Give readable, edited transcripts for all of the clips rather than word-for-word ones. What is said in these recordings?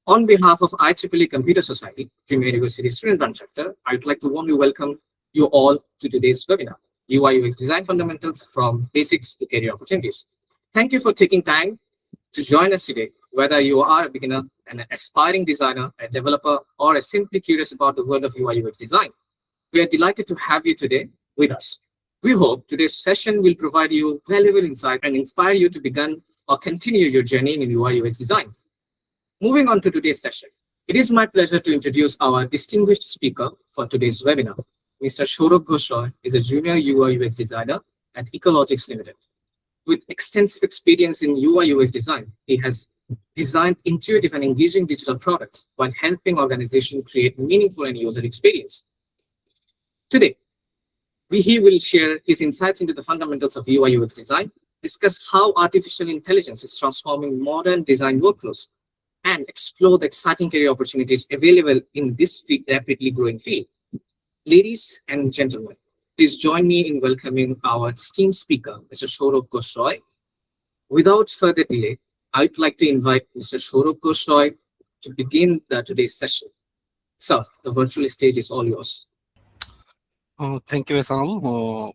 On behalf of IEEE Computer Society, Premier University Student Run Chapter, I'd like to warmly welcome you all to today's webinar, UI UX Design Fundamentals from Basics to Career Opportunities. Thank you for taking time to join us today, whether you are a beginner, an aspiring designer, a developer, or simply curious about the world of UI UX design. We are delighted to have you today with us. We hope today's session will provide you valuable insight and inspire you to begin or continue your journey in UI UX design. Moving on to today's session, it is my pleasure to introduce our distinguished speaker for today's webinar. Mr. Saurabh Ghosh Roy is a junior UI UX designer at Ecologics Limited. With extensive experience in UI UX design, he has designed intuitive and engaging digital products while helping organizations create meaningful and user experience. Today, he will share his insights into the fundamentals of UI UX design, discuss how artificial intelligence is transforming modern design workflows, and explore the exciting career opportunities available in this rapidly growing field. Ladies and gentlemen, please join me in welcoming our esteemed speaker, Mr. Saurabh Ghosh Roy. Without further delay, I'd like to invite Mr. Saurabh Ghosh Roy to begin today's session. Sir, the virtual stage is all yours. Thank you, Esanul.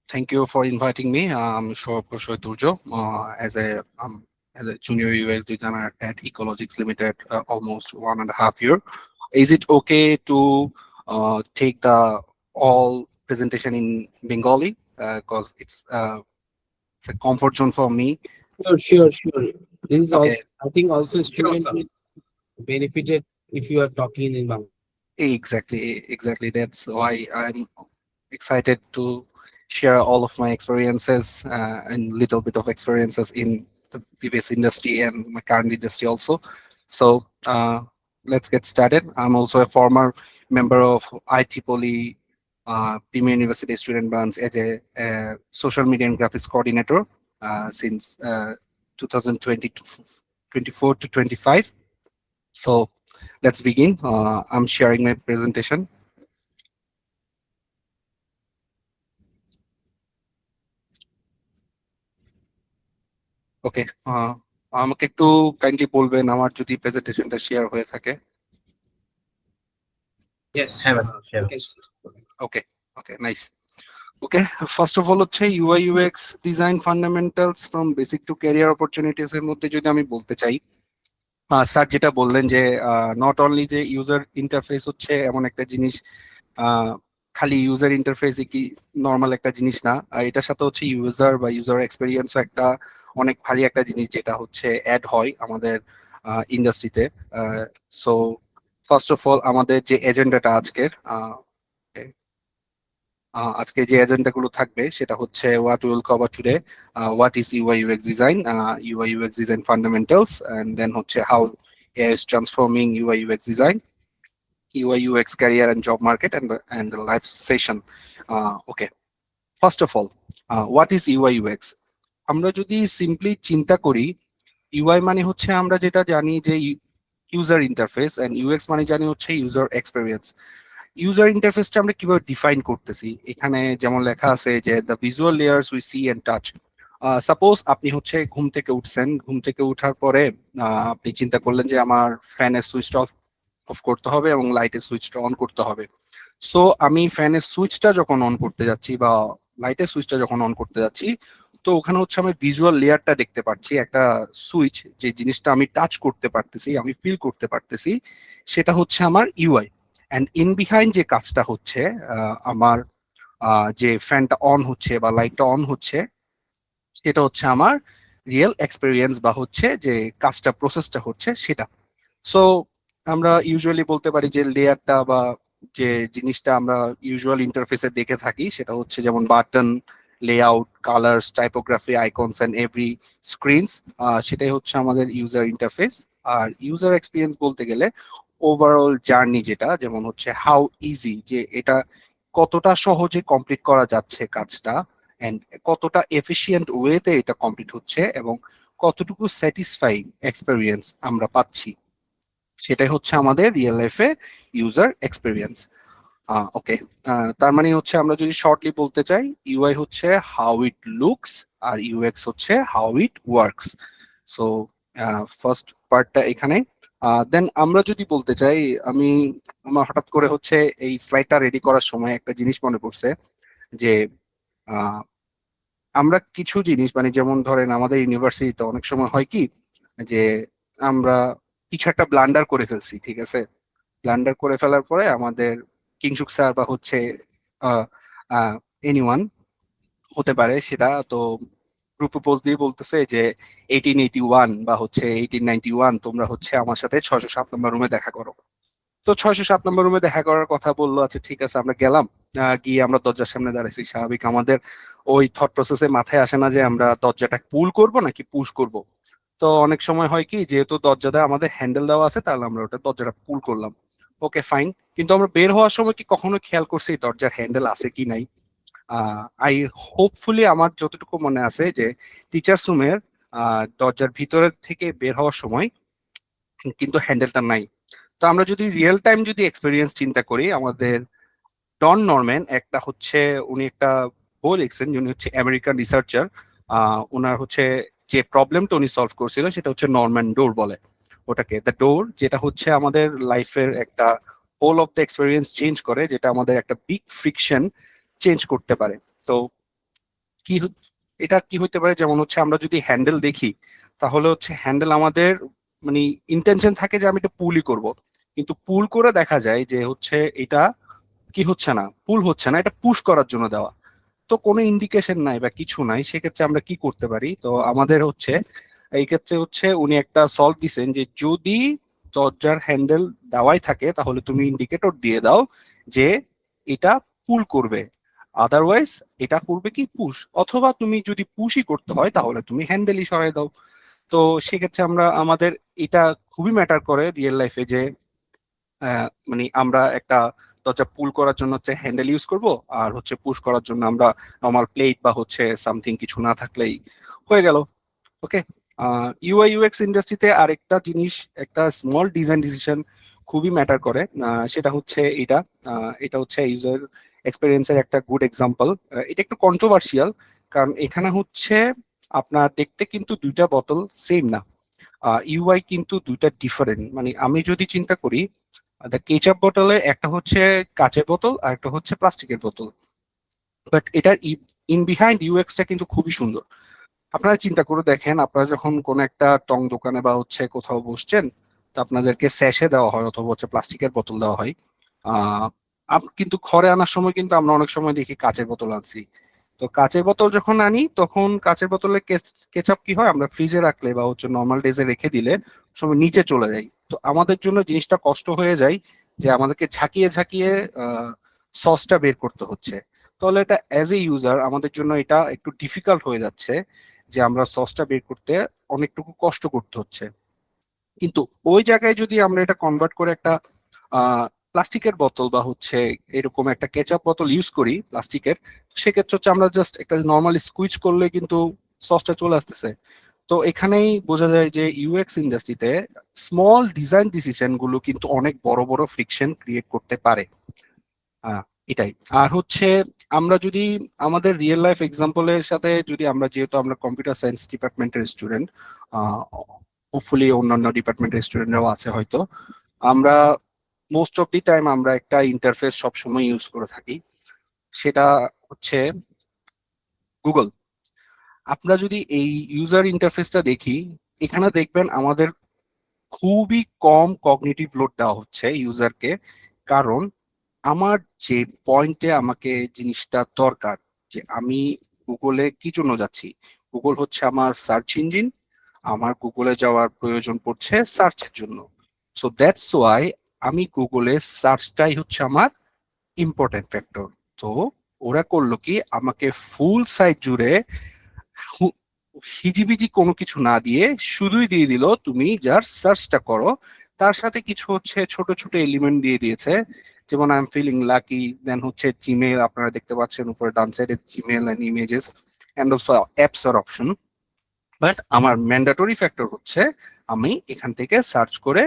Thank you for inviting me. I'm Saurabh Ghosh Roy Turjo, as a junior UX designer at Ecologics Limited, almost 1.5 years. Is it okay to take the all presentation in Bengali? Because it's a comfort zone for me. Sure. This is Okay. I think also students sir. will benefited if you are talking in Bangla. Exactly. That's why I'm excited to share all of my experiences and little bit of experiences in the previous industry and my current industry also. So let's get started. I'm also a former member of IEEE Premier University Student Branch as a social media and graphics coordinator since 2024 to 25. So let's begin. I'm sharing my presentation. Okay. আমাকে একটু kindly বলবেন আমার যদি প্রেজেন্টেশনটা share হয়ে থাকে। Yes. Okay, nice. Okay, first of all হচ্ছে UI UX design fundamentals from basic to career opportunities এর মধ্যে যদি আমি বলতে চাই, স্যার যেটা বললেন যে নট অনলি যে ইউজার ইন্টারফেস হচ্ছে এমন একটা জিনিস, খালি ইউজার ইন্টারফেসই কি নর্মাল একটা জিনিস না, আর এটার সাথে হচ্ছে ইউজার বা ইউজার এক্সপেরিয়েন্সও একটা অনেক ভারী একটা জিনিস যেটা হচ্ছে অ্যাড হয় আমাদের ইন্ডাস্ট্রিতে। সো ফার্স্ট অফ অল আমাদের যে এজেন্ডাটা আজকে যে এজেন্ডাগুলো থাকবে সেটা হচ্ছে what we will cover today, what is UI UX design, UI UX design fundamentals, and then হচ্ছে how AI is transforming UI UX design, UI UX career and job market, and the live session. Okay, first of all, what is UI UX? আমরা যদি simply চিন্তা করি, UI মানে হচ্ছে আমরা যেটা জানি যে ইউজার ইন্টারফেস, এন্ড UX মানে জানি হচ্ছে ইউজার এক্সপেরিয়েন্স। ইউজার ইন্টারফেসটা আমরা কিভাবে ডিফাইন করতেছি, এখানে যেমন লেখা আছে যে the visual layers we see and touch. Suppose আপনি হচ্ছে ঘুম থেকে উঠছেন, ঘুম থেকে উঠার পরে আপনি চিন্তা করলেন যে আমার ফ্যানের সুইচটা অফ করতে হবে এবং লাইটের সুইচটা অন করতে হবে। সো আমি ফ্যানের সুইচটা যখন অন করতে যাচ্ছি বা লাইটের সুইচটা যখন অন করতে যাচ্ছি, তো ওখানে হচ্ছে আমি ভিজুয়াল লেয়ারটা দেখতে পাচ্ছি, একটা সুইচ, যে জিনিসটা আমি টাচ করতে পারতেছি, আমি ফিল করতে পারতেছি, সেটা হচ্ছে আমার ইউআই। অ্যান্ড ইন বিহাইন্ড যে কাজটা হচ্ছে, আমার যে ফ্যানটা অন হচ্ছে বা লাইটটা অন হচ্ছে, সেটা হচ্ছে আমার রিয়েল এক্সপেরিয়েন্স বা হচ্ছে যে কাজটা প্রসেসটা হচ্ছে সেটা। সো আমরা ইউজুয়ালি বলতে পারি যে লেয়ারটা বা যে জিনিসটা আমরা ইউজুয়াল ইন্টারফেসে দেখে থাকি সেটা হচ্ছে যেমন button, layout, colours, typography, icons and every screens, সেটাই হচ্ছে আমাদের ইউজার ইন্টারফেস। আর ইউজার এক্সপিরিয়েন্স বলতে গেলে ওভারঅল জার্নি, যেটা যেমন হচ্ছে হাউ ইজি, যে এটা কতটা সহজে কমপ্লিট করা যাচ্ছে কাজটা, এন্ড কতটা এফিশিয়েন্ট ওয়েতে এটা কমপ্লিট হচ্ছে এবং কতটুকু স্যাটিসফাইং এক্সপেরিয়েন্স আমরা পাচ্ছি, সেটাই হচ্ছে আমাদের রিয়েল লাইফে ইউজার এক্সপেরিয়েন্স। ওকে, তার মানে হচ্ছে আমরা যদি শর্টলি বলতে চাই, ইউআই হচ্ছে হাউ ইট লুকস আর ইউএক্স হচ্ছে how it works. So first পার্টটা এখানে। দেন আমরা যদি বলতে চাই, আমি আমার হঠাৎ করে হচ্ছে এই স্লাইডটা রেডি করার সময় একটা জিনিস মনে পড়ছে যে আহ, আমরা কিছু জিনিস মানে যেমন ধরেন আমাদের ইউনিভার্সিটিতে অনেক সময় হয় কি যে আমরা কিছু একটা ব্লান্ডার করে ফেলছি, ঠিক আছে? ব্লান্ডার করে ফেলার পরে আমাদের কিংসুক স্যার বা হচ্ছে এনিওয়ান হতে পারে সেটা, তো গ্রুপে পোস্ট দিয়ে বলতেছে যে 1881 বা হচ্ছে 1891 তোমরা হচ্ছে আমার সাথে 607 নম্বর রুমে দেখা করো। তো 607 নম্বর রুমে দেখা করার কথা বললো, আচ্ছা ঠিক আছে আমরা গেলাম। গিয়ে আমরা দরজার সামনে দাঁড়াইছি, স্বাভাবিক আমাদের ওই থট প্রসেসে মাথায় আসে না যে আমরা দরজাটা পুল করব নাকি পুশ করব। তো অনেক সময় হয় কি, যেহেতু দরজাটা আমাদের হ্যান্ডেল দেওয়া আছে তাহলে আমরা ওটা দরজাটা পুল করলাম, ওকে ফাইন। কিন্তু আমরা বের হওয়ার সময় কি কখনো খেয়াল করছি এই দরজার হ্যান্ডেল আছে কি নাই? আই হোপফুলি আমার যতটুকু মনে আছে যে টিচার্স রুমের দরজার ভিতরের থেকে বের হওয়ার সময় কিন্তু হ্যান্ডেলটা নাই। তো আমরা যদি রিয়েল টাইম যদি এক্সপিরিয়েন্স চিন্তা করি, আমাদের ডন নরম্যান একটা হচ্ছে উনি একটা বই লিখছেন, উনি হচ্ছে আমেরিকান রিসার্চার। ওনার হচ্ছে যে প্রবলেমটা উনি সলভ করছিল সেটা হচ্ছে নরম্যান ডোর বলে ওটাকে, দ্য ডোর, যেটা হচ্ছে আমাদের লাইফের একটা whole of the experience change করে, যেটা আমাদের একটা বিগ ফ্রিকশন চেঞ্জ করতে পারে। তো কি এটা কি হইতে পারে, যেমন হচ্ছে আমরা যদি হ্যান্ডেল দেখি তাহলে হচ্ছে হ্যান্ডেল আমাদের মানে ইন্টেনশন থাকে যে আমি এটা পুলই করব, কিন্তু পুল করে দেখা যায় যে হচ্ছে এটা কি হচ্ছে না, পুল হচ্ছে না, এটা পুশ করার জন্য দেওয়া। তো কোনো ইন্ডিকেশন নাই বা কিছু নাই, সেক্ষেত্রে আমরা কি করতে পারি? তো আমাদের হচ্ছে এই ক্ষেত্রে হচ্ছে উনি একটা সলভ দিছেন যে যদি দরজার হ্যান্ডেল দেওয়াই থাকে তাহলে তুমি ইন্ডিকেটর দিয়ে দাও যে এটা পুল করবে, আদারওয়াইজ এটা করবে কি পুশ, অথবা তুমি যদি পুশই করতে হয় তাহলে তুমি হ্যান্ডেলই সরাই দাও। তো সেক্ষেত্রে আমরা আমাদের এটা খুবই ম্যাটার করে রিয়েল লাইফে যে মানে আমরা একটা দরজা পুল করার জন্য হচ্ছে হ্যান্ডেল ইউজ করব, আর হচ্ছে পুশ করার জন্য আমরা নর্মাল প্লেট বা হচ্ছে সামথিং কিছু না থাকলেই হয়ে গেল। ওকে, ইউআই ইউএক্স ইন্ডাস্ট্রিতে আরেকটা জিনিস, একটা স্মল ডিজাইন ডিসিশন খুবই ম্যাটার করে, সেটা হচ্ছে এটা। এটা হচ্ছে ইউজার এক্সপিরিয়েন্সের একটা গুড এক্সাম্পল। এটা একটু কন্ট্রোভার্সিয়াল, কারণ এখানে হচ্ছে আপনার দেখতে কিন্তু দুইটা বোতল সেম না, ইউআই কিন্তু দুইটা ডিফারেন্ট। মানে আমি যদি চিন্তা করি, কেচাপ বোতলে একটা হচ্ছে কাঁচের বোতল আর একটা হচ্ছে প্লাস্টিকের বোতল, বাট এটার ইন বিহাইন্ড ইউএক্সটা কিন্তু খুবই সুন্দর। আপনারা চিন্তা করে দেখেন, আপনারা যখন কোনো একটা টং দোকানে বা হচ্ছে কোথাও বসছেন, তো আপনাদেরকে স্যাশে দেওয়া হয় অথবা হচ্ছে প্লাস্টিকের বোতল দেওয়া হয়। আহ কিন্তু ঘরে আনার সময় কিন্তু আমরা অনেক সময় দেখি কাঁচের বোতল আনছি। তো কাঁচের বোতল যখন আনি তখন কাঁচের বোতলে কেচাপ কি হয়, আমরা ফ্রিজে রাখলে বা হচ্ছে নর্মাল ডেজে রেখে দিলে সময় নিচে চলে যায়। তো আমাদের জন্য জিনিসটা কষ্ট হয়ে যায় যে আমাদেরকে ঝাঁকিয়ে ঝাঁকিয়ে সসটা বের করতে হচ্ছে। তাহলে এটা অ্যাজ এ ইউজার আমাদের জন্য এটা একটু ডিফিকাল্ট হয়ে যাচ্ছে যে আমরা সসটা বের করতে অনেকটুকু কষ্ট করতে হচ্ছে। কিন্তু ওই জায়গায় যদি আমরা এটা কনভার্ট করে একটা প্লাস্টিকের বোতল বা হচ্ছে এরকম একটা কেচাপ বোতল ইউজ করি প্লাস্টিকের, সেক্ষেত্রে হচ্ছে আমরা জাস্ট একটা নর্মালি স্কুইজ করলে কিন্তু সসটা চলে আসতেছে। তো এখানেই বোঝা যায় যে ইউএক্স ইন্ডাস্ট্রিতে স্মল ডিজাইন ডিসিশন গুলো কিন্তু অনেক বড় বড় ফ্রিকশন ক্রিয়েট করতে পারে। আহ, এটাই। আর হচ্ছে আমরা যদি আমাদের রিয়েল লাইফ এক্সাম্পলের সাথে যদি আমরা, যেহেতু আমরা কম্পিউটার সায়েন্স ডিপার্টমেন্টের স্টুডেন্ট, হোপফুলি অন্যান্য ডিপার্টমেন্টের স্টুডেন্টরাও আছে হয়তো, আমরা মোস্ট অফ দি টাইম আমরা একটা ইন্টারফেস সবসময় ইউজ করে থাকি, সেটা হচ্ছে গুগল। আমরা যদি এই ইউজার ইন্টারফেসটা দেখি, এখানে দেখবেন আমাদের খুবই কম কগনিটিভ লোড দেওয়া হচ্ছে ইউজারকে। কারণ আমার যে পয়েন্টে আমাকে জিনিসটা দরকার, যে আমি গুগলে কি জন্য যাচ্ছি, গুগল হচ্ছে আমার সার্চ ইঞ্জিন, আমার গুগলে যাওয়ার প্রয়োজন পড়ছে সার্চের জন্য। সো দ্যাটস ওয়াই আমি গুগলে সার্চটাই হচ্ছে আমার ইম্পর্টেন্ট ফ্যাক্টর। তো ওরা করলো কি, আমাকে ফুল সাইট জুড়ে হিজিবিজি কোনো কিছু না দিয়ে শুধুই দিয়ে দিল তুমি যার সার্চটা করো, তার সাথে কিছু হচ্ছে ছোট ছোট এলিমেন্ট দিয়ে দিয়েছে, যেমন I am feeling lucky, then হচ্ছে জিমেল, আপনারা দেখতে পাচ্ছেন উপরে ডান সাইডে Gmail and images and also apps এর অপশন। বাট আমার ম্যান্ডেটরি ফ্যাক্টর হচ্ছে আমি এখান থেকে সার্চ করে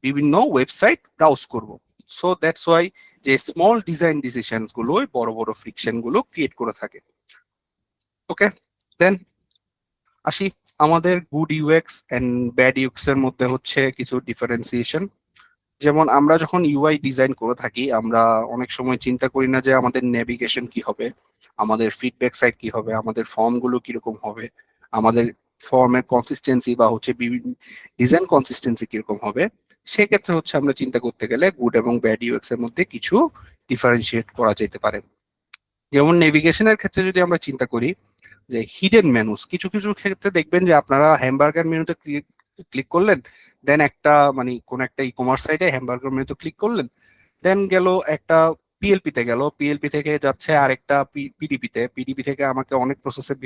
বিভিন্ন ওয়েবসাইট ব্রাউজ করব। সো দ্যাটস ওয়াই যে স্মল ডিজাইন ডিসিশন গুলো বড় বড় ফ্রিকশন গুলো ক্রিয়েট করে থাকে। ওকে, দেন আসি আমাদের good UX and bad UX এর মধ্যে হচ্ছে কিছু ডিফারেন্সিয়েশন। যেমন আমরা যখন ইউআই ডিজাইন করে থাকি আমরা অনেক সময় চিন্তা করি না যে আমাদের নেভিগেশন কি হবে, আমাদের ফিডব্যাক সাইট কি হবে, আমাদের ফর্ম গুলো কিরকম হবে, আমাদের ফর্মের কনসিস্টেন্সি বা হচ্ছে ডিজাইন কনসিস্টেন্সি কিরকম হবে। সেক্ষেত্রে হচ্ছে আমরা চিন্তা করতে গেলে গুড এবং ব্যাড ইউএক্স এর মধ্যে কিছু ডিফারেন্সিয়েট করা যেতে পারে। যেমন নেভিগেশনের ক্ষেত্রে যদি আমরা চিন্তা করি যে হিডেন মেনুস, কিছু কিছু ক্ষেত্রে দেখবেন যে আপনারা হ্যামবার্গার মেনুতে ক্লিক করলেন, দেন একটা মানে কোন একটা ই কমার্স সাইটে হ্যামবার্গার মেনুতে ক্লিক করলেন, দেন গেল একটা পিএলপি তে গেল, পিএলপি থেকে যাচ্ছে আরেকটা পিডিপি তে, পিডিপি থেকে আমাকে অনেক প্রসেসের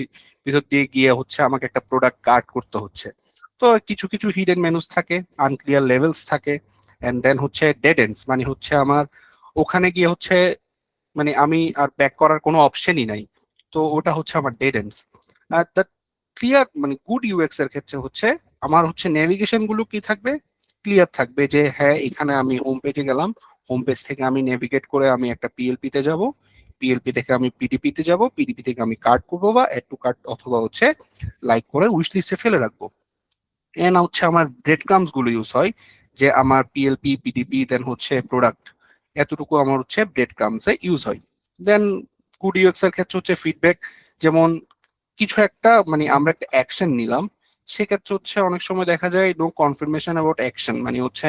ভিতর দিয়ে গিয়ে হচ্ছে আমাকে একটা প্রোডাক্ট কার্ড করতে হচ্ছে। তো কিছু কিছু হিডেন মেনুস থাকে, আনক্লিয়ার লেভেলস থাকে, এন্ড দেন হচ্ছে ডেড এন্ডস, মানে হচ্ছে আমার ওখানে গিয়ে হচ্ছে মানে আমি আর ব্যাক করার কোনো অপশনই নাই। তো ওটা হচ্ছে আমার dead ends. Are the clear মানে গুড ইউএক্স এর ক্ষেত্রে হচ্ছে আমার হচ্ছে নেভিগেশন গুলো কি থাকবে, ক্লিয়ার থাকবে যে হ্যাঁ এখানে আমি হোম পেজে গেলাম, হোম পেজ থেকে আমি নেভিগেট করে আমি একটা পিএলপি তে যাব, পিএলপি থেকে আমি পিডিপি তে যাব, পিডিপি থেকে আমি কার্ড করবো বা এড টু কার্ট অথবা হচ্ছে লাইক করে উইশ লিস্টে ফেলে রাখবো। এন্ড হচ্ছে আমার ব্রেড ক্রামস গুলো ইউজ হয়, যে আমার পিএলপি পিডিপি দেন হচ্ছে প্রোডাক্ট, এতটুকু আমার হচ্ছে ব্রেড ক্রামস এ ইউজ হয়। দেন গুড ইউএক্স এর ক্ষেত্রে হচ্ছে ফিডব্যাক, যেমন কিছু একটা মানে আমরা একটা অ্যাকশন নিলাম, সেক্ষেত্রে হচ্ছে অনেক সময় দেখা যায় নো কনফার্মেশন অ্যাবাউট অ্যাকশন, মানে হচ্ছে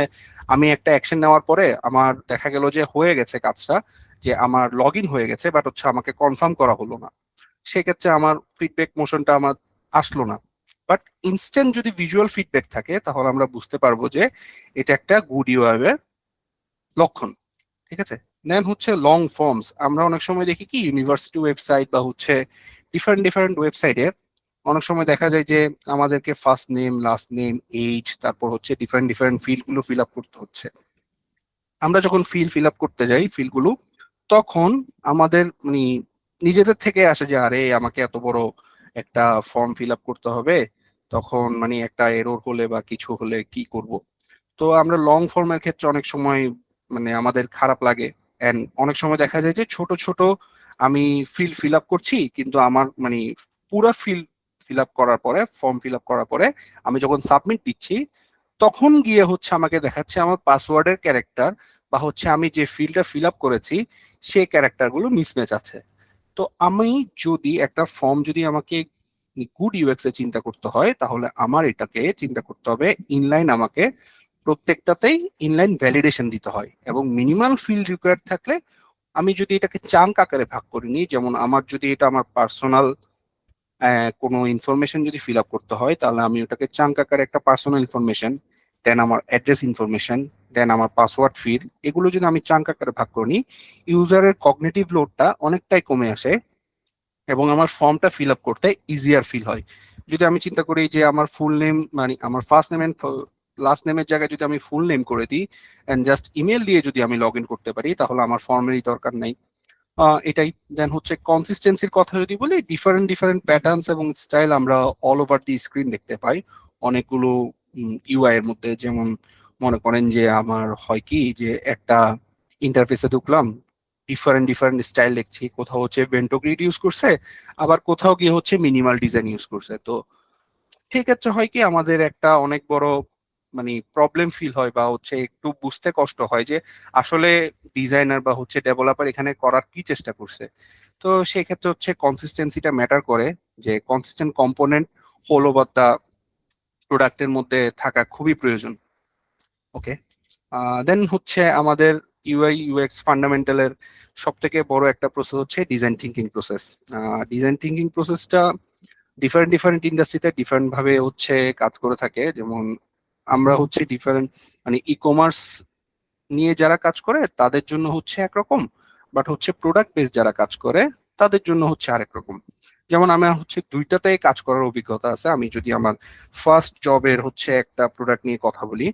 আমি একটা অ্যাকশন নেওয়ার পরে আমার দেখা গেল যে হয়ে গেছে কাজটা, যে আমার লগ ইন হয়ে গেছে, বাট হচ্ছে আমাকে কনফার্ম করা হলো না, সেক্ষেত্রে আমার ফিডব্যাক মোশনটা আমার আসলো না। বাট ইনস্ট্যান্ট যদি ভিজুয়াল ফিডব্যাক থাকে তাহলে আমরা বুঝতে পারবো যে এটা একটা গুড ইউআই এর লক্ষণ। ঠিক আছে, দেন হচ্ছে লং ফর্মস, আমরা অনেক সময় দেখি কি ইউনিভার্সিটি ওয়েবসাইট বা হচ্ছে ডিফারেন্ট ডিফারেন্ট ওয়েবসাইটে অনেক সময় দেখা যায় যে আমাদেরকে first name last name age তারপর হচ্ছে ডিফারেন্ট ডিফারেন্ট ফিল্ড গুলো ফিল আপ করতে হচ্ছে। আমরা যখন ফিল আপ করতে যাই ফিল্ড গুলো, তখন আমাদের মানে নিজেদের থেকে আসে যে আরে আমাকে এত বড় একটা ফর্ম ফিল আপ করতে হবে, তখন মানে একটা এরর হলে বা কিছু হলে কি করব। তো আমরা লং ফর্মের ক্ষেত্রে অনেক সময় মানে আমাদের খারাপ লাগে, এন্ড অনেক সময় দেখা যায় যে ছোট ছোট আমি ফিল আপ করছি কিন্তু আমার মানে পুরো ফিল আপ করার পরে ফর্ম ফিল আপ করার পরে আমি যখন সাবমিট দিচ্ছি তখন গিয়ে হচ্ছে আমাকে দেখাচ্ছে আমার পাসওয়ার্ডের ক্যারেক্টার বা হচ্ছে আমি যে ফিল্ডটা ফিল আপ করেছি সেই ক্যারেক্টার গুলো মিসম্যাচ আছে। তো আমি যদি একটা ফর্ম যদি আমাকে গুড ইউএক্স এ চিন্তা করতে হয় তাহলে আমার এটাকে চিন্তা করতে হবে ইনলাইন, আমাকে প্রত্যেকটাতেই ইনলাইন ভ্যালিডেশন দিতে হয় এবং মিনিমাল ফিল্ড রিকোয়ার্ড থাকলে আমি যদি এটাকে চাঙ্ক আকারে ভাগ করে নিই, যেমন আমার যদি এটা আমার পার্সোনাল কোনো ইনফরমেশন যদি ফিল আপ করতে হয় তাহলে আমি ওটাকে চাঙ্ক আকারে একটা পার্সোনাল ইনফরমেশন, দেন আমার অ্যাড্রেস ইনফরমেশন, দেন আমার পাসওয়ার্ড ফিল্ড, এগুলো যদি আমি চাঙ্ক আকারে ভাগ করে নিই ইউজারের কগনিটিভ লোডটা অনেকটাই কমে আসে এবং আমার ফর্মটা ফিল আপ করতে ইজিয়ার ফিল হয়। যদি আমি চিন্তা করি যে আমার ফুল নেম মানে আমার ফার্স্ট নেম এন্ড লাস্ট নেমের জায়গায় যদি আমি ফুল নেম করে দিই এন্ড জাস্ট ইমেল দিয়ে যদি আমি লগ ইন করতে পারি তাহলে আমার ফর্মেরই দরকার নাই। এটাই। দেন হচ্ছে কনসিস্টেন্সির কথা যদি বলি, ডিফারেন্ট ডিফারেন্ট প্যাটার্নস এবং স্টাইল আমরা অল ওভার দি স্ক্রিন দেখতে পাই অনেকগুলো ইউআই এর মধ্যে। যেমন মনে করেন যে আমার হয় কি যে একটা ইন্টারফেসে ঢুকলাম, ডিফারেন্ট ডিফারেন্ট স্টাইল দেখছি, কোথাও হচ্ছে বেন্টো গ্রিড ইউজ করছে, আবার কোথাও গিয়ে হচ্ছে মিনিমাল ডিজাইন ইউজ করছে। তো সেক্ষেত্রে হয় কি আমাদের একটা অনেক বড় মানে প্রবলেম ফিল হয় বা হচ্ছে একটু বুঝতে কষ্ট হয় যে আসলে ডিজাইনার বা হচ্ছে ডেভেলপার এখানে করার কি চেষ্টা করছে। তো সেক্ষেত্রে হচ্ছে কনসিস্টেন্সিটা ম্যাটার করে, যে consistent component whole over the প্রোডাক্টের মধ্যে থাকা খুবই প্রয়োজন। ওকে, দেন হচ্ছে আমাদের ইউআই ইউএক্স ফান্ডামেন্টালের সব থেকে বড় একটা প্রসেস হচ্ছে design thinking process. Design thinking প্রসেসটা ডিফারেন্ট ডিফারেন্ট ইন্ডাস্ট্রিতে ডিফারেন্ট ভাবে হচ্ছে কাজ করে থাকে। যেমন আমরা হচ্ছে ডিফারেন্ট মানে ই কমার্স নিয়ে যারা কাজ করে তাদের জন্য হচ্ছে একরকম, বাট হচ্ছে প্রোডাক্ট বেস যারা কাজ করে তাদের জন্য হচ্ছে আরেক রকম। যেমন আমার হচ্ছে দুইটাতে কাজ করার অভিজ্ঞতা আছে। আমি যদি আমার ফার্স্ট জবের হচ্ছে একটা প্রোডাক্ট নিয়ে কথা বলি,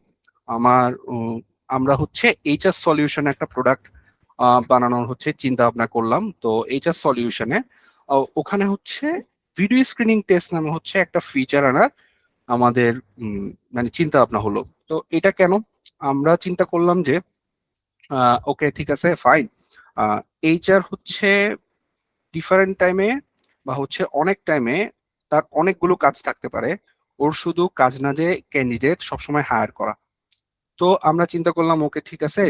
আমার আমরা হচ্ছে এইচআর সলিউশন একটা প্রোডাক্ট বানানোর হচ্ছে চিন্তা ভাবনা করলাম। তো এইচআর সলিউশনে ওখানে হচ্ছে ভিডিও স্ক্রিনিং টেস্ট নামে হচ্ছে একটা ফিচার আনার আমাদের মানে চিন্তা ভাবনা হলো। তো এটা কেন আমরা চিন্তা করলাম যে ওকে ঠিক আছে ফাইন, এইচআর হচ্ছে ডিফারেন্ট টাইমে বা হচ্ছে অনেক টাইমে তার অনেকগুলো কাজ থাকতে পারে, ওর শুধু কাজ না যে ক্যান্ডিডেট সবসময় হায়ার করা। তো আমরা চিন্তা করলাম ওকে ঠিক আছে,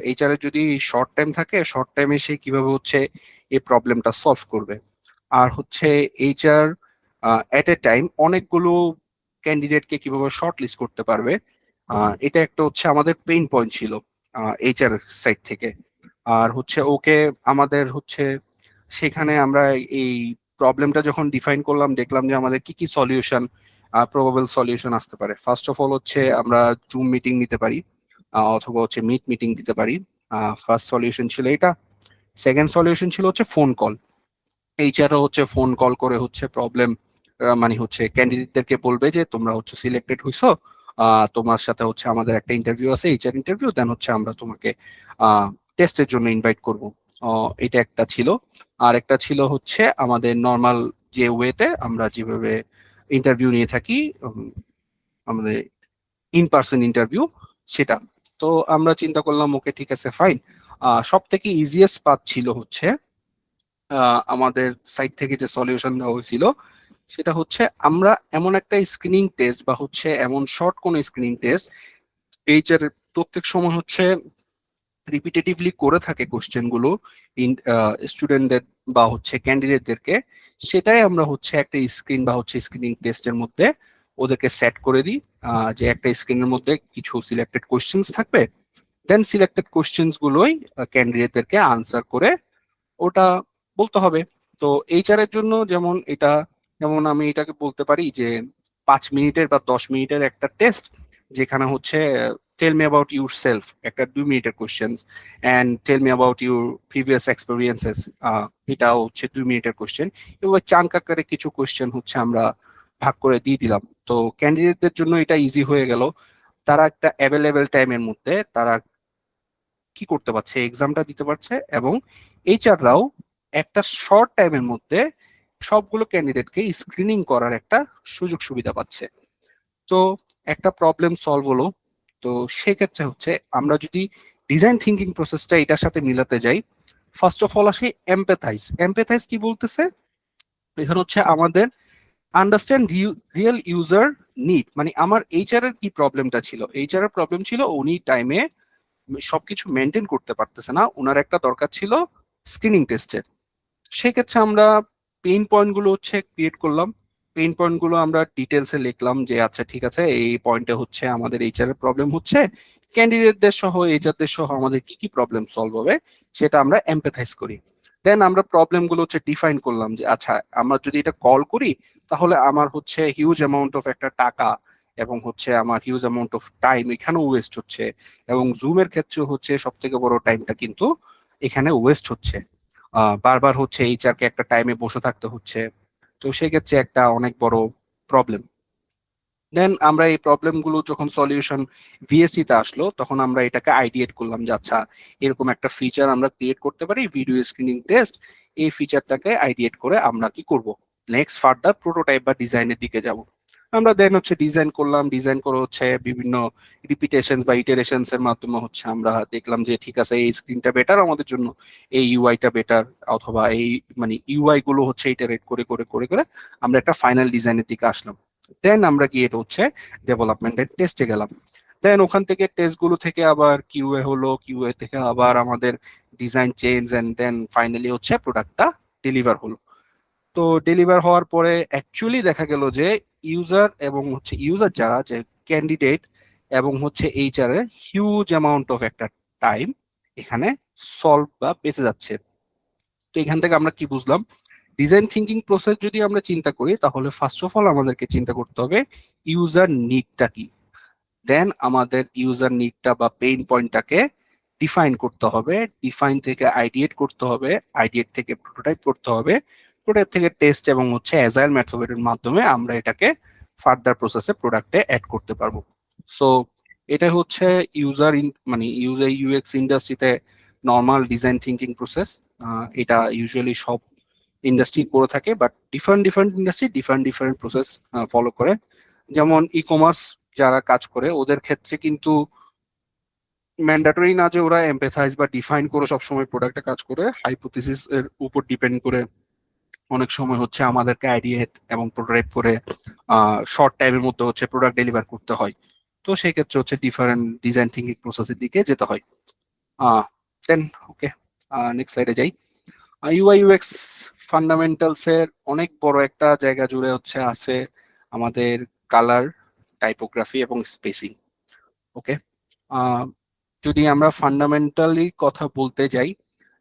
এইচআর এর যদি শর্ট টাইম থাকে, শর্ট টাইমে সে কিভাবে হচ্ছে এই প্রবলেমটা সলভ করবে, আর হচ্ছে এইচআর এট এ টাইম অনেকগুলো ক্যান্ডিডেটকে কিভাবে শর্ট লিস্ট করতে পারবে। এটা একটা হচ্ছে আমাদের পেইন পয়েন্ট ছিল এইচআর সাইড থেকে। আর হচ্ছে ওকে আমাদের হচ্ছে সেখানে আমরা এই প্রবলেমটা যখন ডিফাইন করলাম, দেখলাম যে আমাদের কি কি সলিউশন, প্রবাবল সলিউশন আসতে পারে। ফার্স্ট অফ অল হচ্ছে আমরা জুম মিটিং নিতে পারি, অথবা হচ্ছে মিট মিটিং দিতে পারি। ফার্স্ট সলিউশন ছিল এটা। সেকেন্ড সলিউশন ছিল হচ্ছে ফোন কল। এইচআরও হচ্ছে ফোন কল করে হচ্ছে প্রবলেম, মানে হচ্ছে ক্যান্ডিডেটদেরকে বলবে যে তোমরা হচ্ছে সিলেক্টেড হইছো, তোমার সাথে হচ্ছে আমাদের একটা ইন্টারভিউ আছে, এইচআর ইন্টারভিউ, দেন হচ্ছে আমরা তোমাকে টেস্টের জন্য ইনভাইট করব। এটা একটা ছিল। আর একটা ছিল হচ্ছে আমাদের নর্মাল যে ওয়েতে আমরা যেভাবে ইন্টারভিউ নিয়ে থাকি, আমাদের ইন পার্সন ইন্টারভিউ, সেটা। তো আমরা চিন্তা করলাম ওকে ঠিক আছে ফাইন, সব থেকে ইজিয়েস্ট পাথ ছিল হচ্ছে আমাদের সাইড থেকে যে সলিউশন দেওয়া হয়েছিল সেটা হচ্ছে আমরা এমন একটা স্ক্রিনিং টেস্ট বা হচ্ছে এমন শর্ট কোন স্ক্রিনিং টেস্ট এইচআর প্রত্যেক সময় হচ্ছে রিপিটেটিভলি করে থাকে কোশ্চেন গুলো স্টুডেন্টদের বা হচ্ছে ক্যান্ডিডেটদেরকে, সেটাই আমরা হচ্ছে একটা স্ক্রিন বা হচ্ছে স্ক্রিনিং টেস্টের মধ্যে ওদেরকে সেট করে দিই। যে একটা স্ক্রিনের মধ্যে কিছু সিলেক্টেড কোশ্চেন্স থাকবে, দেন সিলেক্টেড কোশ্চেন্স গুলোই ক্যান্ডিডেটদেরকে আনসার করে ওটা বলতে হবে। তো এইচআর এর জন্য যেমন এটা, যেমন আমি এটাকে বলতে পারি যে 5 মিনিটের বা 10 মিনিটের একটা টেস্ট, যেখানে হচ্ছে tell me about yourself, একটা 2 মিনিটের questions, and tell me about your previous experiences, এটাও হচ্ছে 2 মিনিটের কোয়েশ্চেন। এবার চাঙ্ক আকারে কিছু কোয়েশ্চেন হচ্ছে আমরা ভাগ করে দিয়ে দিলাম। তো ক্যান্ডিডেটদের জন্য এটা ইজি হয়ে গেল, তারা একটা অ্যাভেলেবেল টাইমের মধ্যে তারা কি করতে পারছে, এক্সামটা দিতে পারছে, এবং এইচআররাও একটা শর্ট টাইমের মধ্যে সবগুলো ক্যান্ডিডেটকে স্ক্রিনিং করার একটা সুযোগ সুবিধা পাচ্ছে। তো একটা প্রবলেম সলভ হলো। তো সেক্ষেত্রে হচ্ছে আমরা যদি ডিজাইন থিঙ্কিং প্রসেসটা এটার সাথে মিলাতে যাই, ফার্স্ট অফ অল আসে এমপ্যাথাইজ। এমপ্যাথাইজ কি বলতেছে, এখানে হচ্ছে আমাদের আন্ডারস্ট্যান্ড রিয়েল ইউজার নিড, মানে আমার এইচআর এর কি প্রবলেমটা ছিল, এইচআর এর প্রবলেম ছিল উনি টাইমে সবকিছু মেনটেন করতে পারতেছে না, ওনার একটা দরকার ছিল স্ক্রিনিং টেস্টের। সেক্ষেত্রে আমরা পেইন পয়েন্ট গুলো হচ্ছে ক্রিয়েট করলাম, পেইন পয়েন্ট গুলো আমরা ডিটেলসে লিখলাম যে আচ্ছা ঠিক আছে এই পয়েন্টে হচ্ছে আমাদের এইচআর এর প্রবলেম হচ্ছে, ক্যান্ডিডেটদের সহ এইচআরদের সহ আমাদের কি কি প্রবলেম সলভ হবে সেটা আমরা এমপ্যাথাইজ করি। দেন আমরা প্রবলেম গুলো হচ্ছে ডিফাইন করলাম যে আচ্ছা আমরা যদি এটা কল করি তাহলে আমার হচ্ছে হিউজ অ্যামাউন্ট অফ একটা টাকা এবং হচ্ছে আমার হিউজ অ্যামাউন্ট অফ টাইম এখানেও ওয়েস্ট হচ্ছে, এবং জুমের ক্ষেত্রে হচ্ছে সব থেকে বড় টাইমটা কিন্তু এখানে ওয়েস্ট হচ্ছে। বারবার হচ্ছে এইচআর কে একটা টাইমে বসে থাকতে হচ্ছে। তো সেক্ষেত্রে একটা অনেক বড় প্রবলেম। দেন আমরা এই প্রবলেম গুলো যখন সলিউশন ভিএসসি তে আসলো, তখন আমরা এটাকে আইডিয়েট করলাম যে আচ্ছা এরকম একটা ফিচার আমরা ক্রিয়েট করতে পারি, ভিডিও স্ক্রিনিং টেস্ট। এই ফিচারটাকে আইডিয়েট করে আমরা কি করব, নেক্সট ফার্দার প্রোটোটাইপ বা ডিজাইনের দিকে যাব। আমরা দেন হচ্ছে ডিজাইন করলাম, ডিজাইন করে হচ্ছে বিভিন্ন রিপিটেশন বা ইটারেশনস এর মাধ্যমে হচ্ছে আমরা দেখলাম যে ঠিক আছে এই স্ক্রিনটা বেটার আমাদের জন্য, এই ইউআইটা বেটার, অথবা এই মানে ইউআই গুলো হচ্ছে ইটারেট করে করে করে করে আমরা একটা ফাইনাল ডিজাইনের দিকে আসলাম। দেন আমরা গিয়ে এটা হচ্ছে ডেভেলপমেন্টের টেস্টে গেলাম। দেন ওখান থেকে টেস্ট গুলো থেকে আবার কিউএ হলো, কিউএ থেকে আবার আমাদের design change, and then finally হচ্ছে প্রোডাক্টটা ডেলিভার হলো। তো ডেলিভার হওয়ার পরে অ্যাকচুয়ালি দেখা গেল যে ইউজার এবং হচ্ছে ইউজার যারা যে ক্যান্ডিডেট এবং হচ্ছে এইচআর এর হিউজ অ্যামাউন্ট অফ একটা টাইম এখানে সলভ বা বেঁচে যাচ্ছে। তো এখান থেকে আমরা কি বুঝলাম, ডিজাইন থিঙ্কিং প্রসেস যদি আমরা চিন্তা করি তাহলে ফার্স্ট অফ অল আমাদেরকে চিন্তা করতে হবে ইউজার নিডটা কি, দেন আমাদের ইউজার নিডটা বা পেইন পয়েন্টটাকে ডিফাইন করতে হবে, ডিফাইন থেকে আইডিয়েট করতে হবে, আইডিয়েট থেকে প্রোটোটাইপ করতে হবে, প্রোটোটাইপ থেকে টেস্ট এবং হচ্ছে অ্যাজাইল মেথডের মাধ্যমে আমরা এটাকে ফার্দার প্রসেসে প্রোডাক্টে অ্যাড করতে পারবো। সো এটা হচ্ছে ইউজার মানে ইউজার ইউএক্স ইন্ডাস্ট্রিতে নর্মাল ডিজাইন থিঙ্কিং প্রসেস। এটা ইউজুয়ালি সব ইন্ডাস্ট্রি করে থাকে, but different different industry different different process follow করে। যেমন ই কমার্স যারা কাজ করে ওদের ক্ষেত্রে কিন্তু ম্যান্ডেটরি না যে ওরা এমপ্যাথাইজ বা ডিফাইন করে সবসময় প্রোডাক্টে কাজ করে, হাইপোথিসিস এর উপর ডিপেন্ড করে অনেক সময় হচ্ছে আমাদেরকে আইডিয়েট এবং প্রোটোটাইপ করে শর্ট টাইমের মধ্যে হচ্ছে প্রোডাক্ট ডেলিভার করতে হয়। তো সেই ক্ষেত্রে হচ্ছে ডিফারেন্ট ডিজাইন থিঙ্কিং প্রসেসের দিকে যেতে হয়। দেন ওকে, নেক্সট স্লাইডে যাই। ইউআই ইউএক্স ফান্ডামেন্টালস এর অনেক বড় একটা জায়গা জুড়ে হচ্ছে আছে আমাদের কালার, টাইপোগ্রাফি এবং স্পেসিং। ওকে, যদি আমরা ফান্ডামেন্টালি কথা বলতে যাই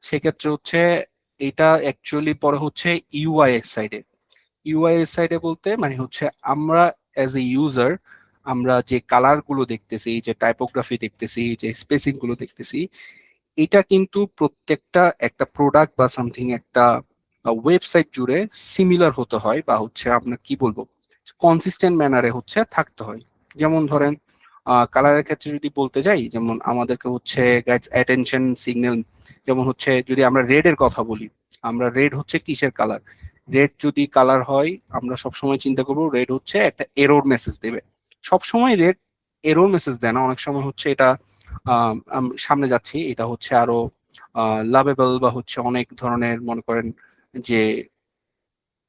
সেক্ষেত্রে হচ্ছে এটা অ্যাকচুয়ালি পরে হচ্ছে ইউআই এর সাইডে। ইউআই এর সাইডে বলতে মানে হচ্ছে আমরা অ্যাজ এ ইউজার আমরা যে কালার গুলো দেখতেছি, যে টাইপোগ্রাফি দেখতেছি, যে স্পেসিং গুলো দেখতেছি, এটা কিন্তু প্রত্যেকটা একটা প্রোডাক্ট বা সামথিং একটা ওয়েবসাইট জুড়ে সিমিলার হতে হয়, বা হচ্ছে আপনার কি বলবো কনসিস্টেন্ট ম্যানারে হচ্ছে থাকতে হয়। যেমন ধরেন কালারের ক্ষেত্রে যদি বলতে যাই, যেমন আমাদেরকে হচ্ছে অ্যাটেনশন সিগন্যাল, যেমন হচ্ছে যদি আমরা রেড এর কথা বলি, আমরা রেড হচ্ছে কিসের কালার? রেড যদি কালার হয় আমরা সবসময় চিন্তা করবো রেড হচ্ছে একটা এরর মেসেজ দেবে। সবসময় রেড এরর মেসেজ দেয় না, অনেক সময় হচ্ছে এটা সামনে যাচ্ছি এটা হচ্ছে আরো লাভেবল বা হচ্ছে অনেক ধরনের মনে করেন যে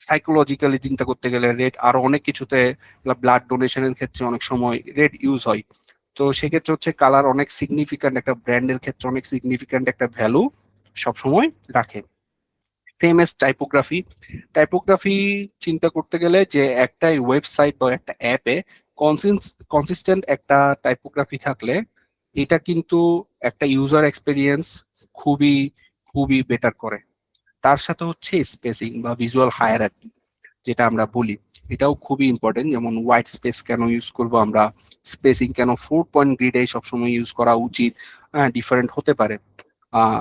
সাইকোলজিক্যালি চিন্তা করতে গেলে রেড আরো অনেক কিছুতে, ব্লাড ডোনেশনের ক্ষেত্রে অনেক সময় রেড ইউজ হয়। তো সেক্ষেত্রে হচ্ছে কালার অনেক সিগনিফিক্যান্ট, একটা ব্র্যান্ডের ক্ষেত্রে অনেক সিগনিফিক্যান্ট একটা ভ্যালু সবসময় রাখে। Same S typography. টাইপোগ্রাফি চিন্তা করতে গেলে যে একটা ওয়েবসাইট বা একটা অ্যাপে কনসিস্টেন্ট একটা টাইপোগ্রাফি থাকলে এটা কিন্তু একটা ইউজার এক্সপেরিয়েন্স খুবই খুবই বেটার করে। তার সাথে হচ্ছে স্পেসিং বা ভিজুয়াল হায়ারার্কি যেটা আমরা বলি, এটাও খুবই ইম্পর্টেন্ট। যেমন হোয়াইট স্পেস কেন ইউজ করব আমরা, স্পেসিং কেন 4 পয়েন্ট গ্রিডে সবসময় ইউজ করা উচিত, ডিফারেন্ট হতে পারে।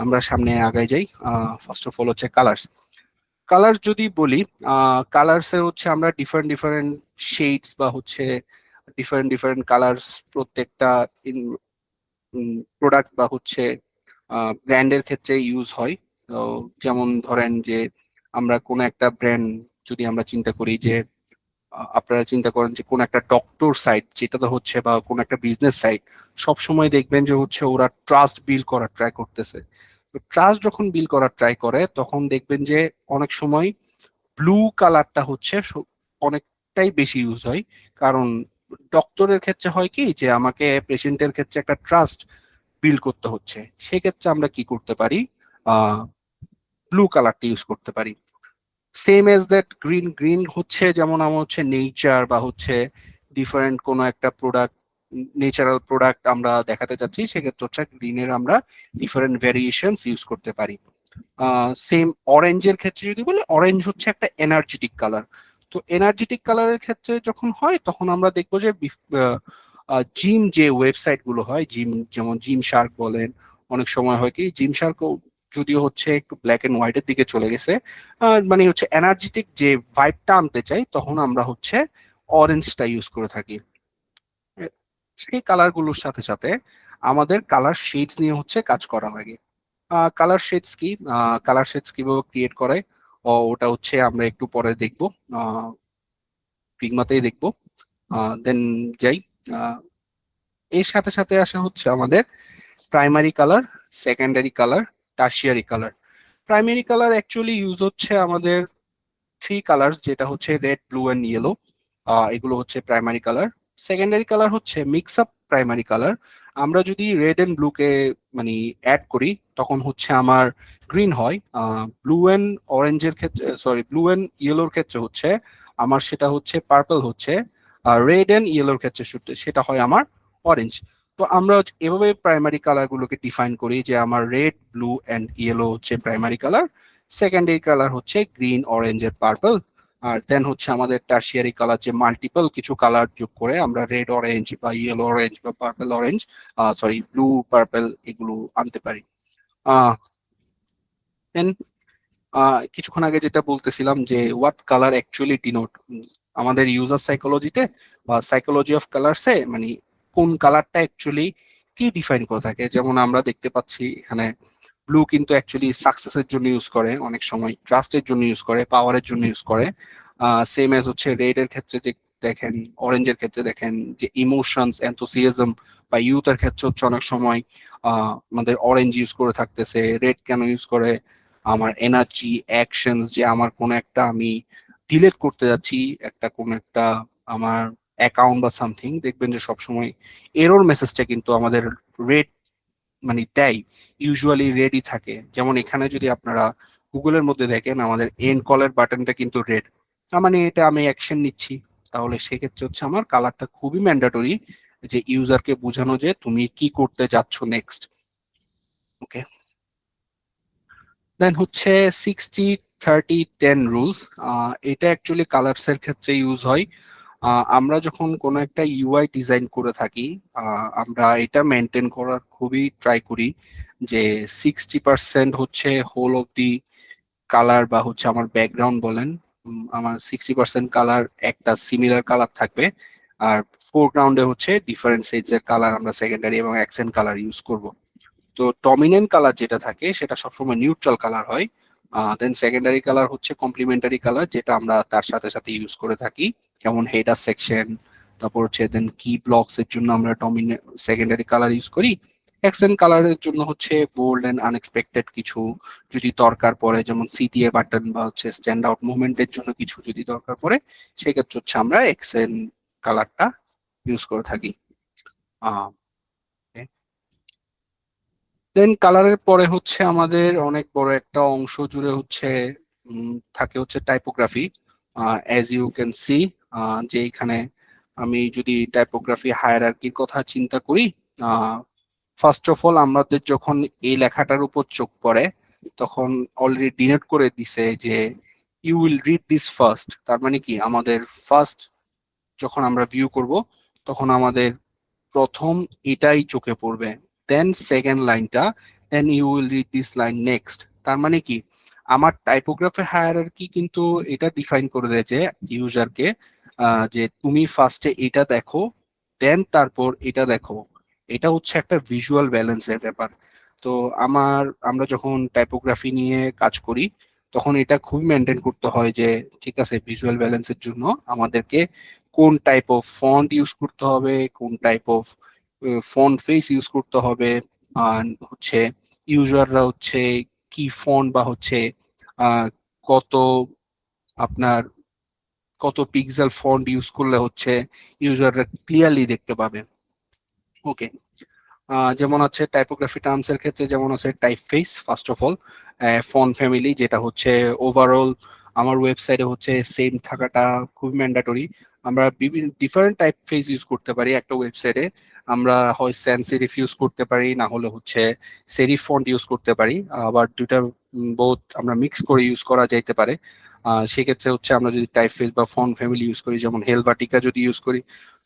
আমরা সামনে আগায় যাই। ফার্স্ট অফ অল হচ্ছে কালার্স। কালার যদি বলি, কালার্সে হচ্ছে আমরা ডিফারেন্ট ডিফারেন্ট শেডস বা হচ্ছে ডিফারেন্ট ডিফারেন্ট কালার্স প্রত্যেকটা প্রোডাক্ট বা হচ্ছে ব্র্যান্ডের ক্ষেত্রে ইউজ হয়। তো যেমন ধরেন যে আমরা কোনো একটা ব্র্যান্ড যদি আমরা চিন্তা করি যে আপনারা চিন্তা করেন যে কোন একটা ডক্টর সাইট যেটাতে হচ্ছে বা কোন একটা বিজনেস সাইট, সব সময় দেখবেন যে হচ্ছে ওরা ট্রাস্ট বিল্ড করার ট্রাই করতেছে। তো ট্রাস্ট যখন বিল্ড করার ট্রাই করে তখন দেখবেন যে অনেক সময় ব্লু কালারটা হচ্ছে অনেকটাই বেশি ইউজ হয়। কারণ ডক্টরের ক্ষেত্রে হয় কি যে আমাকে পেশেন্টের ক্ষেত্রে একটা ট্রাস্ট বিল্ড করতে হচ্ছে, সেক্ষেত্রে আমরা কি করতে পারি, ব্লু কালারটা ইউজ করতে পারি। Same as that green. Green হচ্ছে যেমন আমার হচ্ছে নেচার বা হচ্ছে ডিফারেন্ট কোনো একটা প্রোডাক্ট, নেচারাল প্রোডাক্ট আমরা দেখাতে চাচ্ছি, সেক্ষেত্রে হচ্ছে গ্রিনের আমরা ডিফারেন্ট ভ্যারিয়েশনস ইউজ করতে পারি। সেম অরেঞ্জের ক্ষেত্রে যদি বলি, অরেঞ্জ হচ্ছে একটা এনার্জেটিক কালার। তো এনার্জেটিক কালারের ক্ষেত্রে যখন হয় তখন আমরা দেখবো যে জিম যে ওয়েবসাইট গুলো হয়, জিম যেমন জিম শার্ক বলেন, অনেক সময় হয় কি জিম শার্ক যদিও হচ্ছে একটু ব্ল্যাক এন্ড হোয়াইটের দিকে চলে গেছে, মানে হচ্ছে এনার্জেটিক যে ভাইবটা আনতে চাই তখন আমরা হচ্ছে অরেঞ্জটা ইউজ করে থাকি। সেই কালার গুলোর সাথে সাথে আমাদের কালার শেডস নিয়ে হচ্ছে কাজ করা লাগে। কালার শেডস কি, কালার শেডস কিভাবে ক্রিয়েট করে ওটা হচ্ছে আমরা একটু পরে দেখবো, ফিগমাতেই দেখবো। দেন যাই, এর সাথে সাথে আসা হচ্ছে আমাদের primary colour, secondary colour, tertiary colour. Primary colour actually use হচ্ছে আমাদের 3 কালার, যেটা হচ্ছে রেড, ব্লু অ্যান্ড ইয়েলো। এগুলো হচ্ছে প্রাইমারি কালার। সেকেন্ডারি কালার হচ্ছে মিক্স আপ প্রাইমারি কালার। আমরা যদি রেড এন্ড ব্লুকে মানে অ্যাড করি তখন হচ্ছে আমার গ্রিন হয়। ব্লু অ্যান্ড অরেঞ্জের ক্ষেত্রে, সরি ব্লু অ্যান্ড ইয়েলোর ক্ষেত্রে হচ্ছে আমার সেটা হচ্ছে পার্পল হচ্ছে, আর রেড অ্যান্ড ইয়েলোর ক্ষেত্রে সেটা হয় আমার অরেঞ্জ। তো আমরা এভাবে প্রাইমারি কালার গুলোকে ডিফাইন করি যে আমার রেড, ব্লু অ্যান্ড ইয়েলো হচ্ছে প্রাইমারি কালার, সেকেন্ডারি কালার হচ্ছে গ্রিন, অরেঞ্জ এর পার্পল, আর দেন হচ্ছে আমাদের টার্সিয়ারি কালার যে মাল্টিপল কিছু কালার যোগ করে আমরা রেড অরেঞ্জ বা ইয়েলো অরেঞ্জ বা purple orange, sorry blue purple এগুলো আনতে পারি। দেন কিছুক্ষণ আগে যেটা বলতেছিলাম যে হোয়াট কালার অ্যাকচুয়ালি ডিনোট, আমাদের ইউজার সাইকোলজিতে বা সাইকোলজি অফ কালারসে মানে কোন কালারটা অ্যাকচুয়ালি কি ডিফাইন করে থাকে। যেমন আমরা দেখতে পাচ্ছি এখানে ব্লু কিন্তু অ্যাকচুয়ালি সাকসেসের জন্য ইউজ করে, অনেক সময় ট্রাস্টের জন্য ইউজ করে, পাওয়ারের জন্য ইউজ করে। সেম এজ হচ্ছে রেড এর ক্ষেত্রে যে দেখেন, অরেঞ্জের ক্ষেত্রে দেখেন যে ইমোশনস, এনথুসিয়াজম বা ইউথের ক্ষেত্রে হচ্ছে অনেক সময় আমাদের অরেঞ্জ ইউজ করে থাকতেছে, রেড কেন ইউজ করে আমার এনার্জি, অ্যাকশনস, যে আমার কোনো একটা আমি ডিলিট করতে যাচ্ছি একটা কোনো একটা আমার অ্যাকাউন্ট বা সামথিং, দেখবেন যে সবসময় এরর মেসেজটা কিন্তু আমাদের রেড মানে দেয়, ইউজুয়ালি রেডই থাকে। যেমন এখানে যদি আপনারা গুগলের মধ্যে দেখেন আমাদের এন্ড কলের বাটনটা কিন্তু রেড, তার মানে এটা আমি অ্যাকশন নিচ্ছি। তাহলে সেক্ষেত্রে হচ্ছে আমার কালারটা খুবই ম্যান্ডেটরি, যে ইউজারকে বোঝানো যে তুমি কি করতে যাচ্ছ নেক্সট। ওকে, দেন হচ্ছে 60-30-10 রুলস। এটা অ্যাকচুয়ালি কালারস এর ক্ষেত্রে ইউজ হয়। আমরা যখন কোনো একটা ইউআই ডিজাইন করে থাকি, আমরা এটা মেনটেন করার খুবই ট্রাই করি যে 60% হচ্ছে হোল অফ দি কালার বা হচ্ছে আমার ব্যাকগ্রাউন্ড বলেন, আমার 60% কালার একটা সিমিলার কালার থাকবে, আর ফোরগ্রাউন্ডে হচ্ছে ডিফারেন্ট এর কালার আমরা সেকেন্ডারি এবং অ্যাকসেন্ট কালার ইউজ করব। তো ডমিনেন্ট কালার যেটা থাকে সেটা সবসময় নিউট্রাল কালার হয়। দেন সেকেন্ডারি কালার হচ্ছে কমপ্লিমেন্টারি কালার, যেটা আমরা তার সাথে সাথে ইউজ করে থাকি, যেমন হেডার সেকশন, তারপর হচ্ছে দেন কি ব্লকস এর জন্য আমরা ডমিনেন্ট সেকেন্ডারি কালার ইউজ করি। অ্যাকসেন্ট কালারের জন্য হচ্ছে বোল্ড এন্ড আনএক্সপেক্টেড কিছু যদি দরকার পড়ে, যেমন সিটিএ বাটন বা হচ্ছে স্ট্যান্ড আউট মুভমেন্টের জন্য কিছু যদি দরকার পড়ে, সেক্ষেত্রে হচ্ছে আমরা অ্যাকসেন্ট কালারটা ইউজ করে থাকি। আহ দেন কালারের পরে হচ্ছে আমাদের অনেক বড় একটা অংশ জুড়ে হচ্ছে থাকে হচ্ছে typography. As you can see, যে এখানে আমি যদি টাইপোগ্রাফি হায়ারার্কির কথা চিন্তা করি, ফার্স্ট অফ অল আমাদের যখন এই লেখাটার উপর চোখ পড়ে তখন অলরেডি ডিনোট করে দিছে যে you will read this first. তার মানে কি আমাদের ফার্স্ট যখন আমরা ভিউ করব তখন আমাদের প্রথম এটাই চোখে পড়বে, দেন সেকেন্ড লাইনটা, then you will read this line next. তার মানে কি আমার টাইপোগ্রাফি হায়ারার্কি কিন্তু এটা ডিফাইন করে দেয় যে ইউজারকে যে তুমি ফার্স্টে এটা দেখো, দেন তারপর এটা দেখো। এটা হচ্ছে একটা ভিজুয়াল ব্যালেন্সের ব্যাপার। তো আমরা যখন টাইপোগ্রাফি নিয়ে কাজ করি তখন এটা খুবই মেনটেন করতে হয় যে ঠিক আছে, ভিজুয়াল ব্যালেন্সের জন্য আমাদেরকে কোন টাইপ অফ ফন্ট ইউজ করতে হবে, কোন type of font face use করতে হবে, আর হচ্ছে ইউজাররা হচ্ছে কি ফন্ট বা হচ্ছে আহ, কত আপনার কত পিক্সেল ফন্ট ইউজ করলে হচ্ছে ইউজাররা ক্লিয়ারলি দেখতে পাবে। ওকে, যেমন আছে টাইপোগ্রাফি টার্মস এর ক্ষেত্রে, যেমন আছে type face first of all, font family যেটা হচ্ছে ওভারঅল আমার ওয়েবসাইটে হচ্ছে সেম থাকাটা খুব ম্যান্ডেটরি। আমরা বিভিন্ন ডিফারেন্ট টাইপ ফেস ইউজ করতে পারি একটা ওয়েবসাইটে। আমরা হয় স্যান্স সেরিফ ইউজ করতে পারি, না হলে হচ্ছে সেরিফ ফন্ট ইউজ করতে পারি, আবার দুইটা বোথ আমরা মিক্স করে ইউজ করা যাইতে পারে। সেক্ষেত্রে হচ্ছে আমরা যদি টাইপ ফেস বা ফন্ট ফ্যামিলি ইউজ করি, যেমন হেলভাটিকা যদি ইউজ করি,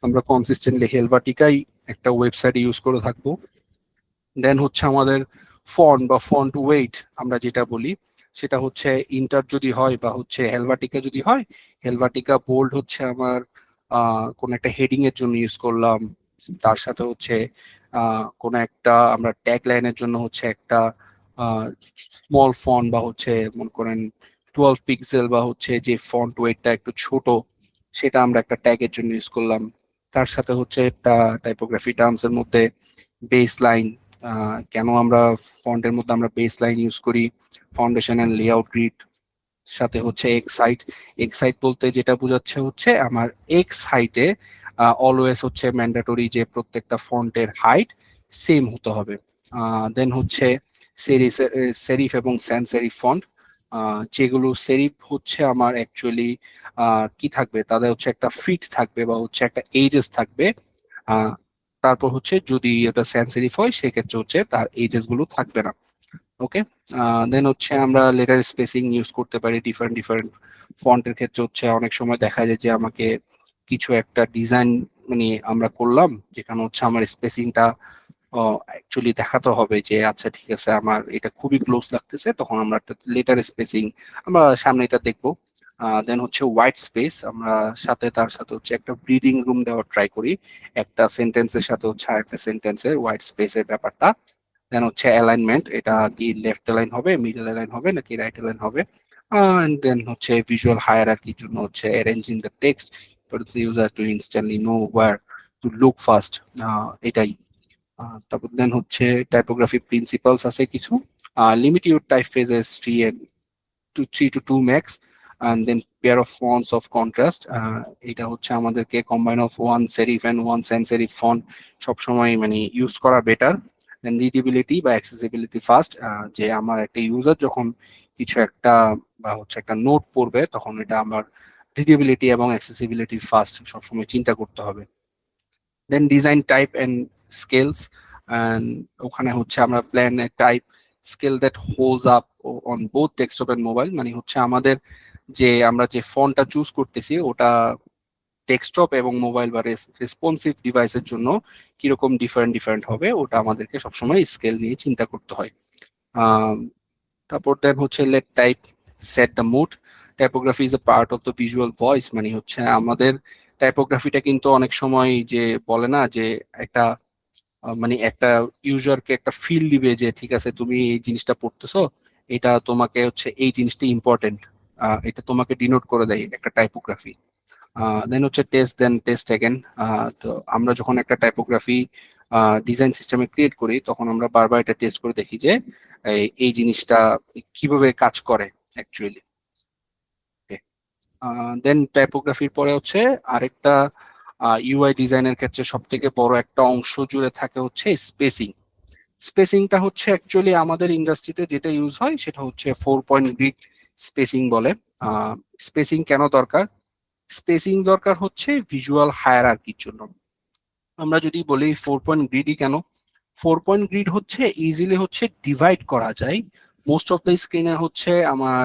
আমরা কনসিস্টেন্টলি হেলভাটিকাই একটা ওয়েবসাইট ইউজ করে থাকবো। দেন হচ্ছে আমাদের ফন্ট বা ফন্ট ওয়েট আমরা যেটা বলি সেটা হচ্ছে ইন্টার যদি হয় বা হচ্ছে হেলভাটিকা যদি হয়, হেলভাটিকা বোল্ড হচ্ছে আমার কোন একটা হেডিং এর জন্য ইউজ করলাম, তার সাথে হচ্ছে কোন একটা আমরা ট্যাগ লাইনের জন্য হচ্ছে একটা স্মল ফন্ট বা হচ্ছে মনে করেন 12 পিক্সেল বা হচ্ছে যে ফন্ট ওয়েটটা একটু ছোট, সেটা আমরা একটা ট্যাগের জন্য ইউজ করলাম। তার সাথে হচ্ছে একটা টাইপোগ্রাফি টার্মস এর মধ্যে বেস লাইন, কেন আমরা ফন্টের মধ্যে আমরা বেস লাইন ইউজ করি, ফাউন্ডেশন এন্ড লেআউট গ্রিড, সাথে হচ্ছে এক্স হাইট। এক্স হাইট বলতে যেটা বোঝাচ্ছে হচ্ছে আমার এক্স হাইটে অলওয়েজ হচ্ছে ম্যান্ডেটরি যে প্রত্যেকটা ফন্টের হাইট সেম হতে হবে। দেন হচ্ছে সেরিফ এবং স্যান্স সেরিফ ফন্ট, যেগুলো সেরিফ হচ্ছে আমার অ্যাকচুয়ালি কি থাকবে, তাদের হচ্ছে একটা ফিট থাকবে বা হচ্ছে একটা এজেস থাকবে। তারপর হচ্ছে যদি এটা স্যান্স সেরিফ হয় সেক্ষেত্রে হচ্ছে তার এজেস গুলো থাকবে না। ওকে, দেন হচ্ছে আমরা লেটার স্পেসিং ইউজ করতে পারি ডিফারেন্ট ডিফারেন্ট ফন্টের ক্ষেত্রে। হচ্ছে অনেক সময় দেখা যায় যে আমাকে কিছু একটা ডিজাইন মানে আমরা করলাম যেখানে হচ্ছে আমার স্পেসিংটা অ্যাকচুয়ালি দেখাতে হবে যে আচ্ছা ঠিক আছে আমার এটা খুবই ক্লোজ লাগতেছে, তখন আমরা একটা লেটার স্পেসিং আমরা সামনে এটা দেখবো। দেন হচ্ছে হোয়াইট স্পেস, আমরা সাথে তার সাথে হচ্ছে একটা ব্রিদিং রুম দেওয়ার ট্রাই করি, একটা সেন্টেন্সের সাথে হচ্ছে আরেকটা সেন্টেন্সের হোয়াইট স্পেসের ব্যাপারটা। দেন হচ্ছে অ্যালাইনমেন্ট, এটা কি লেফট অ্যালাইন হবে, মিডল অ্যালাইন হবে নাকি রাইট অ্যালাইন হবে। দেন হচ্ছে ভিজুয়াল হায়ারার্কির জন্য হচ্ছে arranging the text for the user to instantly know where to look first, এটাই। তারপর দেন হচ্ছে টাইপোগ্রাফি প্রিন্সিপালস আছে কিছু, limit your typefaces 3 to 2 max, and then pair of fonts of contrast. এটা হচ্ছে আমাদেরকে combine of one serif and one sans serif font সবসময় মানে ইউজ করা বেটার। দেন রিডেবিলিটি বা অ্যাক্সেসিবিলিটি ফার্স্ট, যে আমার একটা ইউজার যখন কিছু একটা বা হচ্ছে একটা নোট পড়বে তখন এটা আমার রিডেবিলিটি এবং অ্যাক্সেসিবিলিটি ফার্স্ট সবসময় চিন্তা করতে হবে। Then design type and scales, and ওখানে হচ্ছে আমরা plan a type scale that holds up on both desktop and mobile, মানে হচ্ছে আমাদের যে আমরা যে ফন্টটা চুজ করতেছি ওটা ডেস্কটপ এবং মোবাইল বা রেসপন্সিভ ডিভাইসের জন্য কিরকম ডিফারেন্ট হবে ওটা আমাদেরকে সবসময় স্কেল নিয়ে চিন্তা করতে হয়। তারপর দেন হচ্ছে let type set the mood, typography is a part of the visual voice, মানে হচ্ছে আমাদের টাইপোগ্রাফিটা কিন্তু অনেক সময় যে বলে না যে একটা মানে একটা ইউজারকে একটা ফিল দিবে যে ঠিক আছে তুমি এই জিনিসটা পড়তেছো, এটা তোমাকে হচ্ছে এই জিনিসটা ইম্পর্টেন্ট, এটা তোমাকে ডিনোট করে দেয় একটা টাইপোগ্রাফি। দেন হচ্ছে টেস্ট, দেন টেস্ট অ্যাগেন। তো আমরা যখন একটা টাইপোগ্রাফি ডিজাইন সিস্টেমে ক্রিয়েট করি তখন আমরা বারবার এটা টেস্ট করে দেখি যে এই জিনিসটা কিভাবে কাজ করে অ্যাকচুয়ালি। দেন টাইপোগ্রাফির পরে হচ্ছে আরেকটা ইউআই ডিজাইনের ক্ষেত্রে সব থেকে বড় একটা অংশ জুড়ে থাকে হচ্ছে স্পেসিং। স্পেসিংটা হচ্ছে অ্যাকচুয়ালি আমাদের ইন্ডাস্ট্রিতে যেটা ইউজ হয় সেটা হচ্ছে 4 পয়েন্ট গ্রিড স্পেসিং বলে। স্পেসিং কেন দরকার? স্পেসিং দরকার হচ্ছে ভিজুয়াল হায়ারার্কির জন্য। আমরা যদি বলি 4 পয়েন্ট গ্রিডই কেন, 4 পয়েন্ট গ্রিড হচ্ছে ইজিলি হচ্ছে ডিভাইড করা যায়। মোস্ট অফ দ্য স্ক্রিনে হচ্ছে আমার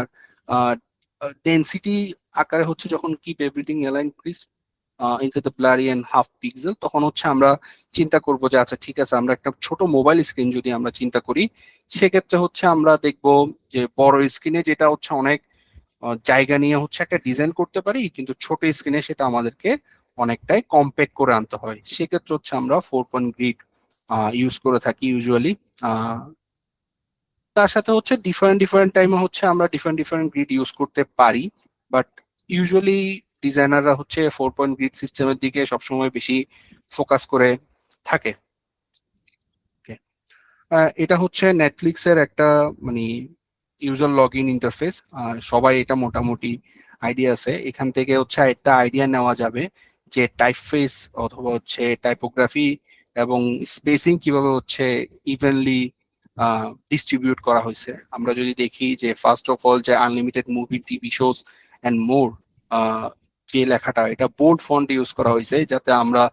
ডেন্সিটি আকারে হচ্ছে যখন keep everything align please inside the blurry and half pixel, তখন হচ্ছে আমরা চিন্তা করব যে আচ্ছা ঠিক আছে আমরা একটা ছোট মোবাইল স্ক্রিন যদি আমরা চিন্তা করি সেক্ষেত্রে হচ্ছে আমরা দেখব যে বড় স্ক্রিনে যেটা হচ্ছে অনেক জায়গা নিয়ে হচ্ছে একটা ডিজাইন করতে পারি, কিন্তু ছোট স্ক্রিনে সেটা আমাদেরকে অনেকটাই কম্প্যাক্ট করে আনতে হয়। সেক্ষেত্রে হচ্ছে আমরা 4 পয়েন্ট গ্রিড ইউজ করে থাকি ইউজুয়ালি। তার সাথে হচ্ছে ডিফারেন্ট টাইমে হচ্ছে আমরা ডিফারেন্ট গ্রিড ইউজ করতে পারি, বাট ইউজুয়ালি ডিজাইনাররা হচ্ছে 4 পয়েন্ট গ্রিড সিস্টেমের দিকে সবসময় বেশি ফোকাস করে থাকে। এটা হচ্ছে নেটফ্লিক্সের একটা মানে ইউজার লগ ইন ইন্টারফেস, সবাই এটা মোটামুটি আইডিয়া আছে। এখান থেকে হচ্ছে একটা আইডিয়া নেওয়া যাবে যে টাইপফেস অথবা হচ্ছে টাইপোগ্রাফি এবং স্পেসিং কিভাবে হচ্ছে ইভেনলি ডিস্ট্রিবিউট করা হয়েছে। আমরা যদি দেখি যে ফার্স্ট অফ অল যে unlimited movie, TV shows and more, যে লেখাটা এটা বোল্ড ফন্ট ইউজ করা হয়েছে যাতে আমরা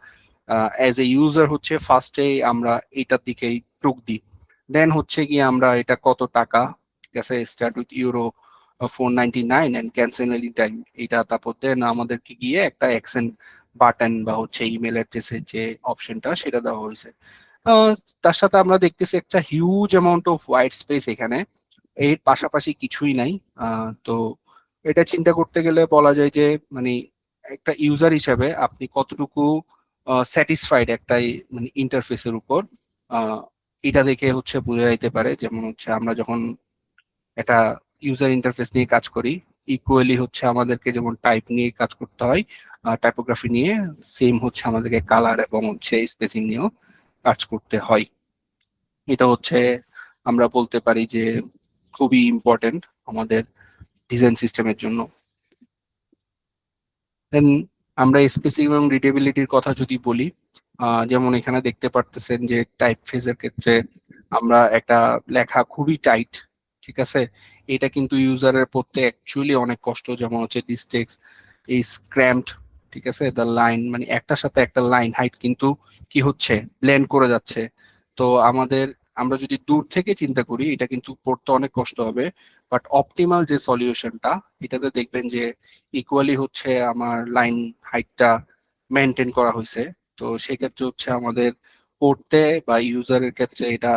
অ্যাজ এ ইউজার হচ্ছে ফার্স্টে আমরা এটার দিকেই চোখ দিই। দেন হচ্ছে কি আমরা এটা কত টাকা, ঠিক আছে, start with euro 499 and cancel any time, এটা তারপর দেন আমাদেরকে গিয়ে একটা অ্যাকসেন্ট বাটন বা হচ্ছে ইমেল অ্যাড্রেসের যে অপশনটা সেটা দেওয়া হয়েছে। তার সাথে আমরা দেখতেছি একটা huge amount off white space এখানে, এর পাশাপাশি কিছুই নাই। তো এটা চিন্তা করতে গেলে বলা যায় যে মানে একটা ইউজার হিসেবে আপনি কতটুকু স্যাটিসফাইড একটা মানে ইন্টারফেসের উপর, এটা দেখে হচ্ছে বোঝা যাইতে পারে। যেমন হচ্ছে আমরা যখন একটা ইউজার ইন্টারফেস নিয়ে কাজ করি ইকুয়ালি হচ্ছে আমাদেরকে যেমন টাইপ নিয়ে কাজ করতে হয়, টাইপোগ্রাফি নিয়ে সেম হচ্ছে আমাদেরকে কালার এবং হচ্ছে স্পেসিং নিয়েও কাজ করতে হয়। এটা হচ্ছে আমরা বলতে পারি যে খুবই ইম্পর্টেন্ট আমাদের ডিজাইন সিস্টেমের জন্য। দেন আমরা স্পেসিং এবং রিডেবিলিটির কথা যদি বলি, যেমন এখানে দেখতে পারতেছেন যে টাইপ ফেজের ক্ষেত্রে আমরা একটা লেখা খুবই টাইট, ঠিক আছে, এটা কিন্তু ইউজারের পড়তে অ্যাকচুয়ালি অনেক কষ্ট। যেমন হচ্ছে দিস টেক্সট ইজ ক্র্যাম্পড, ঠিক আছে, দ্য লাইন মানে একটার সাথে একটা লাইন হাইট কিন্তু কি হচ্ছে ব্লেন্ড করে যাচ্ছে। তো আমরা যদি দূর থেকে চিন্তা করি এটা কিন্তু পড়তে অনেক কষ্ট হবে, বাট অপটিমাল যে সলিউশনটা এটাতে দেখবেন যে ইকুয়ালি হচ্ছে আমার লাইন হাইটটা মেনটেন করা হয়েছে। তো সেক্ষেত্রে হচ্ছে আমাদের পড়তে বা ইউজারের ক্ষেত্রে এটা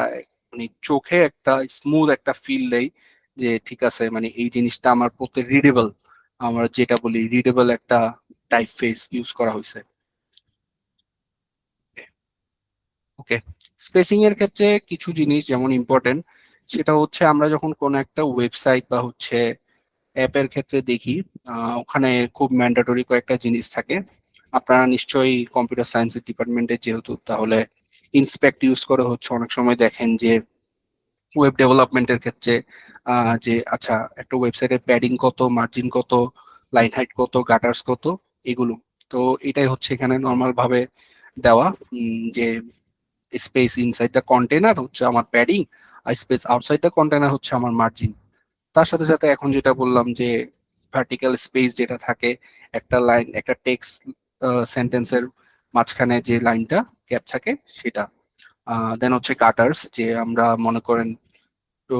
মানে চোখে একটা স্মুথ একটা ফিল দেয় যে ঠিক আছে মানে এই জিনিসটা আমার পড়তে রিডেবল, আমরা যেটা বলি রিডেবল একটা টাইপ ফেস ইউজ করা হয়েছে। ওকে, স্পেসিং এর ক্ষেত্রে কিছু জিনিস যেমন ইম্পর্টেন্ট, সেটা হচ্ছে আমরা যখন কোনো একটা ওয়েবসাইট বা হচ্ছে অ্যাপের ক্ষেত্রে দেখি ওখানে খুব ম্যান্ডেটরি কয়েকটা জিনিস থাকে। আপনারা নিশ্চয়ই কম্পিউটার সায়েন্সের ডিপার্টমেন্টে যেহেতু, তাহলে ইন্সপেক্ট ইউজ করে হচ্ছে অনেক সময় দেখেন যে ওয়েব ডেভেলপমেন্টের ক্ষেত্রে যে আচ্ছা একটা ওয়েবসাইটের প্যাডিং কত, মার্জিন কত, লাইন হাইট কত, গাটার্স কত, এগুলো। তো এটাই হচ্ছে এখানে নর্মাল ভাবে দেওয়া, যে স্পেস ইনসাইড দ্য কন্টেনার হচ্ছে আমার প্যাডিং, আর স্পেস আউটসাইড দ্য কন্টেনার হচ্ছে আমার মার্জিন। তার সাথে সাথে এখন যেটা বললাম যে ভার্টিক্যাল স্পেস যেটা থাকে, একটা লাইন, একটা টেক্সট সেন্টেন্সের মাঝখানে যে লাইনটা গ্যাপ থাকে সেটা। দেন হচ্ছে গাটার্স, যে আমরা মনে করেন, তো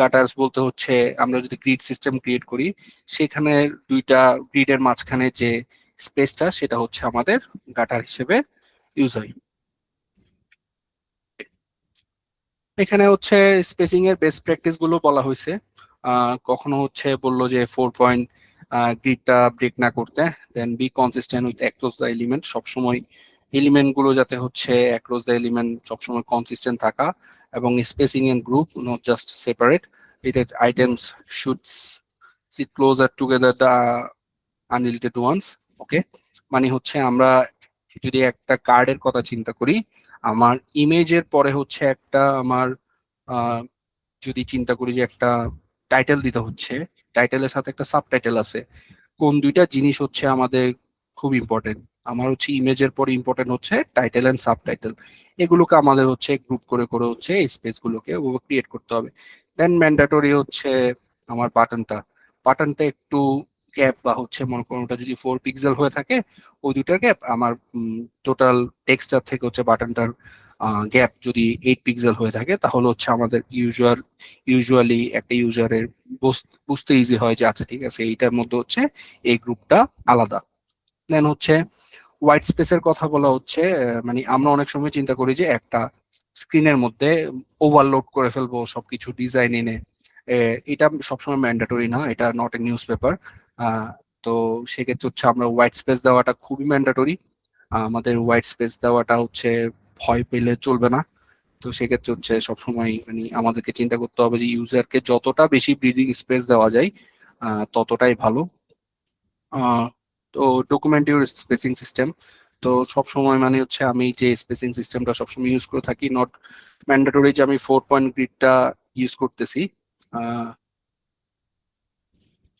গাটার্স বলতে হচ্ছে আমরা যদি গ্রিড সিস্টেম ক্রিয়েট করি, সেখানে দুইটা গ্রিডের মাঝখানে যে স্পেসটা সেটা হচ্ছে আমাদের গাটার হিসেবে ইউজ হয়। এখানে হচ্ছে স্পেসিং এর বেস্ট প্র্যাকটিস গুলো বলা হয়েছে। কখনো হচ্ছে বললো যে 4 পয়েন্ট গ্রিডটা ব্রেক না করতে, then be consistent with across the element, সবসময় এলিমেন্ট গুলো যাতে হচ্ছে অ্যাক্রস দ্য এলিমেন্ট সবসময় কনসিস্টেন্ট থাকা, এবং spacing in group, not just separate, related items should sit closer together the unrelated ones. Okay, মানে হচ্ছে আমরা যদি একটা কার্ডের কথা চিন্তা করি, আমার ইমেজের পরে হচ্ছে একটা আমার যদি চিন্তা করি যে একটা টাইটেল দিতে হচ্ছে, টাইটেলের সাথে একটা সাবটাইটেল আছে, কোন দুইটা জিনিস হচ্ছে আমাদের খুব ইম্পর্টেন্ট? আমার হচ্ছে ইমেজের পরে ইম্পর্টেন্ট হচ্ছে টাইটেল এন্ড সাবটাইটেল। এগুলোকে আমাদের হচ্ছে গ্রুপ করে করে হচ্ছে এই স্পেস গুলোকে ক্রিয়েট করতে হবে। দেন ম্যান্ডেটরি হচ্ছে আমার বাটনটা একটু গ্যাপ, বা হচ্ছে মনে করুন ওটা যদি 4 পিক্সেল হয়ে থাকে, ওই দুইটার গ্যাপ আমার টোটাল টেক্সটার থেকে হচ্ছে বাটনটার গ্যাপ যদি 8 পিক্সেল হয়ে থাকে, তাহলে হচ্ছে আমাদের ইউজুয়ালি একটা ইউজারের বুঝতে ইজি হয় যে আচ্ছা ঠিক আছে এইটার মধ্যে হচ্ছে এই গ্রুপটা আলাদা। দেন হচ্ছে হোয়াইট স্পেসের কথা বলা হচ্ছে, মানে আমরা অনেক সময় চিন্তা করি যে একটা স্ক্রিনের মধ্যে ওভারলোড করে ফেলবো সবকিছু ডিজাইন এনে, এটা সবসময় ম্যান্ডেটরি না, এটা নট এ নিউজ পেপার। তো সেক্ষেত্রে হচ্ছে আমরা হোয়াইট স্পেস দেওয়াটা খুবই ম্যান্ডেটরি। আমাদের হোয়াইট স্পেস দেওয়াটা হচ্ছে ভয় পেলে চলবে না। তো সেক্ষেত্রে হচ্ছে সবসময় মানে আমাদেরকে চিন্তা করতে হবে যে ইউজারকে যতটা বেশি ব্রিদিং স্পেস দেওয়া যায় ততটাই ভালো। তো ডকুমেন্ট ইউর স্পেসিং সিস্টেম, তো সবসময় মানে হচ্ছে আমি যে স্পেসিং সিস্টেমটা সবসময় ইউজ করে থাকি, নট ম্যান্ডেটরি যে আমি 4 পয়েন্ট গ্রিডটা ইউজ করতেছি,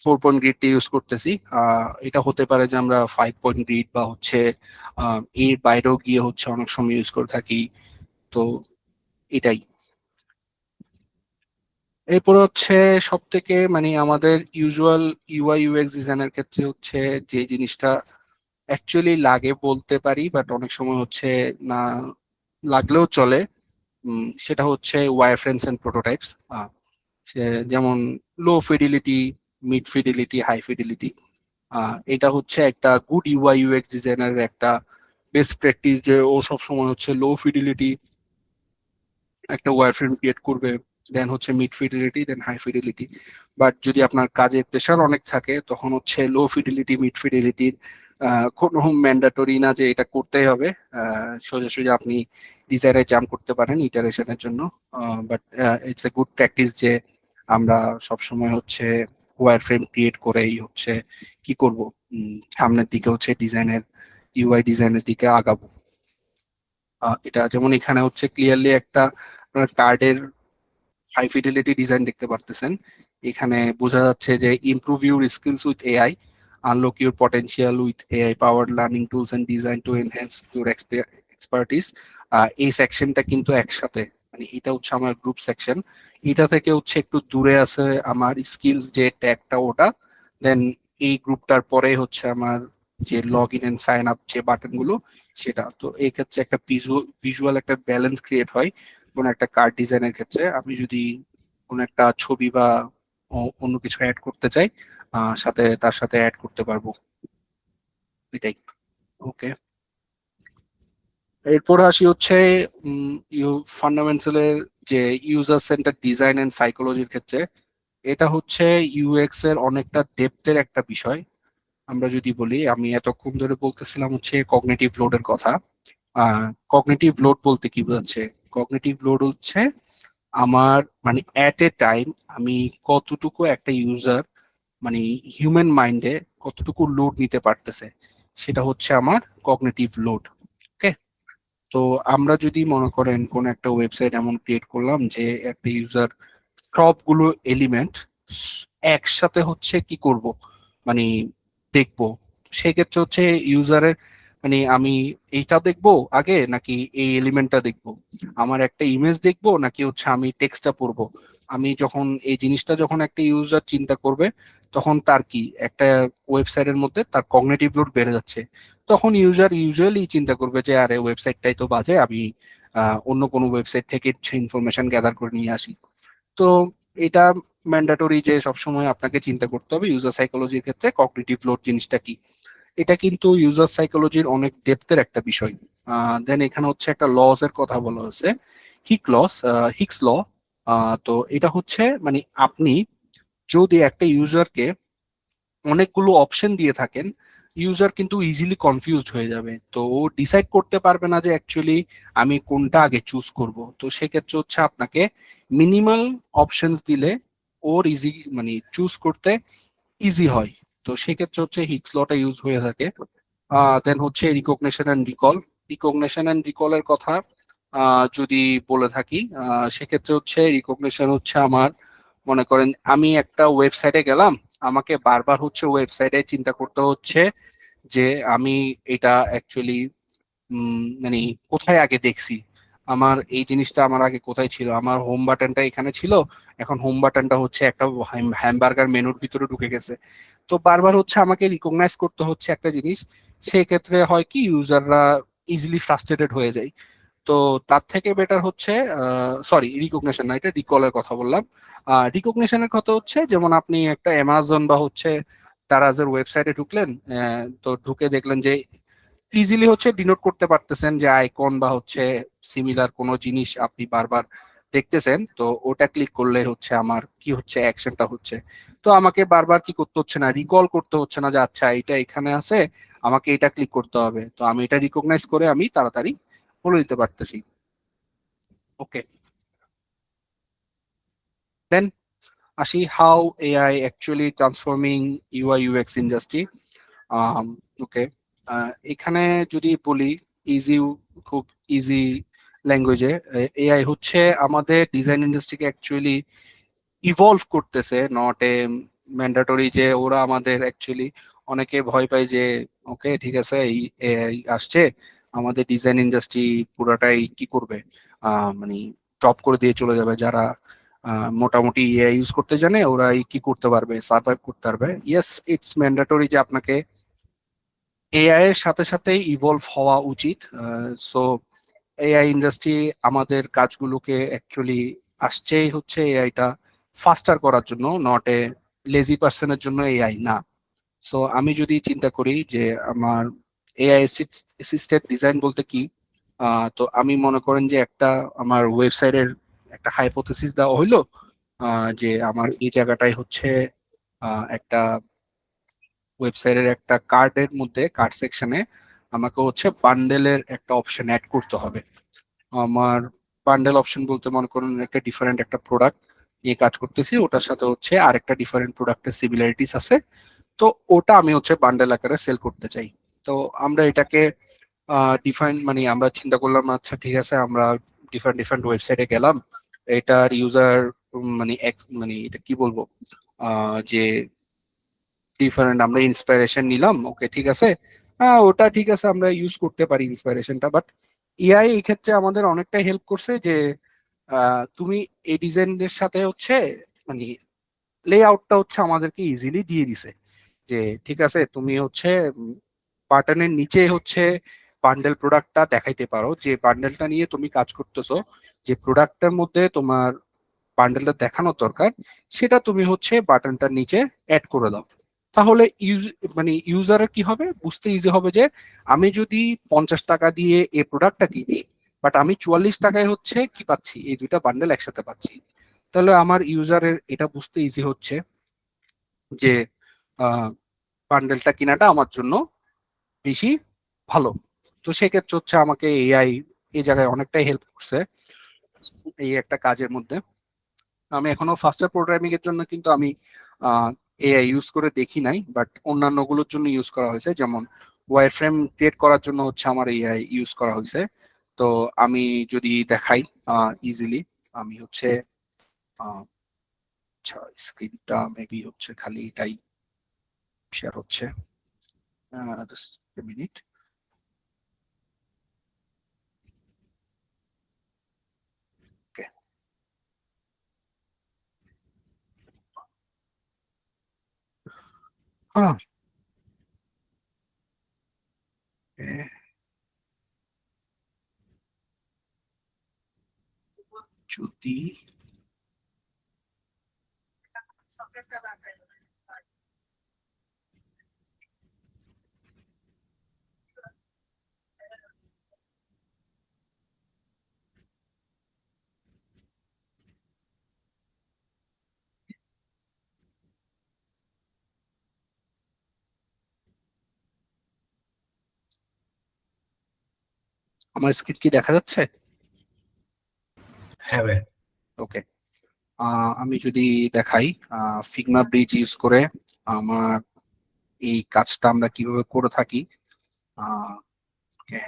4 পয়েন্ট গ্রিডটা ইউজ করতেছি। এটা হতে পারে যে আমরা 5 পয়েন্ট গ্রিড বা হচ্ছে এর বাইরেও গিয়ে হচ্ছে অনেক সময় ইউজ করে থাকি। তো এটাই। এরপরে হচ্ছে সব থেকে মানে আমাদের ইউজুয়াল ইউআই ইউএক্স ডিজাইনের ক্ষেত্রে হচ্ছে যে জিনিসটা অ্যাকচুয়ালি লাগে বলতে পারি, বাট অনেক সময় হচ্ছে না লাগলেও চলে, সেটা হচ্ছে ওয়ারফ্রেমস এন্ড প্রোটোটাইপস। যেমন low fidelity, mid fidelity, high fidelity. এটা হচ্ছে একটা গুড ইউআই ইউএক্স ডিজাইনারের একটা বেস্ট প্র্যাকটিস, যে ও সবসময় হচ্ছে লো ফিডিলিটি একটা ওয়ারফ্রেম ক্রিয়েট করবে, দেন হচ্ছে mid fidelity, then high fidelity. But যদি আপনার কাজের প্রেশার অনেক থাকে, তখন হচ্ছে লো ফিডিলিটি, মিড ফিডিলিটির কোনো ম্যান্ডেটরি না যে এটা করতেই হবে। সোজা সোজা আপনি ডিজাইনে জাম্প করতে পারেন ইটারেশনের জন্য, but it's a good practice যে আমরা সবসময় হচ্ছে ওয়ার ফ্রেম ক্রিয়েট করেই হচ্ছে কি করব, সামনের দিকে হচ্ছে ডিজাইনের ইউআই ডিজাইনের দিকে আগাবো। এটা যেমন এখানে হচ্ছে ক্লিয়ারলি একটা কার্ডের হাই ফিডিলিটি ডিজাইন দেখতে পারতেছেন। এখানে বোঝা যাচ্ছে যে improve your skills with AI, unlock your potential with AI powered learning tools and design to enhance your expertise. এই সেকশনটা কিন্তু একসাথে, মানে এটা হচ্ছে আমার গ্রুপ সেকশন, এটা থেকে হচ্ছে একটু দূরে আছে আমার স্কিলস যে ট্যাগটা ওটা, দেন এই গ্রুপটার পরে হচ্ছে আমার যে log in and sign up যে বাটন গুলো সেটা। তো এই ক্ষেত্রে একটা ভিজুয়াল একটা ব্যালেন্স ক্রিয়েট হয় কোন একটা কার্ড ডিজাইনের ক্ষেত্রে। আমি যদি কোন একটা ছবি বা অন্য কিছু অ্যাড করতে চাই, সাথে তার সাথে অ্যাড করতে পারবো, এটাই। ওকে, এরপর আসি হচ্ছে ফান্ডামেন্টালের যে ইউজার সেন্টার ডিজাইন এন্ড সাইকোলজির ক্ষেত্রে। এটা হচ্ছে ইউএক্স এর অনেকটা ডেপথের একটা বিষয়। আমরা যদি বলি, আমি এতক্ষণ ধরে বলতেছিলাম হচ্ছে কগনিটিভ লোডের কথা। কগনিটিভ লোড বলতে কি বোঝাচ্ছে? কগনিটিভ লোড হচ্ছে আমার মানে অ্যাট এ টাইম আমি কতটুকু একটা ইউজার মানে হিউম্যান মাইন্ডে কতটুকু লোড নিতে পারতেছে, সেটা হচ্ছে আমার কগনিটিভ লোড। ওকে, তো আমরা যদি মনে করেন কোন একটা ওয়েবসাইট এমন ক্রিয়েট করলাম যে একটা ইউজার সবগুলো এলিমেন্ট একসাথে হচ্ছে কি করব, মানে দেখবো, সেক্ষেত্রে হচ্ছে ইউজারের মানে আমি এইটা দেখবো আগে নাকি এই এলিমেন্টটা দেখবো, আমার একটা ইমেজ দেখবো নাকি হচ্ছে আমি টেক্সটটা পড়বো। আমি যখন এই জিনিসটা যখন একটা ইউজার চিন্তা করবে, তখন তার কি একটা ওয়েবসাইটের মধ্যে তার কগনিটিভ লোড বেড়ে যাচ্ছে। তখন ইউজার ইউজুয়ালি চিন্তা করবে যে আরে ওয়েবসাইটটাই তো বাজে, আমি অন্য কোনো ওয়েবসাইট থেকে ইনফরমেশন গ্যাদার করে নিয়ে আসি। তো এটা ম্যান্ডেটরি যে সবসময় আপনাকে চিন্তা করতে হবে ইউজার সাইকোলজির ক্ষেত্রে কগনিটিভ লোড জিনিসটা কি। এটা কিন্তু ইউজার সাইকোলজির অনেক ডেপথের একটা বিষয়। দেন এখানে হচ্ছে একটা লস এর কথা বলা হয়েছে, হিক্স ল। তো এটা হচ্ছে মানে আপনি যদি একটা ইউজারকে অনেকগুলো অপশন দিয়ে থাকেন, ইউজার কিন্তু ইজিলি কনফিউজড হয়ে যাবে, তো ও ডিসাইড করতে পারবে না যে অ্যাকচুয়ালি আমি কোনটা আগে চুজ করব। তো সেক্ষেত্রে হচ্ছে আপনাকে মিনিমাল অপশনস দিলে ওর ইজি মানে চুজ করতে ইজি হয়। তো সেক্ষেত্রে হচ্ছে হিক্স লটা ইউজ হয়ে থাকে। দেন হচ্ছে recognition and recall. Recognition and রিকলের কথা যদি বলে থাকি, সেক্ষেত্রে হচ্ছে রিকগনিশন হচ্ছে আমার মনে করেন আমি একটা ওয়েবসাইটে গেলাম, আমাকে বারবার হচ্ছে ওয়েবসাইটে চিন্তা করতে হচ্ছে যে আমি এটা অ্যাকচুয়ালি মানে কোথায় আগে দেখছি, আমার এই জিনিসটা আমার আগে কোথায় ছিল, আমার হোম বাটনটা এখানে ছিল, এখন হোম বাটনটা হচ্ছে একটা হ্যামবার্গার মেনুর ভিতরে ঢুকে গেছে। তো বারবার হচ্ছে আমাকে রিকগনাইজ করতে হচ্ছে একটা জিনিস। সেই ক্ষেত্রে হয় কি ইউজাররা ইজিলি ফ্রাস্ট্রেটেড হয়ে যায়। তো তার থেকে বেটার হচ্ছে সরি রিকগনিশন না, এটা রিকলের কথা বললাম। রিকগনিশনের কথা হচ্ছে যেমন আপনি একটা অ্যামাজন বা হচ্ছে দারাজের ওয়েবসাইটে ঢুকলেন, তো ঢুকে দেখলেন যে ইজিলি হচ্ছে ডিনোট করতে পারতেছেন যে আইকন বা হচ্ছে সিমিলার কোনো জিনিস আপনি বারবার দেখতেছেন, তো ওটা ক্লিক করলে হচ্ছে আমার কি হচ্ছে অ্যাকশনটা হচ্ছে। তো আমাকে বারবার কি করতে হচ্ছে না, রিকল করতে হচ্ছে না যে আচ্ছা এটা এখানে আছে, আমাকে এটা ক্লিক করতে হবে, তো আমি এটা রিকগনাইজ করে আমি তাড়াতাড়ি বলে দিতে পারতেছি। ওকে, দেন আসি how AI actually transforming UI UX industry. Okay, এখানে যদি বলি ইজি, খুব ইজি ল্যাঙ্গুয়েজে, এআই হচ্ছে আমাদের ডিজাইন ইন্ডাস্ট্রিকে অ্যাকচুয়ালি ইভলভ করতেছে, নট এ ম্যান্ডেটরি যে ওরা আমাদের অ্যাকচুয়ালি অনেকে ভয় পায় যে ওকে ঠিক আছে এই এআই আসছে আমাদের ডিজাইন ইন্ডাস্ট্রি পুরাটাই কি করবে, মানে ড্রপ করে দিয়ে চলে যাবে। যারা মোটামুটি এআই ইউজ করতে জানে ওরাই কি করতে পারবে, সার্ভাইভ করতে পারবে। ইয়েস, ইটস ম্যান্ডেটরি যে আপনাকে এআই এর সাথে সাথে ইভলভ হওয়া উচিত। সো এআই ইন্ডাস্ট্রি আমাদের কাজগুলোকে অ্যাকচুয়ালি আসছেই হচ্ছে এআইটা ফাস্টার করার জন্য, নট এ লেজি পার্সনের জন্য এআই না। সো আমি যদি চিন্তা করি যে আমার এআই অ্যাসিস্টেড ডিজাইন বলতে কি, তো আমি মনে করেন যে একটা আমার ওয়েবসাইটের একটা হাইপোথেসিস দেওয়া হইলো, যে আমার এই জায়গাটায় হচ্ছে একটা ওয়েবসাইটের একটা কার্ডের মধ্যে কার্ড সেকশনে আমাকে হচ্ছে বান্ডেলের একটা অপশন অ্যাড করতে হবে। আমার বান্ডেল অপশন বলতে মনে করুন একটা ডিফারেন্ট একটা প্রোডাক্ট নিয়ে কাজ করতেছি, ওটার সাথে হচ্ছে আরেকটা ডিফারেন্ট প্রোডাক্টের সিমিলারিটিস আছে, তো ওটা আমি হচ্ছে বান্ডেল আকারে সেল করতে চাই। তো আমরা এটাকে ডিফাইন মানে আমরা চিন্তা করলাম আচ্ছা ঠিক আছে আমরা ডিফারেন্ট ডিফারেন্ট ওয়েবসাইটে গেলাম, এটার ইউজার মানে মানে এটা কি বলবো যে ডিফারেন্ট আমরা ইন্সপিরেশন নিলাম, ওকে ঠিক আছে, হ্যাঁ ওটা ঠিক আছে আমরা ইউজ করতে পারি ইন্সপিরেশনটা। বাট এআই এই ক্ষেত্রে আমাদের অনেকটাই হেল্প করছে যে তুমি এই ডিজাইনের সাথে হচ্ছে মানে লে আউটটা হচ্ছে আমাদেরকে ইজিলি দিয়ে দিছে, যে ঠিক আছে তুমি হচ্ছে বাটনের নিচে হচ্ছে বান্ডেল প্রোডাক্টটা দেখাইতে পারো, যে বান্ডেলটা নিয়ে তুমি কাজ করতেছো, যে প্রোডাক্টটার মধ্যে তোমার বান্ডেলটা দেখানোর দরকার সেটা তুমি হচ্ছে বাটনটার নিচে অ্যাড করে দাও। তাহলে মানে ইউজারের কি হবে, বুঝতে ইজি হবে যে আমি যদি 50 টাকা দিয়ে এই প্রোডাক্টটা কিনি, বাট আমি 44 টাকায় হচ্ছে কি পাচ্ছি, এই দুইটা বান্ডেল একসাথে পাচ্ছি। তাহলে আমার ইউজারের এটা বুঝতে ইজি হচ্ছে যে বান্ডেলটা কিনাটা আমার জন্য বেশি ভালো। তো সেক্ষেত্রে হচ্ছে আমাকে এআই এই জায়গায় অনেকটাই হেল্প করছে এই একটা কাজের মধ্যে। আমি এখনো ফাস্টার প্রোগ্রামিং এর জন্য কিন্তু আমি এআই ইউজ করে দেখি নাই, বাট অন্যান্য গুলোর জন্য ইউজ করা হয়েছে, যেমন ওয়ার ফ্রেম ক্রিয়েট করার জন্য হচ্ছে আমার এআই ইউজ করা হয়েছে। তো আমি যদি দেখাই ইজিলি, আমি হচ্ছে আচ্ছা স্ক্রিনটা মেবি হচ্ছে খালি এটাই শেয়ার হচ্ছে, জাস্ট মিনিট। ওকে, হ্যাঁ, যদি আমার স্ক্রিন কি দেখা যাচ্ছে? হ্যাঁ ভাই। ওকে, আমি যদি দেখাই ফিগমা ব্রিজ ইউজ করে আমার এই কাজটা আমরা কিভাবে করে থাকি। okay,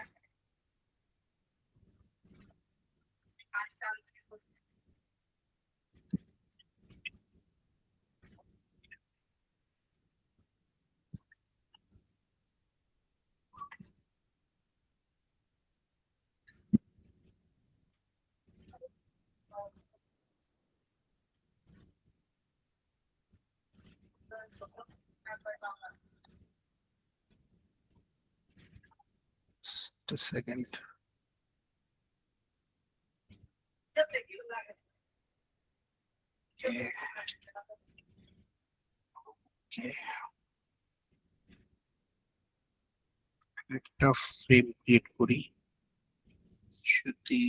just a second. Okay. Okay. একটা ফ্রেম ক্রিয়েট করি, যদি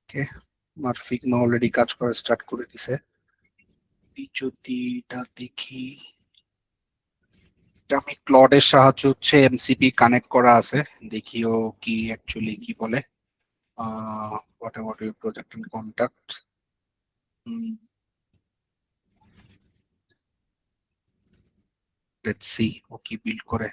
ওকে, আমার ফিগমা অলরেডি কাজ করা স্টার্ট করে দিছে। আমি যদি এটা দেখি, এটা আমি ক্লডের সাহায্যে হচ্ছে এমসিপি কানেক্ট করা আছে, দেখিও কি অ্যাকচুয়ালি কি বলে। What your project and contact, let's see ও কি বিল্ড করে।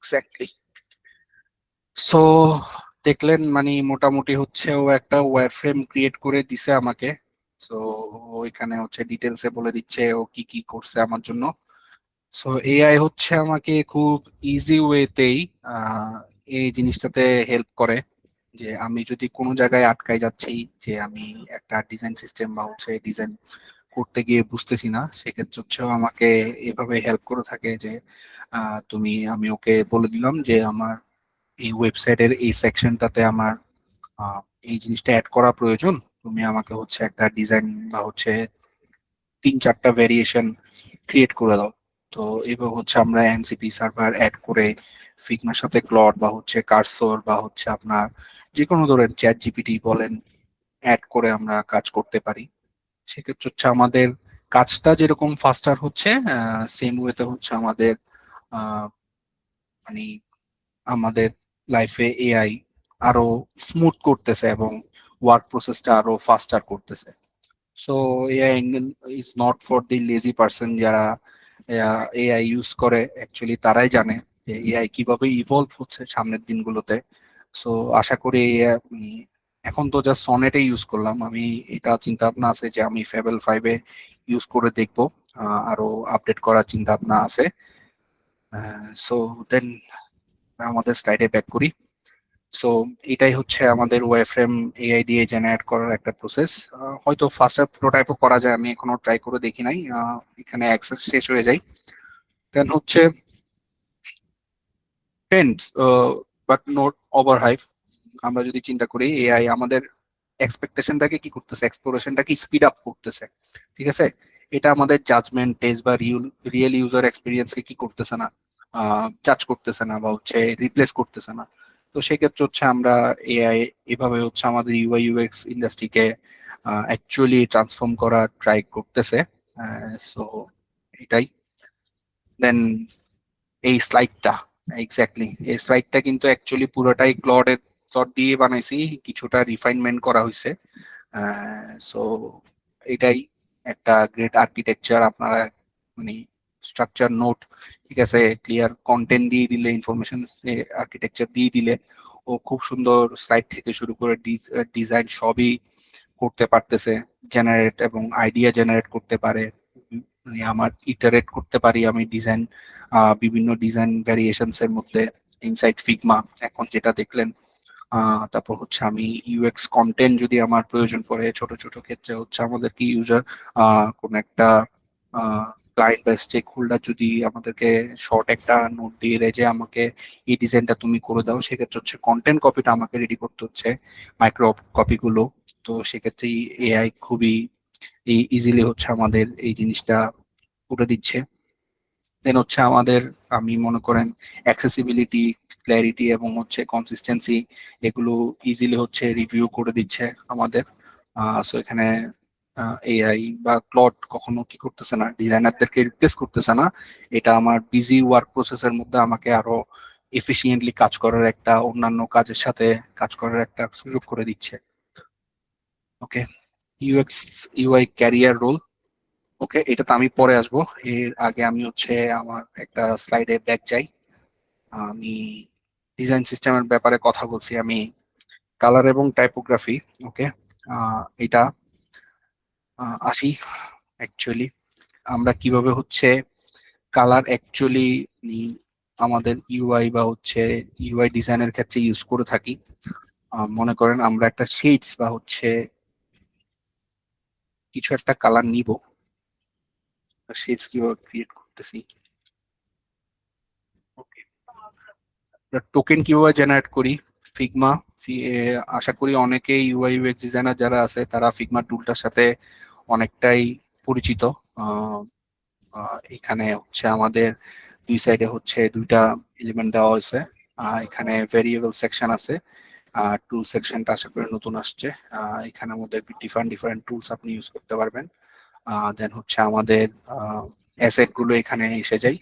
এক্স্যাক্টলি। সো দেখলেন মানে মোটামুটি হচ্ছে ও একটা ওয়্যার ফ্রেম ক্রিয়েট করে দিছে আমাকে। সো ওইখানে হচ্ছে ডিটেলসে বলে দিচ্ছে ও কি কি করছে আমার জন্য। সো এআই হচ্ছে আমাকে খুব ইজি ওয়েতেই এই জিনিসটাতে হেল্প করে, যে আমি যদি কোনো জায়গায় আটকাই যাচ্ছি, যে আমি একটা ডিজাইন সিস্টেম বা হচ্ছে ডিজাইন করতে গিয়ে বুঝতেছি না, সেক্ষেত্রে হচ্ছে ও আমাকে এভাবে হেল্প করে থাকে যে আমি ওকে বলে দিলাম যে আমার এই ওয়েবসাইটের এই সেকশনটাতে আমার আহ, এই জিনিসটা অ্যাড করা প্রয়োজন, তুমি আমাকে হচ্ছে একটা ডিজাইন বা হচ্ছে 3-4টা ভেরিয়েশন ক্রিয়েট করে দাও। তো এভাবে হচ্ছে আমরা এনসিপি সার্ভার অ্যাড করে ফিগমার সাথে ক্লড বা হচ্ছে কার্সর বা হচ্ছে আপনার যে কোনো ধরেন চ্যাট জিপিটি বলেন, অ্যাড করে আমরা কাজ করতে পারি। সেক্ষেত্রে হচ্ছে আমাদের কাজটা যেরকম ফাস্টার হচ্ছে, সেম ওয়েতে হচ্ছে আমাদের আহ, মানে আমাদের লাইফে এআই আরো স্মুথ করতেছে এবং ওয়ার্ক প্রসেসটা আরো ফাস্টার করতেছে। So AI is not for the lazy person. যারা এআই ইউজ করে অ্যাকচুয়ালি তারাই জানে যে এআই কিভাবে ইভলভ হচ্ছে সামনের দিনগুলোতে। সো আশা করি এখন তো জাস্ট সনেটে ইউজ করলাম, আমি এটা চিন্তা ভাবনা আছে যে আমি ফেবল 5-এ ইউজ করে দেখবো, আরো আপডেট করার চিন্তা ভাবনা আছে। সো দেন আমাদের স্লাইডে ব্যাক করি। সো এটাই হচ্ছে আমাদের ওয়ারফ্রেম এআই দিয়ে জেনারেট করার একটা প্রসেস। হয়তো ফাস্টার প্রোটোটাইপও করা যায়, আমি এখনো ট্রাই করে দেখি নাই, এখানে অ্যাক্সেস শেষ হয়ে যায়। দেন হচ্ছে Trends but not over hype. আমরা যদি চিন্তা করি এআই আমাদের এক্সপেকটেশনটাকে কি করতেছে, এক্সপ্লোরেশনটাকে স্পিড আপ করতেছে, ঠিক আছে। এটা আমাদের জাজমেন্ট টেস্ট বা রিয়েল ইউজার এক্সপিরিয়েন্সকে কি করতেছে না, জাজ করতেছে না বা হচ্ছে রিপ্লেস করতেছে না। তো সেক্ষেত্রে হচ্ছে আমরা এআই এভাবে হচ্ছে আমাদের ইউআই ইউএক্স ইন্ডাস্ট্রিকে অ্যাকচুয়ালি ট্রান্সফর্ম করা ট্রাই করতেছে। সো এটাই। দেন এই স্লাইডটা, এক্স্যাক্টলি এই স্লাইডটা কিন্তু অ্যাকচুয়ালি পুরোটাই ক্লড দিয়ে বানাইছি, কিছুটা রিফাইনমেন্ট করা হয়েছে। সো এটাই একটা গ্রেট আর্কিটেকচার। আপনারা মানে স্ট্রাকচার নোট, ঠিক আছে, ক্লিয়ার কন্টেন্ট দিয়ে দিলে, ইনফরমেশন আর্কিটেকচার দিয়ে দিলে ও খুব সুন্দর স্লাইড থেকে শুরু করে ডিজাইন সবই করতে পারতেছে, জেনারেট এবং আইডিয়া জেনারেট করতে পারে। মানে আমার ইটারেট করতে পারি আমি ডিজাইন, বিভিন্ন ডিজাইন ভ্যারিয়েশনস এর মধ্যে ইনসাইড ফিগমা এখন যেটা দেখলেন। তারপর হচ্ছে আমি ইউএক্স কন্টেন্ট যদি আমার প্রয়োজন পড়ে, ছোট ছোট ক্ষেত্রে হচ্ছে আমাদের কি ইউজার কোন একটা ক্লায়েন্ট বা স্টেক হোল্ডার যদি আমাদেরকে শর্ট একটা নোট দিয়ে দেয় যে আমাকে এই ডিজাইনটা তুমি করে দাও, সেক্ষেত্রে হচ্ছে কন্টেন্ট কপিটা আমাকে রেডি করতে হচ্ছে, মাইক্রো কপিগুলো। তো সেক্ষেত্রে এআই খুবই ইজিলি হচ্ছে আমাদের এই জিনিসটা করে দিচ্ছে। দেন হচ্ছে আমাদের, আমি মনে করেন অ্যাক্সেসিবিলিটি, ক্ল্যারিটি এবং হচ্ছে কনসিস্টেন্সি, এগুলো ইজিলি হচ্ছে রিভিউ করে দিচ্ছে আমাদের। সো এখানে এআই বা ক্লড কখনো কি করতেছে না, ডিজাইনারদেরকে রিপ্লেস করতেছে না। এটা আমার বিজি ওয়ার্ক প্রসেসের মধ্যে আমাকে আরো এফিসিয়েন্টলি কাজ করার একটা, অন্যান্য কাজের সাথে কাজ করার একটা সুযোগ করে দিচ্ছে। ওকে, ইউএক্স ইউআই ক্যারিয়ার রোল। ওকে, এটা তো আমি পরে আসবো, এর আগে আমি হচ্ছে আমার একটা স্লাইডে ব্যাক যাই। আমি ডিজাইন সিস্টেমের ব্যাপারে কথা বলছি, আমি কালার এবং টাইপোগ্রাফি। ওকে, এটা আসি। অ্যাকচুয়ালি আমরা কিভাবে হচ্ছে কালার অ্যাকচুয়ালি আমাদের ইউআই বা হচ্ছে ইউআই ডিজাইনের ক্ষেত্রে ইউজ করে থাকি। মনে করেন আমরা একটা শেডস বা হচ্ছে কিছু একটা কালার নিব, শেডস কিভাবে ক্রিয়েট করতেছি, টোকেন কিভাবে জেনারেট করি, ফিগমা। আশা করি অনেকেই ইউআই ইউএক্স ডিজাইনার যারা আছে তারা ফিগমা টুলটার সাথে অনেকটাই পরিচিত। আহ, এখানে হচ্ছে আমাদের দুই সাইডে হচ্ছে দুইটা এলিমেন্ট দেওয়া হয়েছে। এখানে ভেরিয়েবল সেকশন আছে, টুল সেকশনটা আশা করি নতুন আসছে। এখানের মধ্যে ডিফারেন্ট ডিফারেন্ট টুলস আপনি ইউজ করতে পারবেন। দেন হচ্ছে আমাদের অ্যাসেট গুলো এখানে এসে যায়।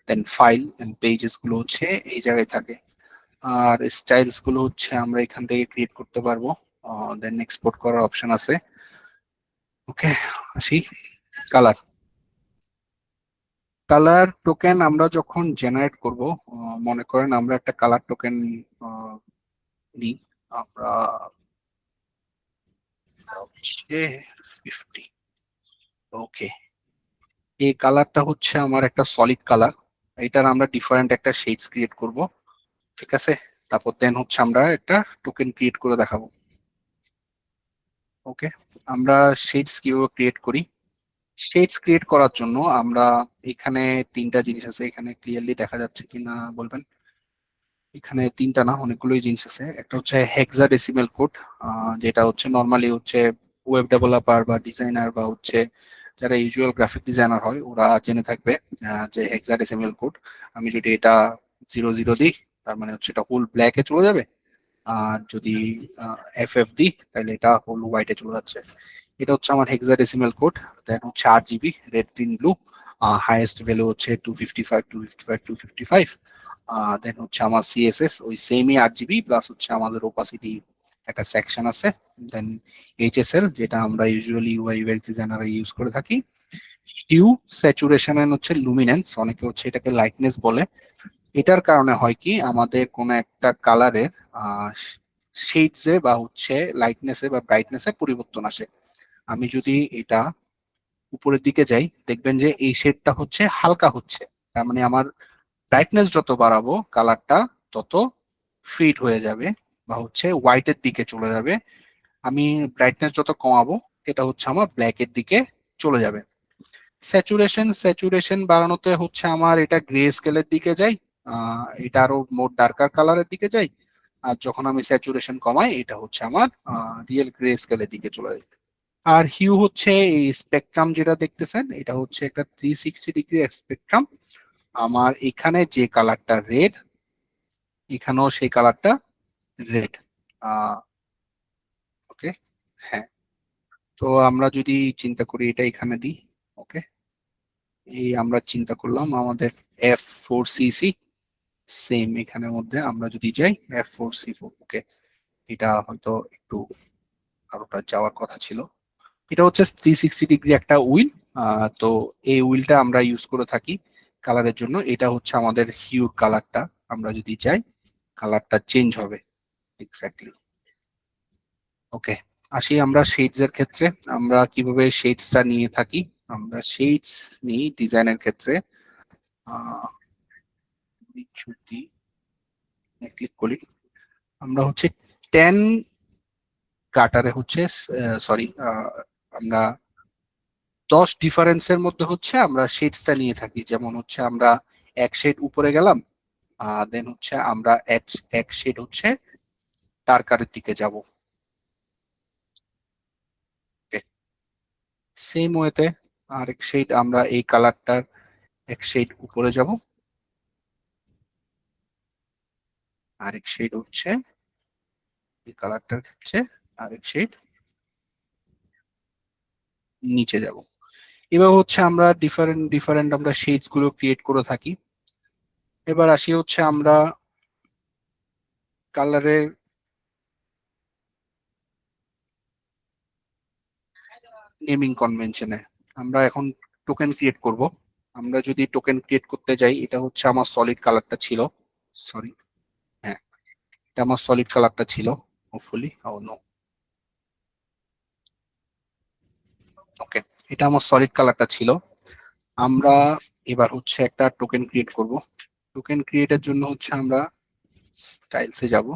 দেন ফাইল এন্ড পেজেস গুলো হচ্ছে এই জায়গায় থাকে। আর স্টাইলস গুলো হচ্ছে আমরা এখান থেকে ক্রিয়েট করতে পারবো। দেন এক্সপোর্ট করার অপশন আছে। ওকে, আসি কালার। কালার টোকেন আমরা যখন জেনারেট করব, মনে করেন আমরা একটা কালার টোকেন নিই, আমরা হচ্ছে 50। ওকে, এই কালারটা হচ্ছে আমার একটা সলিড কালার, এটার আমরা ডিফারেন্ট একটা শেডস ক্রিয়েট করব, ঠিক আছে। তারপর দেন হচ্ছে আমরা একটা টোকেন ক্রিয়েট করে দেখাবো। ওকে, আমরা শেডস কিভাবে ক্রিয়েট করি, শেডস ক্রিয়েট করার জন্য আমরা এখানে তিনটা জিনিস আছে, এখানে ক্লিয়ারলি দেখা যাচ্ছে কিনা বলবেন। এখানে তিনটা না, অনেকগুলোই জিনিস আছে। একটা হচ্ছে হেক্সাডেসিমেল কোড, যেটা হচ্ছে নর্মালি হচ্ছে ওয়েব ডেভেলপার বা ডিজাইনার বা হচ্ছে যারা ইউজুয়াল গ্রাফিক ডিজাইনার হয় ওরা জেনে থাকবে যে হেক্সাডেসিমেল কোড। আমি যদি এটা 00 দিই, তার মানে হচ্ছে এটা হোল ব্ল্যাকে চলে যাবে। আর যদি FF দিই তাহলে এটা হলো হোয়াইটে চলে যাচ্ছে। এটা হচ্ছে আমার হেক্সাডেসিমাল কোড। দেন হচ্ছে 8 GB red green blue, highest value হচ্ছে 255 দেন হচ্ছে আমার CSS ওই সেমই 8 GB প্লাস হচ্ছে আমাদের ওপাসিটি একটা সেকশন আছে। দেন HSL যেটা আমরা usually UI UX designer use করে থাকি। হিউ, স্যাচুরেশন এন্ড হচ্ছে লুমিনেন্স, অনেকে হচ্ছে এটাকে লাইটনেস বলে। এটার কারণে হয় কি আমাদের কোনো একটা কালারের শেডসে বা হচ্ছে লাইটনেসে বা ব্রাইটনেসে পরিবর্তন আসে। আমি যদি এটা উপরের দিকে যাই দেখবেন যে এই শেডটা হচ্ছে হালকা হচ্ছে, তার মানে আমার ব্রাইটনেস যত বাড়াবো কালারটা তত ফিড হয়ে যাবে বা হচ্ছে হোয়াইটের দিকে চলে যাবে। আমি ব্রাইটনেস যত কমাবো এটা হচ্ছে আমার ব্ল্যাকের দিকে চলে যাবে। স্যাচুরেশন বাড়ানোতে হচ্ছে আমার এটা গ্রে স্কেলের দিকে যাই, এটা আরো মোর ডার্কার কালারের দিকে যাই। আর যখন আমি স্যাচুরেশন কমাই এটা হচ্ছে আমার রিয়েল গ্রে স্কেলের দিকে চলে যায়। আর হিউ হচ্ছে এই স্পেকট্রাম যেটা দেখতেছেন এটা হচ্ছে একটা 360 ডিগ্রি স্পেকট্রাম। আমার এখানে যে কালারটা রেড এখানেও সেই কালারটা রেড। ওকে, হ্যাঁ। তো আমরা যদি চিন্তা করি এটা এখানে দিই, ওকে, এই আমরা চিন্তা করলাম আমাদের F4CC সেম এখানের মধ্যে আমরা যদি যাই F4C4, ওকে, এটা হয়তো একটু আরোটা যাওয়ার কথা ছিল। এটা হচ্ছে 360 ডিগ্রি একটা উইল। তো এই উইলটা আমরা ইউজ করে থাকি কালারের জন্য। এটা হচ্ছে আমাদের হিউর কালারটা, আমরা যদি যাই কালারটা চেঞ্জ হবে এক্স্যাক্টলি। ওকে, আসি আমরা শেডস এর ক্ষেত্রে। আমরা কিভাবে শেডসটা নিয়ে থাকি, আমরা শেডস নিই ডিজাইনের ক্ষেত্রে। যদি ক্লিক করি আমরা হচ্ছে 10 কাটারে হচ্ছে সরি আমরা 10 ডিফারেন্সের মধ্যে হচ্ছে আমরা শেডসটা নিয়ে থাকি। যেমন হচ্ছে আমরা এক শেড উপরে গেলাম, দেন হচ্ছে আমরা এক শেড হচ্ছে ডার্কারের দিকে যাব। সেম ওয়েতে আরেক শেড আমরা এই কালারটার এক শেড উপরে যাব, আরেক শেড হচ্ছে এই কালারটার হচ্ছে আরেক শেড নিচে যাব। এবার হচ্ছে আমরা ডিফারেন্ট ডিফারেন্ট আমরা শেডস গুলো ক্রিয়েট করে থাকি। এবার আসি হচ্ছে আমরা কালারের নেমিং কনভেনশনে। আমরা এখন টোকেন ক্রিয়েট করব। আমরা যদি টোকেন ক্রিয়েট করতে যাই, এটা হচ্ছে আমার সলিড কালারটা ছিল, সরি, হ্যাঁ, এটা আমার সলিড কালারটা ছিল হোপফুলি, ও নো, ওকে, এটা আমার সলিড কালারটা ছিল। আমরা এবার হচ্ছে একটা টোকেন ক্রিয়েট করব। টোকেন ক্রিয়েটের জন্য হচ্ছে আমরা স্টাইলসে যাব,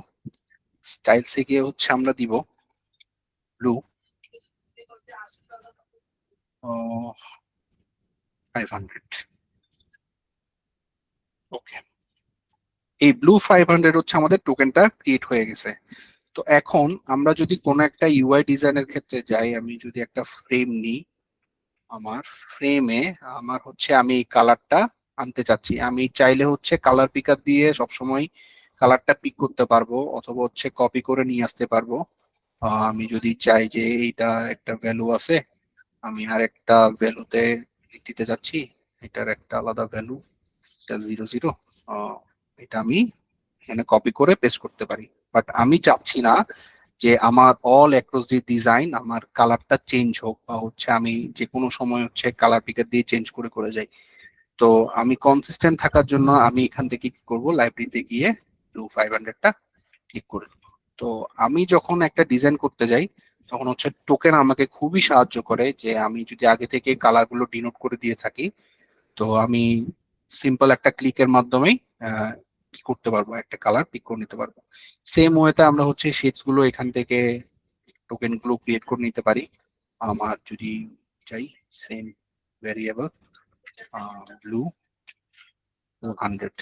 স্টাইলসে গিয়ে হচ্ছে আমরা দিব ব্লু 500। ওকে, এই ব্লু 500 হচ্ছে আমাদের টোকেনটা ক্রিয়েট হয়ে গেছে। তো এখন আমরা যদি কোনো একটা UI ডিজাইনের ক্ষেত্রে যাই, আমি যদি একটা ফ্রেম নিই, আমার ফ্রেমে আমার হচ্ছে আমি এই কালারটা আনতে চাচ্ছি। আমি চাইলে হচ্ছে কালার পিকার দিয়ে সবসময় কালারটা পিক করতে পারবো অথবা হচ্ছে কপি করে নিয়ে আসতে পারবো। আমি যদি চাই যে এইটা একটা ভ্যালু আছে, আমি আর একটা ভ্যালুতে দিতে যাচ্ছি, এটার একটা আলাদা ভ্যালু, এটা 00, এটা আমি এখানে কপি করে পেস্ট করতে পারি। বাট আমি চাচ্ছি না যে আমার অল অ্যাক্রস দি ডিজাইন আমার কালারটা চেঞ্জ হোক বা হচ্ছে আমি যে কোনো সময় হচ্ছে কালার পিকার দিয়ে চেঞ্জ করে করে যাই। তো আমি কনসিস্টেন্ট থাকার জন্য আমি এখান থেকে কি করব, লাইব্রেরিতে গিয়ে ব্লু 500টা ক্লিক করে দেব। তো আমি যখন একটা ডিজাইন করতে যাই তখন হচ্ছে টোকেন আমাকে খুবই সাহায্য করে, যে আমি যদি আগে থেকে কালার গুলো ডিনোট করে দিয়ে থাকি তো আমি সিম্পল একটা ক্লিকের মাধ্যমেই কি করতে পারবো, একটা কালার পিক করে নিতে পারবো। সেম ওয়েতে আমরা হচ্ছে শেডস গুলো এখান থেকে টোকেন গুলো ক্রিয়েট করে নিতে পারি। আমার যদি চাই সেম ভ্যারিয়েবল ব্লু 400,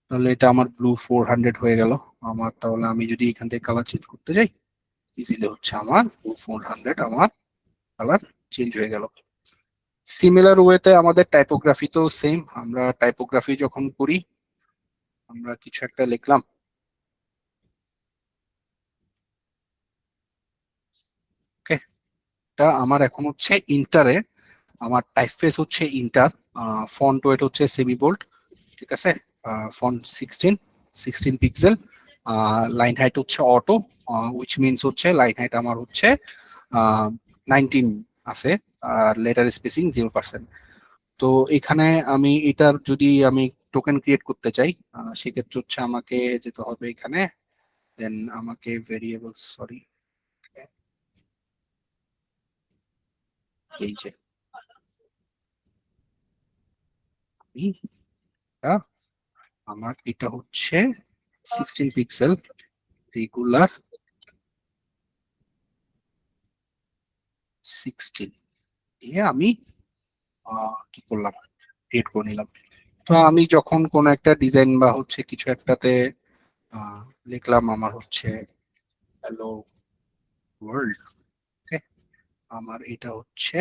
তাহলে এটা আমার ব্লু 400 হয়ে গেল আমার। তাহলে আমি যদি এখান থেকে কালার চেঞ্জ করতে যাই ইজিলি হচ্ছে আমার ব্লু 400 আমার কালার চেঞ্জ হয়ে গেল। সিমিলার ওয়েতে আমাদের টাইপোগ্রাফি তো সেম। আমরা টাইপোগ্রাফি যখন করি আমরা কিছু একটা লিখলাম, একটা আমার এখন হচ্ছে ইন্টারে, আমার টাইপফেস হচ্ছে ইন্টার, ফন্ট ওয়েট হচ্ছে সেমি বোল্ড, ঠিক আছে, ফন্ট 16 পিক্সেল, লাইন হাইট হচ্ছে অটো, উইচ মিনস হচ্ছে লাইন হাইট আমার হচ্ছে 19 আছে, আর লেটার স্পেসিং 0%। তো এখানে আমি এটার যদি আমি টোকেন ক্রিয়েট করতে চাই, সেক্ষেত্রে হচ্ছে আমাকে যেতে হবে এখানে, দেন আমাকে ভেরিয়েবল, সরি, এই যে আমার এটা হচ্ছে 16 পিক্সেল রেগুলার 16 দিয়ে আমি কি করলাম, ক্রিয়েট করে নিলাম। তো আমি যখন কোন একটা ডিজাইন বা হচ্ছে কিছু একটাতে লিখলাম আমার হচ্ছে হ্যালো ওয়ার্ল্ড, আমার এটা হচ্ছে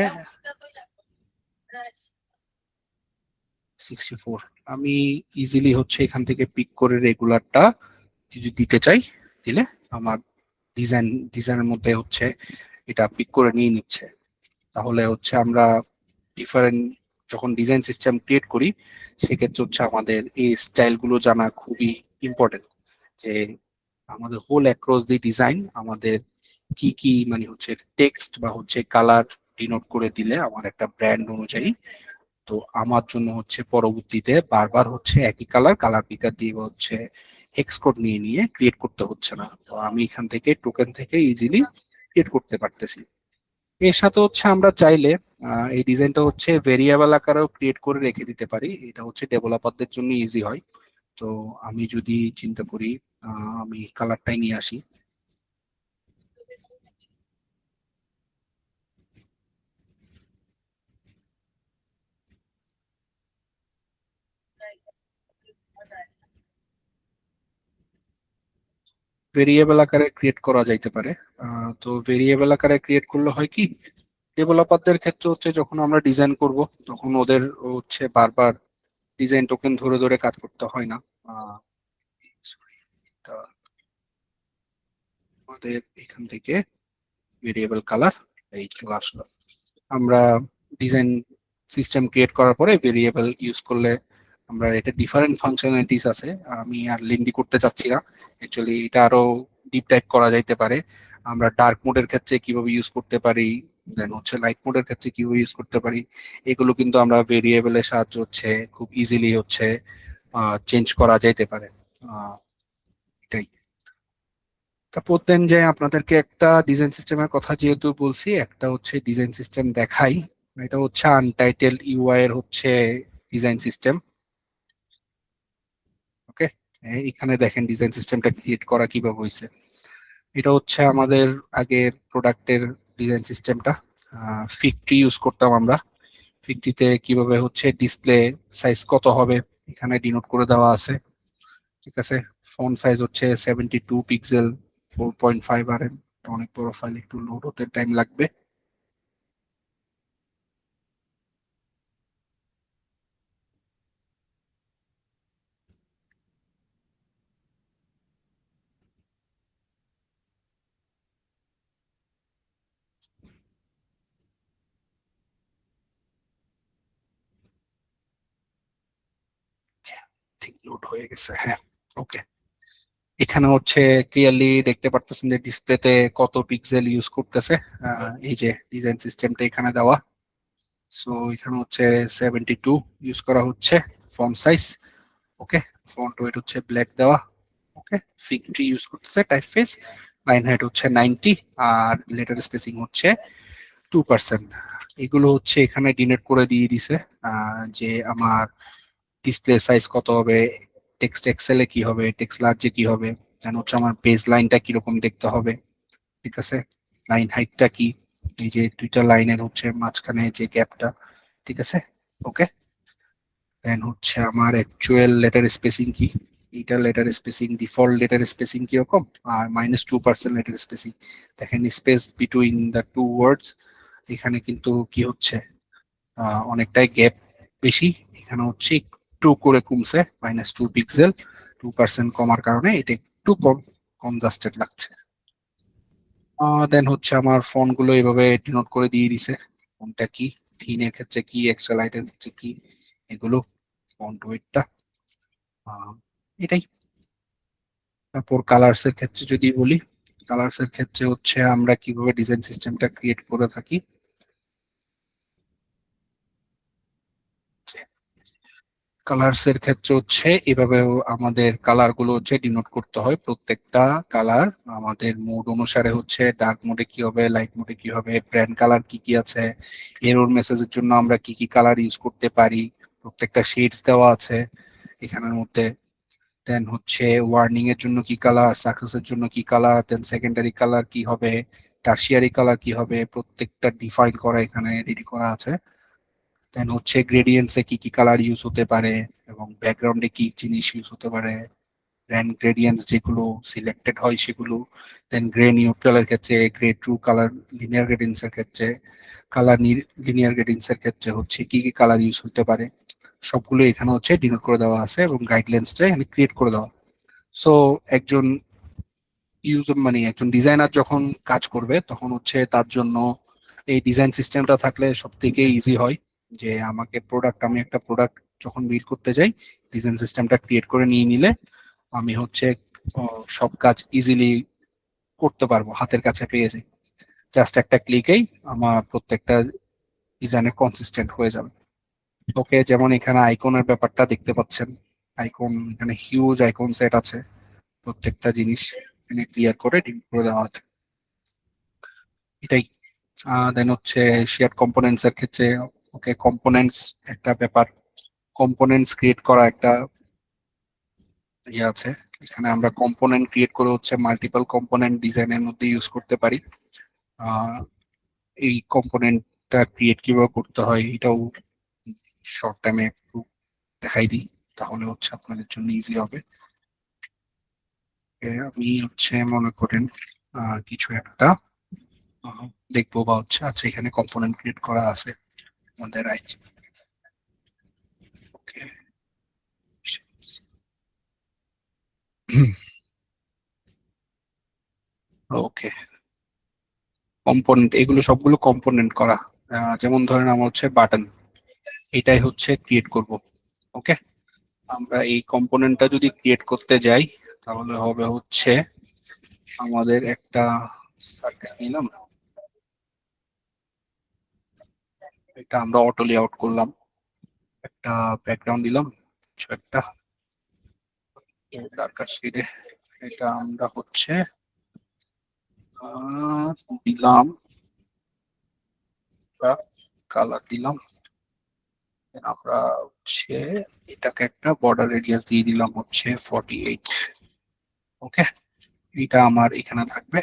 64, আমি ইজিলি হচ্ছে এখান থেকে পিক করে রেগুলারটা যদি দিতে চাই, দিলে আমার ডিজাইনের মধ্যে হচ্ছে এটা পিক করে নিয়ে নিচ্ছে। তাহলে হচ্ছে আমরা ডিফারেন্ট যখন ডিজাইন সিস্টেম ক্রিয়েট করি, সেক্ষেত্রে হচ্ছে আমাদের এই স্টাইলগুলো জানা খুবই ইম্পর্টেন্ট, যে আমাদের হোল অ্যাক্রস দি ডিজাইন আমাদের কি কি মানে হচ্ছে টেক্সট বা হচ্ছে কালার ডিনোট করে দিলে আমার একটা ব্র্যান্ড অনুযায়ী, তো আমার জন্য হচ্ছে পরবর্তীতে বারবার হচ্ছে একই কালার পিকার দিয়ে বা হচ্ছে হেক্স কোড নিয়ে নিয়ে ক্রিয়েট করতে হচ্ছে না। তো আমি এখান থেকে টোকেন থেকে ইজিলি ক্রিয়েট করতে পারতেছি। এর সাথে হচ্ছে আমরা চাইলে এই ডিজাইনটা হচ্ছে ভেরিয়েবল আকারেও ক্রিয়েট করে রেখে দিতে পারি, এটা হচ্ছে ডেভেলপারদের জন্য ইজি হয়। তো আমি যদি চিন্তা করি, আমি কালারটাই নিয়ে আসি, ভেরিয়েবল আকারে ক্রিয়েট করা যাইতে পারে। তো ভেরিয়েবল আকারে ক্রিয়েট করলে হয় কি, ডেভেলপারদের ক্ষেত্রে হচ্ছে যখন আমরা ডিজাইন করব তখন ওদের হচ্ছে বারবার ডিজাইন টোকেন ধরে ধরে কাজ করতে হয় না। sorry, এটা আমাদের এখান থেকে ভেরিয়েবল কালার এই চলে আসলো। আমরা ডিজাইন সিস্টেম ক্রিয়েট করার পরে ভেরিয়েবল ইউজ করলে আমরা এটা ডিফারেন্ট ফাংশনালিটিস আছে, আমি আর লিঙ্কডি করতে চাচ্ছি না, অ্যাকচুয়ালি এটা আরো ডিপ টাইপ করা যাইতে পারে। আমরা ডার্ক মোডের ক্ষেত্রে কিভাবে ইউজ করতে পারি, দেন হচ্ছে লাইট মোডের ক্ষেত্রে কিভাবে ইউজ করতে পারি, এগুলো কিন্তু আমরা ভেরিয়েবলের সাহায্য হচ্ছে খুব ইজিলি হচ্ছে চেঞ্জ করা যাইতে পারে। এটাই। তারপর দেন যে আপনাদেরকে একটা ডিজাইন সিস্টেমের কথা যেহেতু বলছি, একটা হচ্ছে ডিজাইন সিস্টেম দেখাই, এটা হচ্ছে আনটাইটেলড ইউআই এর হচ্ছে ডিজাইন সিস্টেম। ওকে, এখানে দেখেন ডিজাইন সিস্টেমটা ক্রিয়েট করা কিভাবে হয়েছে। এটা হচ্ছে আমাদের আগের প্রোডাক্টের ডিজাইন সিস্টেমটা, ফিগটি ইউজ করতাম আমরা। ফিগটিতে কিভাবে হচ্ছে ডিসপ্লে সাইজ কত হবে এখানে ডিনোট করে দেওয়া আছে, ঠিক আছে। ফন্ট সাইজ হচ্ছে 72 পিক্সেল 4.5 RM, অনেক বড় ফাইল, একটু লোড হতে টাইম লাগবে। ঠিক লোড হয়ে গেছে, হ্যাঁ, ওকে। এখানে হচ্ছে ক্লিয়ারলি দেখতে পারতেছেন যে ডিসপ্লেতে কত পিক্সেল ইউজ করতেছে, এই যে ডিজাইন সিস্টেমটা এখানে দেওয়া। সো এখানে হচ্ছে 72 ইউজ করা হচ্ছে ফন্ট সাইজ, ওকে। ফন্ট ওয়েট হচ্ছে ব্ল্যাক দেওয়া, ওকে। ফিগটি ইউজ করতেছে টাইপফেস, লাইন হাইট হচ্ছে 90, আর লেটার স্পেসিং হচ্ছে 2%। এগুলো হচ্ছে এখানে ডিনোট করে দিয়ে দিছে, যে আমার ডিসপ্লে সাইজ কত হবে, টেক্সট এক্সেলে কি হবে, টেক্সট লার্জে কি হবে, দেন হচ্ছে আমার বেস লাইনটা কিরকম দেখতে হবে, ঠিক আছে। লাইন হাইটটা কি, এই যে দুইটা লাইনের হচ্ছে মাঝখানে যে গ্যাপটা, ঠিক আছে, ওকে। দেন হচ্ছে আমার অ্যাকচুয়াল লেটার স্পেসিং কি, এইটা letter spacing default letter spacing কিরকম, আর -2% লেটার স্পেসিং। দেখেন space between the two words এখানে কিন্তু কি হচ্ছে, অনেকটাই গ্যাপ বেশি, এখানে হচ্ছে একটু করে কমছে, -2 পিক্সেল, 2% কমার কারণে এটা একটু কনজাস্টেড লাগছে। দেন হচ্ছে আমার ফন্ট গুলো এভাবে ডিনোট করে দিয়ে দিছে কোনটা কি, থিন এর ক্ষেত্রে কি, এক্সেলাইট এর ক্ষেত্রে কি, এগুলো ফন্ট ওয়েটটা এটাই। তারপর কালার্স এর ক্ষেত্রে যদি বলি, কালার্স এর ক্ষেত্রে হচ্ছে আমরা কিভাবে ডিজাইন সিস্টেমটা ক্রিয়েট করে থাকি। কালার্স এর ক্ষেত্রে হচ্ছে এভাবে আমাদের কালার গুলো হচ্ছে ডিনোট করতে হয়। প্রত্যেকটা কালার আমাদের মুড অনুসারে হচ্ছে ডার্ক মোডে কি হবে, লাইট মোডে কি হবে, ব্র্যান্ড কালার কি কি আছে, এরর মেসেজের জন্য আমরা কি কি কালার ইউজ করতে পারি, প্রত্যেকটা শেডস দেওয়া আছে এখানের মধ্যে। দেন হচ্ছে ওয়ার্নিং এর জন্য কি কালার, সাকসেসের জন্য কি কালার, দেন সেকেন্ডারি কালার কি হবে, টার্সিয়ারি কালার কি হবে, প্রত্যেকটা ডিফাইন করা এখানে রেডি করা আছে। দেন হচ্ছে গ্রেডিয়েন্টসে কি কি কালার ইউজ হতে পারে এবং ব্যাকগ্রাউন্ডে কি জিনিস ইউজ হতে পারে, ব্র্যান্ড গ্রেডিয়েন্টস যেগুলো সিলেক্টেড হয় সেগুলো। দেন গ্রে নিউট্রাল এর ক্ষেত্রে গ্রে ট্রু কালার, লিনিয়ার গ্রেডিয়েন্টস এর ক্ষেত্রে কালার, লিনিয়ার গ্রেডিয়েন্টস এর ক্ষেত্রে হচ্ছে কি কি কালার ইউজ হতে পারে, সবগুলো এখানে হচ্ছে ডিনোট করে দেওয়া আছে এবং গাইডলাইন্সটা এখানে ক্রিয়েট করে দেওয়া। সো একজন মানে একজন ডিজাইনার যখন কাজ করবে তখন হচ্ছে তার জন্য এই ডিজাইন সিস্টেমটা থাকলে সব থেকে ইজি হয়। যে আমাকে আমি একটা প্রোডাক্ট যখন বিল্ড করতে যাই, ডিজাইন সিস্টেমটা ক্রিয়েট করে নিয়ে নিলে আমি হচ্ছে সব কাজ ইজিলি করতে পারবো, হাতের কাছে পেয়ে যাই। জাস্ট একটা ক্লিকেই আমার প্রত্যেকটা ডিজাইনে কনসিস্টেন্ট হয়ে যাবে। ওকে, যেমন এখানে আইকনের ব্যাপারটা দেখতে পাচ্ছেন, আইকন এখানে হিউজ আইকন সেট আছে, প্রত্যেকটা জিনিস এখানে ক্লিয়ার করে ডিলিট করে দেওয়া আছে, এটাই। দেন হচ্ছে শেয়ার কম্পোনেন্টস এর ক্ষেত্রে ওকে, কম্পোনেন্টস একটা ব্যাপার, কম্পোনেন্টস ক্রিয়েট করা একটা ইয়ে আছে। এখানে আমরা কম্পোনেন্ট ক্রিয়েট করে হচ্ছে মাল্টিপল কম্পোনেন্ট ডিজাইনের মধ্যে ইউজ করতে পারি। আহ, এই কম্পোনেন্টটা ক্রিয়েট কিভাবে করতে হয় এটাও শর্ট টাইমে একটু দেখাই দিই, তাহলে হচ্ছে আপনাদের জন্য ইজি হবে। আমি হচ্ছে মনে করেন কিছু একটা আহ, দেখবো বা হচ্ছে আচ্ছা এখানে কম্পোনেন্ট ক্রিয়েট করা আছে আমাদের আইজি। ওকে, ওকে, কম্পোনেন্ট এগুলো সবগুলো কম্পোনেন্ট করা। যেমন ধরেন আমার হচ্ছে বাটন, এটাই হচ্ছে ক্রিয়েট করব। ওকে, আমরা এই কম্পোনেন্টটা যদি ক্রিয়েট করতে যাই তাহলে হবে হচ্ছে আমাদের একটা সার্কেল নিলাম, এটা আমরা অটো লেআউট করলাম, একটা ব্যাকগ্রাউন্ড দিলাম কিছু একটা ডার্কার শেডে, এটা আমরা হচ্ছে দিলাম কালার দিলাম। আমরা হচ্ছে এটাকে একটা বর্ডার রেডিয়াস দিয়ে দিলাম হচ্ছে 48। ওকে, এটা আমার এখানে থাকবে।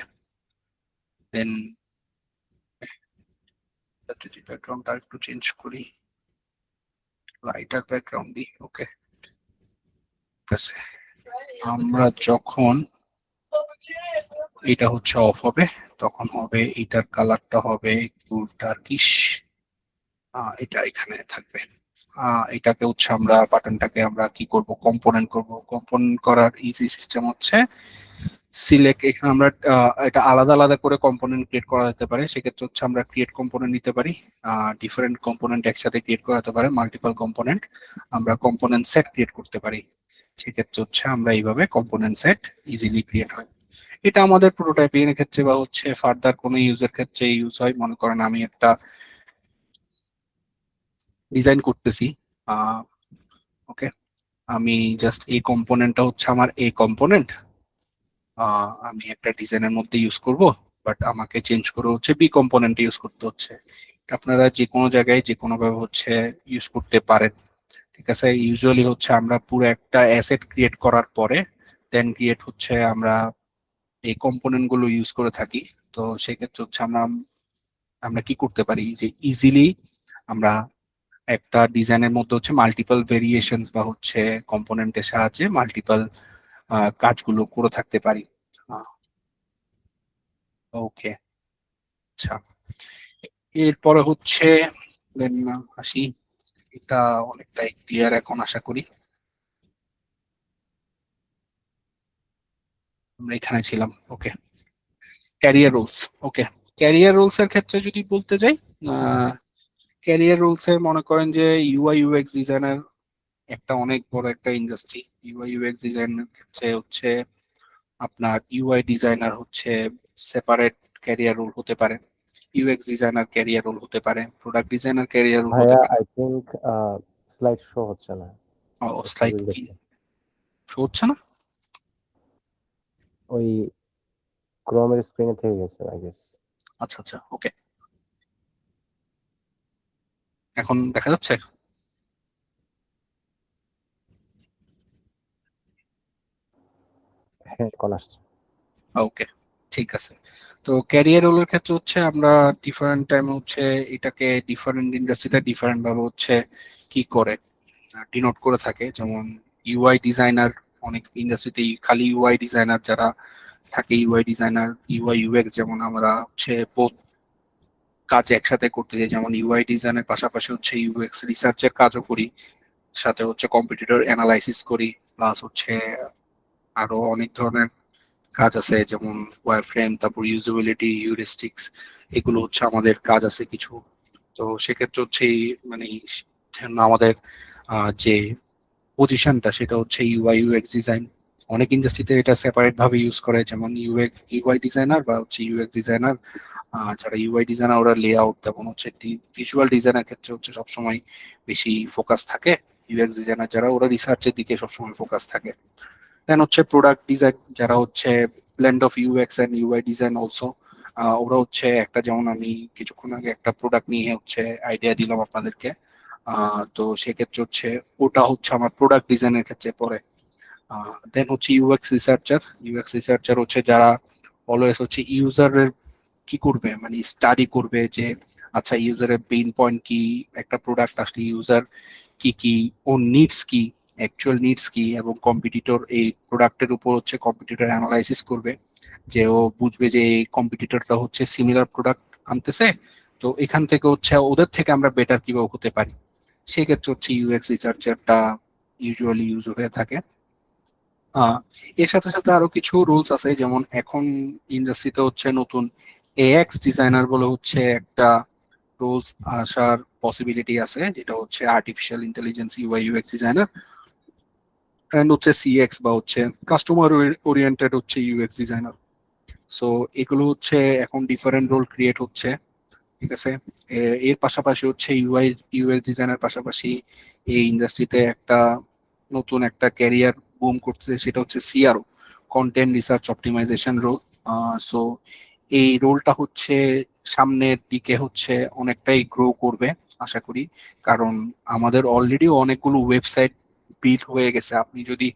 দেন যদি ব্যাকগ্রাউন্ডটা একটু চেঞ্জ করি, লাইটার ব্যাকগ্রাউন্ড দিই। ওকে, ঠিক আছে। আমরা যখন এটা হচ্ছে অফ হবে তখন হবে এটার কালারটা হবে একটু ডার্কিশ, এটা এখানে থাকবে। এটাকে হচ্ছে আমরা বাটনটাকে আমরা কি করব, কম্পোনেন্ট করব। কম্পোনেন্ট করার ইজি সিস্টেম হচ্ছে সিলেক্ট, এখানে আমরা এটা আলাদা আলাদা করে কম্পোনেন্ট ক্রিয়েট করা যেতে পারে, সেক্ষেত্রে হচ্ছে আমরা ক্রিয়েট কম্পোনেন্ট নিতে পারি, ডিফারেন্ট কম্পোনেন্ট একসাথে ক্রিয়েট করা যেতে পারে, মাল্টিপল কম্পোনেন্ট আমরা কম্পোনেন্ট সেট ক্রিয়েট করতে পারি। সেক্ষেত্রে হচ্ছে আমরা এইভাবে কম্পোনেন্ট সেট ইজিলি ক্রিয়েট হয়। এটা আমাদের প্রোটোটাইপিং এর ক্ষেত্রে বা হচ্ছে ফার্দার কোনো ইউজের ক্ষেত্রে ইউজ হয়। মনে করেন আমি একটা ডিজাইন করতেছি, ওকে, আমি জাস্ট এই কম্পোনেন্টটা হচ্ছে আমার এই কম্পোনেন্ট আমি একটা ডিজাইনের মধ্যে ইউজ করব, বাট আমাকে চেঞ্জ করে হচ্ছে বি কম্পোনেন্ট ইউজ করতে হচ্ছে। আপনারা যে কোনো জায়গায় যে কোনো ভাবে হচ্ছে ইউজ করতে পারেন, ঠিক আছে। ইউজুয়ালি হচ্ছে আমরা পুরো একটা অ্যাসেট ক্রিয়েট করার পরে দেন ক্রিয়েট হচ্ছে আমরা এই কম্পোনেন্ট গুলো ইউজ করে থাকি। তো সেক্ষেত্রে হচ্ছে আমরা আমরা কি করতে পারি যে ইজিলি আমরা একটা ডিজাইনের মধ্যে হচ্ছে মাল্টিপল ভেরিয়েশনস বা হচ্ছে কম্পোনেন্টের সাহায্যে মাল্টিপল কাজগুলো করে থাকতে পারি। ওকে, আচ্ছা, এরপরে হচ্ছে then আসি, এটা অনেকটাই ক্লিয়ার এখন আশা করি। আমরা এখানে ছিলাম। ওকে, ক্যারিয়ার রোলস। ওকে, ক্যারিয়ার রোলস এর ক্ষেত্রে যদি বলতে যাই, ক্যারিয়ার রোলস এ মনে করেন যে ইউআই ইউএক্স ডিজাইনার একটা অনেক বড় একটা ইন্ডাস্ট্রি। ইউআই ইউএক্স ডিজাইনের ক্ষেত্রে হচ্ছে আপনার ইউআই ডিজাইনার হচ্ছে সেপারেট ক্যারিয়ার রোল হতে পারে, ইউএক্স ডিজাইনার ক্যারিয়ার রোল হতে পারে, প্রোডাক্ট ডিজাইনার ক্যারিয়ার রোল হতে ভাইয়া পারে। আই থিংক স্লাইড শো হচ্ছে না। ও, একটু স্লাইড কি দেখি। show হচ্ছে না? ওই ক্রোমের স্ক্রিনে থেকে গেছে আই গেস। আচ্ছা আচ্ছা, ওকে, এখন দেখা যাচ্ছে? হ্যাঁ কল আসছে। ওকে, ঠিক আছে। তো ক্যারিয়ার রোলের ক্ষেত্রে হচ্ছে আমরা ডিফারেন্ট টাইম হচ্ছে এটাকে ডিফারেন্ট ইন্ডাস্ট্রিতে ডিফারেন্ট ভাবে হচ্ছে কি করে ডিনোট করে থাকে। যেমন ইউআই ডিজাইনার, অনেক ইন্ডাস্ট্রিতে খালি ইউআই ডিজাইনার যারা থাকে, ইউআই ডিজাইনার ইউআই ইউএক্স, যেমন আমরা হচ্ছে বোথ কাজ একসাথে করতে যাই। যেমন ইউআই ডিজাইনের পাশাপাশি হচ্ছে ইউএক্স রিসার্চের কাজও করি, সাথে হচ্ছে কম্পিটিটর অ্যানালাইসিস করি, প্লাস হচ্ছে আরো অনেক ধরনের কাজ আছে, যেমন ওয়্যারফ্রেম, তারপর ইউজেবিলিটি, হিউরিস্টিক্স, এগুলো হচ্ছে আমাদের কাজ আছে কিছু। তো সেক্ষেত্রে হচ্ছে মানে আমাদের যে পজিশনটা সেটা হচ্ছে ইউআই ইউএক্স ডিজাইন। অনেক ইন্ডাস্ট্রিতে এটা সেপারেট ভাবে ইউজ করে, যেমন ইউআই ডিজাইনার বা হচ্ছে ইউএক্স ডিজাইনার। যারা ইউআই ডিজাইনার ওরা লেআউট, তেমন হচ্ছে ভিজুয়াল ডিজাইনার ক্ষেত্রে হচ্ছে সবসময় বেশি ফোকাস থাকে। ইউএক্স ডিজাইনার যারা ওরা রিসার্চের দিকে সবসময় ফোকাস থাকে। দেন হচ্ছে প্রোডাক্ট ডিজাইন, যারা হচ্ছে blend of UX and UI design also. ওরা হচ্ছে একটা, যেমন আমি কিছুক্ষণ আগে একটা প্রোডাক্ট নিয়ে হচ্ছে আইডিয়া দিলাম আপনাদেরকে, তো সেক্ষেত্রে হচ্ছে ওটা হচ্ছে আমার প্রোডাক্ট ডিজাইনের ক্ষেত্রে পড়ে। দেন হচ্ছে ইউএক্স রিসার্চার। ইউএক্স রিসার্চার হচ্ছে যারা অলওয়েজ হচ্ছে ইউজারের কি করবে, মানে স্টাডি করবে যে আচ্ছা ইউজারের পেইন পয়েন্ট কি, একটা প্রোডাক্ট আসলে ইউজার কি কি ও নিডস কি, অ্যাকচুয়াল নিডস কি, এবং কম্পিটিটর এই প্রোডাক্টের উপর হচ্ছে কম্পিটিটর অ্যানালাইসিস করবে, যে ও বুঝবে যে এই কম্পিটিটরটা হচ্ছে সিমিলার প্রোডাক্ট আনতেছে, তো এখান থেকে হচ্ছে ওদের থেকে আমরা বেটার কিভাবে হতে পারি। সেক্ষেত্রে হচ্ছে ইউএক্স রিসার্চারটা ইউজুয়ালি ইউজ হয়ে থাকে। এর সাথে সাথে আরো কিছু রুলস আছে, যেমন এখন ইন্ডাস্ট্রিতে হচ্ছে নতুন এএক্স ডিজাইনার বলে হচ্ছে একটা রুলস আসার পসিবিলিটি আছে, যেটা হচ্ছে artificial intelligence UI UX designer, and হচ্ছে সিএক্স বা হচ্ছে কাস্টমার ওরিয়েন্টেড হচ্ছে ইউএক্স ডিজাইনার। সো এগুলো হচ্ছে এখন ডিফারেন্ট রোল ক্রিয়েট হচ্ছে, ঠিক আছে। এর পাশাপাশি হচ্ছে ইউআই ইউএক্স ডিজাইনার পাশাপাশি এই ইন্ডাস্ট্রিতে একটা নতুন একটা ক্যারিয়ার বুম করছে, সেটা হচ্ছে CRO, content research optimization role. So এই রোলটা হচ্ছে সামনের দিকে হচ্ছে অনেকটাই গ্রো করবে আশা করি, কারণ আমাদের অলরেডি অনেকগুলো ওয়েবসাইট বিল্ড হয়ে গেছে। আপনি যদি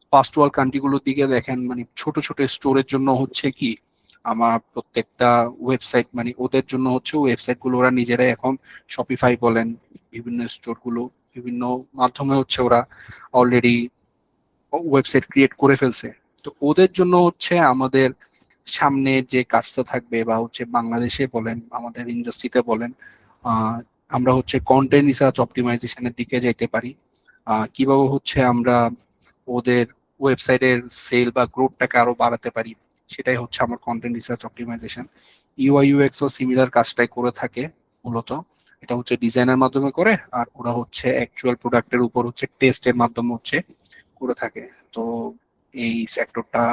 ফার্স্ট ওয়ার্ল্ড কান্ট্রিগুলোর দিকে দেখেন, মানে ছোট ছোট স্টোরের জন্য হচ্ছে কি আমার প্রত্যেকটা ওয়েবসাইট, মানে ওদের জন্য হচ্ছে ওয়েবসাইট গুলো ওরা নিজেরাই এখন শপিফাই বলেন, বিভিন্ন স্টোর গুলো বিভিন্ন মাধ্যমে হচ্ছে ওরা অলরেডি ওয়েবসাইট ক্রিয়েট করে ফেলছে। তো ওদের জন্য হচ্ছে আমাদের সামনে যে কাজটা থাকবে, বা হচ্ছে বাংলাদেশে বলেন আমাদের ইন্ডাস্ট্রিতে বলেন, আমরা হচ্ছে কন্টেন্ট রিসার্চ অপটিমাইজেশনের দিকে যাইতে পারি। কিভাবে হচ্ছে আমরা ওদের ওয়েবসাইটের সেল বা গ্রোথটাকে আরো বাড়াতে পারি, সেটাই হচ্ছে আমার content research optimization. UI UX ও সিমিলার কাজটাই করে থাকে মূলত। এটা হচ্ছে ডিজাইনের মাধ্যমে করে, আর ওরা হচ্ছে অ্যাকচুয়াল প্রোডাক্টের উপর হচ্ছে টেস্টের মাধ্যমে হচ্ছে করে থাকে। তো এই সেক্টরটা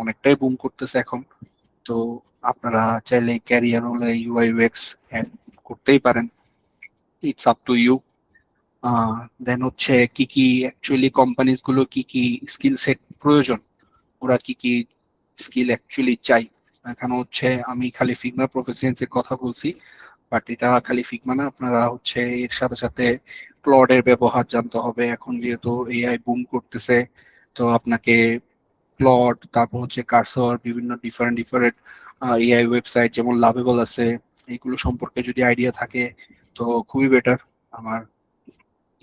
অনেকটাই বুম করতেছে এখন। তো আপনারা চাইলে ক্যারিয়ার হলে ইউআই ইউএক্স অ্যাড করতেই পারেন, ইটস আপ টু ইউ। দেন হচ্ছে কি কি অ্যাকচুয়ালি কোম্পানিজ গুলো কি কি স্কিল সেট প্রয়োজন, ওরা কি কি স্কিল অ্যাকচুয়ালি চাই। এখানে হচ্ছে আমি খালি ফিগমা প্রফিসিয়েন্সির কথা বলছি, বাট এটা খালি ফিগমা না, আপনারা হচ্ছে এর সাথে সাথে ক্লডের ব্যবহার জানতে হবে। এখন যেহেতু এআই বুম করতেছে, তো আপনাকে ক্লড, তারপর হচ্ছে কার্সর, বিভিন্ন ডিফারেন্ট ডিফারেন্ট এআই ওয়েবসাইট যেমন লাভেবল আছে, এগুলো সম্পর্কে যদি আইডিয়া থাকে তো খুবই বেটার আমার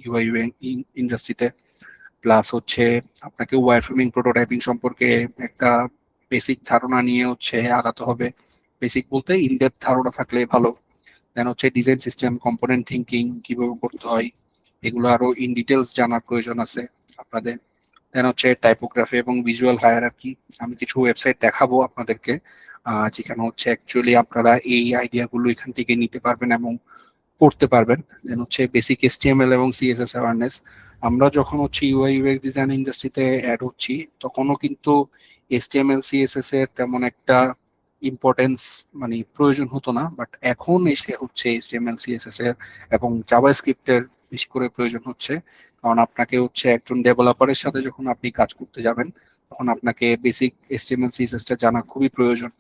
ইউআই ইন্ডাস্ট্রিতে। প্লাস হচ্ছে আপনাকে ওয়্যারফ্রেমিং প্রোটোটাইপিং সম্পর্কে একটা বেসিক ধারণা নিয়ে হচ্ছে আগাতে হবে। বেসিক বলতে ইনডেপথ ধারণা থাকলে ভালো। দেন হচ্ছে ডিজাইন সিস্টেম, কম্পোনেন্ট থিঙ্কিং কিভাবে করতে হয়, এগুলো আরো ইন ডিটেলস জানার প্রয়োজন আছে আপনাদের। দেন হচ্ছে টাইপোগ্রাফি এবং ভিজুয়াল হায়ারার্কি। আমি কিছু ওয়েবসাইট দেখাবো আপনাদেরকে যেখানে হচ্ছে অ্যাকচুয়ালি আপনারা এই আইডিয়াগুলো এখান থেকে নিতে পারবেন এবং পড়তে পারবেন। দেন হচ্ছে বেসিক HTML এবং CSS অ্যাওয়ারনেস। আমরা যখন হচ্ছে UI UX ডিজাইন ইন্ডাস্ট্রিতে অ্যাড হচ্ছি তখনও কিন্তু HTML CSS এর তেমন একটা ইম্পর্টেন্স মানে প্রয়োজন হতো না, বাট এখন এসে হচ্ছে HTML CSS এর এবং জাভাস্ক্রিপ্টের বেশি করে প্রয়োজন হচ্ছে। কারণ আপনাকে হচ্ছে একজন ডেভেলপারের সাথে যখন আপনি কাজ করতে যাবেন তখন আপনাকে বেসিক HTML CSS টা জানা খুবই প্রয়োজন।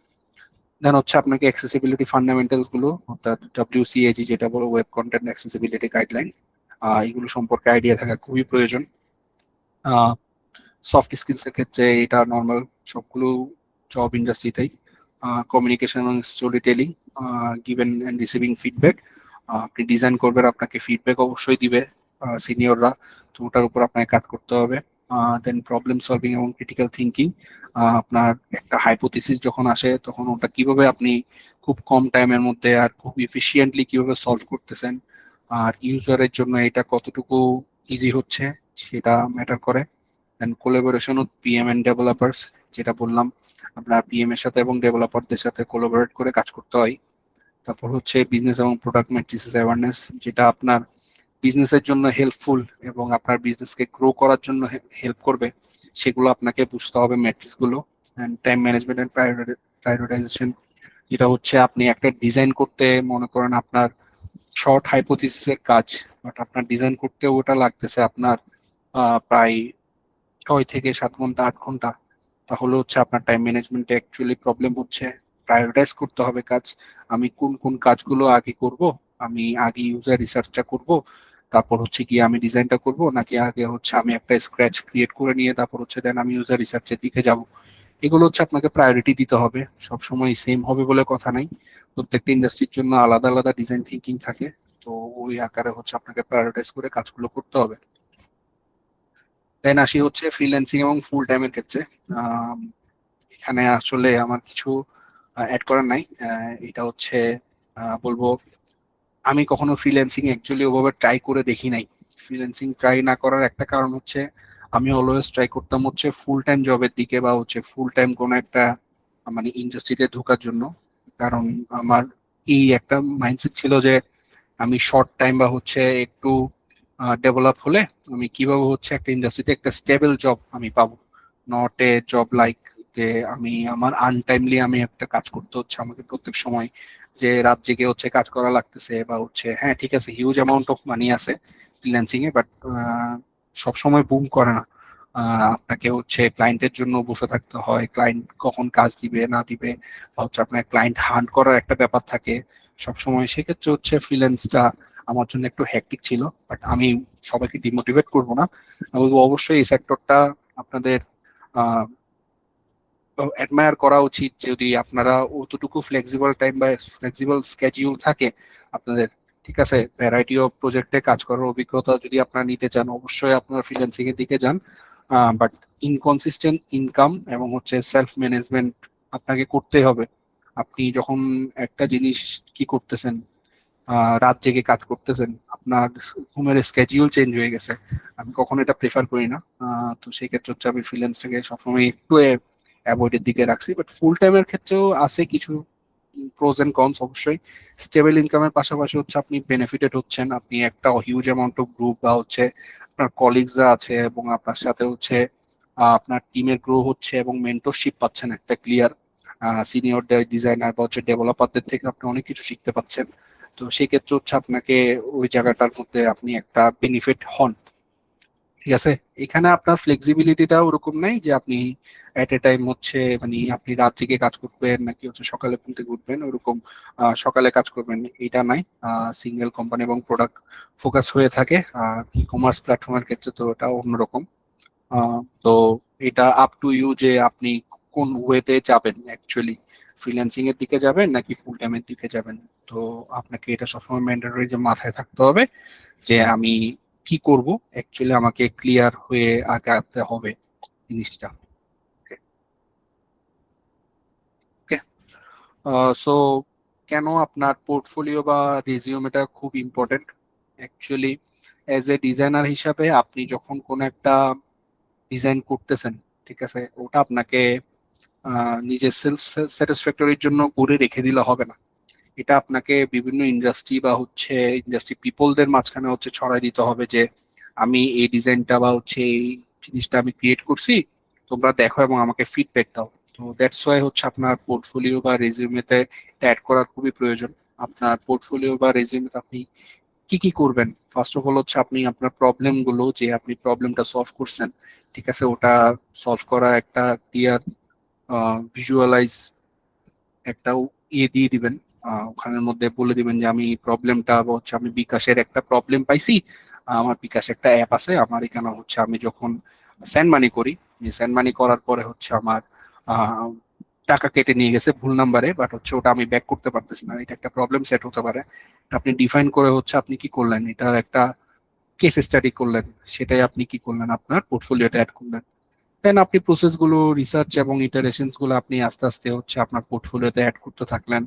দেন হচ্ছে আপনাকে অ্যাক্সেসিবিলিটি ফান্ডামেন্টালস গুলো অর্থাৎ WCAG যেটা বলো, ওয়েব কন্টেন্ট অ্যাক্সেসিবিলিটি গাইডলাইন, এগুলো সম্পর্কে আইডিয়া থাকা খুবই প্রয়োজন। সফট স্কিলস এর ক্ষেত্রে এটা নর্মাল সবগুলো জব ইন্ডাস্ট্রিতেই। কমিউনিকেশন এবং story telling, given and receiving feedback. আপনি ডিজাইন করবেন, আপনাকে ফিডব্যাক অবশ্যই দিবে সিনিয়ররা, তো ওটার উপর আপনাকে কাজ করতে হবে। দেন প্রবলেম সলভিং এবং ক্রিটিক্যাল থিঙ্কিং। আপনার একটা হাইপোথিসিস যখন আসে তখন ওটা কিভাবে আপনি খুব কম টাইমের মধ্যে আর খুব এফিসিয়েন্টলি কিভাবে সলভ করতেছেন, আর ইউজারের জন্য এটা কতটুকু ইজি হচ্ছে সেটা ম্যাটার করে। Then collaboration with PM and developers, যেটা বললাম আপনার PM এর সাথে এবং ডেভেলপারদের সাথে কোলাবোরেট করে কাজ করতে হয়। তারপর হচ্ছে বিজনেস এবং প্রোডাক্ট ম্যাট্রিক্স অ্যাওয়ারনেস, যেটা আপনার বিজনেসের জন্য হেল্পফুল এবং আপনার বিজনেসকে গ্রো করার জন্য হেল্প করবে, সেগুলো আপনাকে বুঝতে হবে ম্যাট্রিক্স গুলো। And time management and prioritization, যেটা হচ্ছে আপনি একটা ডিজাইন করতে মনে করেন আপনার শর্ট হাইপোথিসিসের কাজ, বাট আপনার ডিজাইন করতে ওটা লাগতেছে আপনার প্রায় 6 থেকে 7 ঘন্টা 8 ঘন্টা, তাহলে হচ্ছে আপনার টাইম ম্যানেজমেন্টে অ্যাকচুয়ালি প্রবলেম হচ্ছে। প্রায়োরিটাইজ করতে হবে কাজ, আমি কোন কোন কাজগুলো আগে করব, আমি আগে ইউজার রিসার্চটা করব, তারপর হচ্ছে গিয়ে আমি ডিজাইনটা করব, নাকি আগে হচ্ছে আমি একটা স্ক্র্যাচ ক্রিয়েট করে নিয়ে তারপর হচ্ছে দেন আমি ইউজার রিসার্চের দিকে যাব। এগুলো হচ্ছে আপনাকে প্রায়োরিটি দিতে হবে, সবসময় সেম হবে বলে কথা নাই, প্রত্যেকটা ইন্ডাস্ট্রির জন্য আলাদা আলাদা ডিজাইন থিঙ্কিং থাকে, তো ওই আকারে হচ্ছে আপনাকে প্রায়োরিটাইজ করে কাজগুলো করতে হবে। দেন আসি হচ্ছে ফ্রিল্যান্সিং এবং ফুল টাইমের ক্ষেত্রে। আম, এখানে আসলে আমার কিছু অ্যাড করার নাই। এটা হচ্ছে বলবো, আমি কখনো ফ্রিল্যান্সিং অ্যাকচুয়ালি ওভাবে ট্রাই করে দেখি নাই। ফ্রিল্যান্সিং ট্রাই না করার একটা কারণ হচ্ছে আমি অলওয়েজ ট্রাই করতাম হচ্ছে ফুল টাইম জবের দিকে বা হচ্ছে ফুল টাইম কোনো একটা মানে ইন্ডাস্ট্রিতে ঢোকার জন্য। কারণ আমার এই একটা মাইন্ডসেট ছিল যে আমি শর্ট টাইম বা হচ্ছে একটু ডেভেলপ হলে আমি কিভাবে হচ্ছে একটা ইন্ডাস্ট্রিতে একটা স্টেবল জব আমি পাবো, নট এ জব লাইক যে আমি আমার আনটাইমলি আমি একটা কাজ করতে হচ্ছে আমাকে প্রত্যেক সময়, যে রাত জেগে হচ্ছে কাজ করা লাগতেছে বা হচ্ছে হ্যাঁ ঠিক আছে হিউজ অ্যামাউন্ট অফ মানি আছে ফ্রিল্যান্সিং এ, বাট সব সময় বুম করে না। আপনাকে হচ্ছে ক্লায়েন্টের জন্য বসে থাকতে হয়, ক্লায়েন্ট কখন কাজ দিবে না দিবে, বা হচ্ছে আপনার ক্লায়েন্ট হান্ট করার একটা ব্যাপার থাকে সব সময়। সেক্ষেত্রে হচ্ছে ফ্রিল্যান্সটা আমার জন্য একটু হ্যাকটিক ছিল, বাট আমি সবাইকে ডিমোটিভেট করব না, আমি বলবো অবশ্যই এই সেক্টরটা আপনাদের অ্যাডমায়ার করা উচিত যদি আপনারা অতটুকু ফ্লেক্সিবল টাইম বা ফ্লেক্সিবল স্কেডিউল থাকে আপনাদের। ঠিক আছে, ভ্যারাইটি অফ প্রজেক্টে কাজ করার অভিজ্ঞতা যদি আপনারা নিতে চান অবশ্যই আপনারা ফ্রিল্যান্সিং এর দিকে যান, বাট ইনকনসিস্টেন্ট ইনকাম এবং হচ্ছে সেলফ ম্যানেজমেন্ট আপনাকে করতেই হবে। আপনি যখন একটা জিনিস কি করতেছেন, রাত জেগে কাজ করতেছেন, আপনার ঘুমের স্কেডিউল চেঞ্জ হয়ে গেছে, আমি কখনো এটা প্রেফার করি না। তো সেই ক্ষেত্রে হচ্ছে আমি ফ্রিল্যান্সটাকে সবসময় একটু অ্যাভয়েডের দিকে রাখছি, বাট ফুল টাইমের ক্ষেত্রেও আছে কিছু প্রোজ এন্ড কনস অবশ্যই। স্টেবল ইনকামের পাশাপাশি হচ্ছে আপনি বেনিফিটেড হচ্ছেন, আপনি একটা হিউজ অ্যামাউন্ট অফ গ্রুপ বা হচ্ছে আপনার কলিগসরা আছে এবং আপনার সাথে হচ্ছে আপনার টিমের গ্রো হচ্ছে এবং মেন্টরশিপ পাচ্ছেন একটা ক্লিয়ার সিনিয়র ডিজাইনার বা হচ্ছে ডেভেলপারদের থেকে আপনি অনেক কিছু শিখতে পাচ্ছেন। তো সেক্ষেত্রে হচ্ছে আপনাকে ওই জায়গাটার মধ্যে আপনি একটা বেনিফিট হন। ঠিক আছে, এখানে আপনার ফ্লেক্সিবিলিটিটা ওরকম নাই যে আপনি এট এ টাইম হচ্ছে মানে আপনি রাত থেকে কাজ করবেন নাকি হচ্ছে সকালে ঘুম থেকে উঠবেন ওরকম সকালে কাজ করবেন, এটা নাই। সিঙ্গেল কোম্পানি এবং প্রোডাক্ট ফোকাস হয়ে থাকে। ই কমার্স প্ল্যাটফর্মের ক্ষেত্রে তো এটা অন্যরকম। তো এটা আপ টু ইউ যে আপনি কোন ওয়েতে যাবেন, অ্যাকচুয়ালি ফ্রিল্যান্সিং এর দিকে যাবেন নাকি ফুল টাইমের দিকে যাবেন। তো আপনাকে এটা সবসময় ম্যান্ডেটরি যে মাথায় থাকতে হবে যে আমি কি করব, অ্যাকচুয়ালি আমাকে ক্লিয়ার হয়ে আগাতে হবে জিনিসটা। ওকে, সো কেন আপনার পোর্টফোলিও বা রেজিউমেটা খুব important. Actually as a designer হিসাবে আপনি যখন কোনো একটা ডিজাইন করতেছেন, ঠিক আছে, ওটা আপনাকে নিজের সেলফ স্যাটিসফ্যাক্টরির জন্য করে রেখে দিলে হবে না। এটা আপনাকে বিভিন্ন ইন্ডাস্ট্রি বা হচ্ছে ইন্ডাস্ট্রি পিপলদের মাঝখানে হচ্ছে ছড়াই দিতে হবে যে আমি এই ডিজাইনটা বা হচ্ছে এই জিনিসটা আমি ক্রিয়েট করছি, তোমরা দেখো এবং আমাকে ফিডব্যাক দাও। তো দ্যাটস ওয়াই হচ্ছে আপনার পোর্টফোলিও বা রেজিউমেতে অ্যাড করার খুবই প্রয়োজন। আপনার পোর্টফোলিও বা রেজিউমেতে আপনি কি কি করবেন, ফার্স্ট অফ অল হচ্ছে আপনি আপনার প্রবলেম গুলো, যে আপনি প্রবলেমটা সলভ করছেন, ঠিক আছে, ওটা সলভ করা একটা ক্লিয়ার ভিজুয়ালাইজ একটা দিয়ে দিবেন। ওখানের মধ্যে বলে দিবেন যে আমি প্রবলেমটা হচ্ছে আমি বিকাশের একটা প্রবলেম পাইছি, আমার বিকাশ একটা অ্যাপ আছে, আমার এখানে হচ্ছে আমি যখন সেন্ড মানি করি, সেন্ড মানি করার পরে হচ্ছে আমার আহ, টাকা কেটে নিয়ে গেছে ভুল নাম্বারে, বাট হচ্ছে ওটা আমি ব্যাক করতে পারতেছি না, এটা একটা প্রবলেম সেট হতে পারে। আপনি ডিফাইন করে হচ্ছে আপনি কি করলেন, এটার একটা কেস স্টাডি করলেন, সেটাই আপনি কি করলেন আপনার পোর্টফোলিওতে অ্যাড করলেন। দেন আপনি প্রসেস গুলো, রিসার্চ এবং ইটারেশনস গুলো আপনি আস্তে আস্তে হচ্ছে আপনার পোর্টফোলিওতে অ্যাড করতে থাকলেন।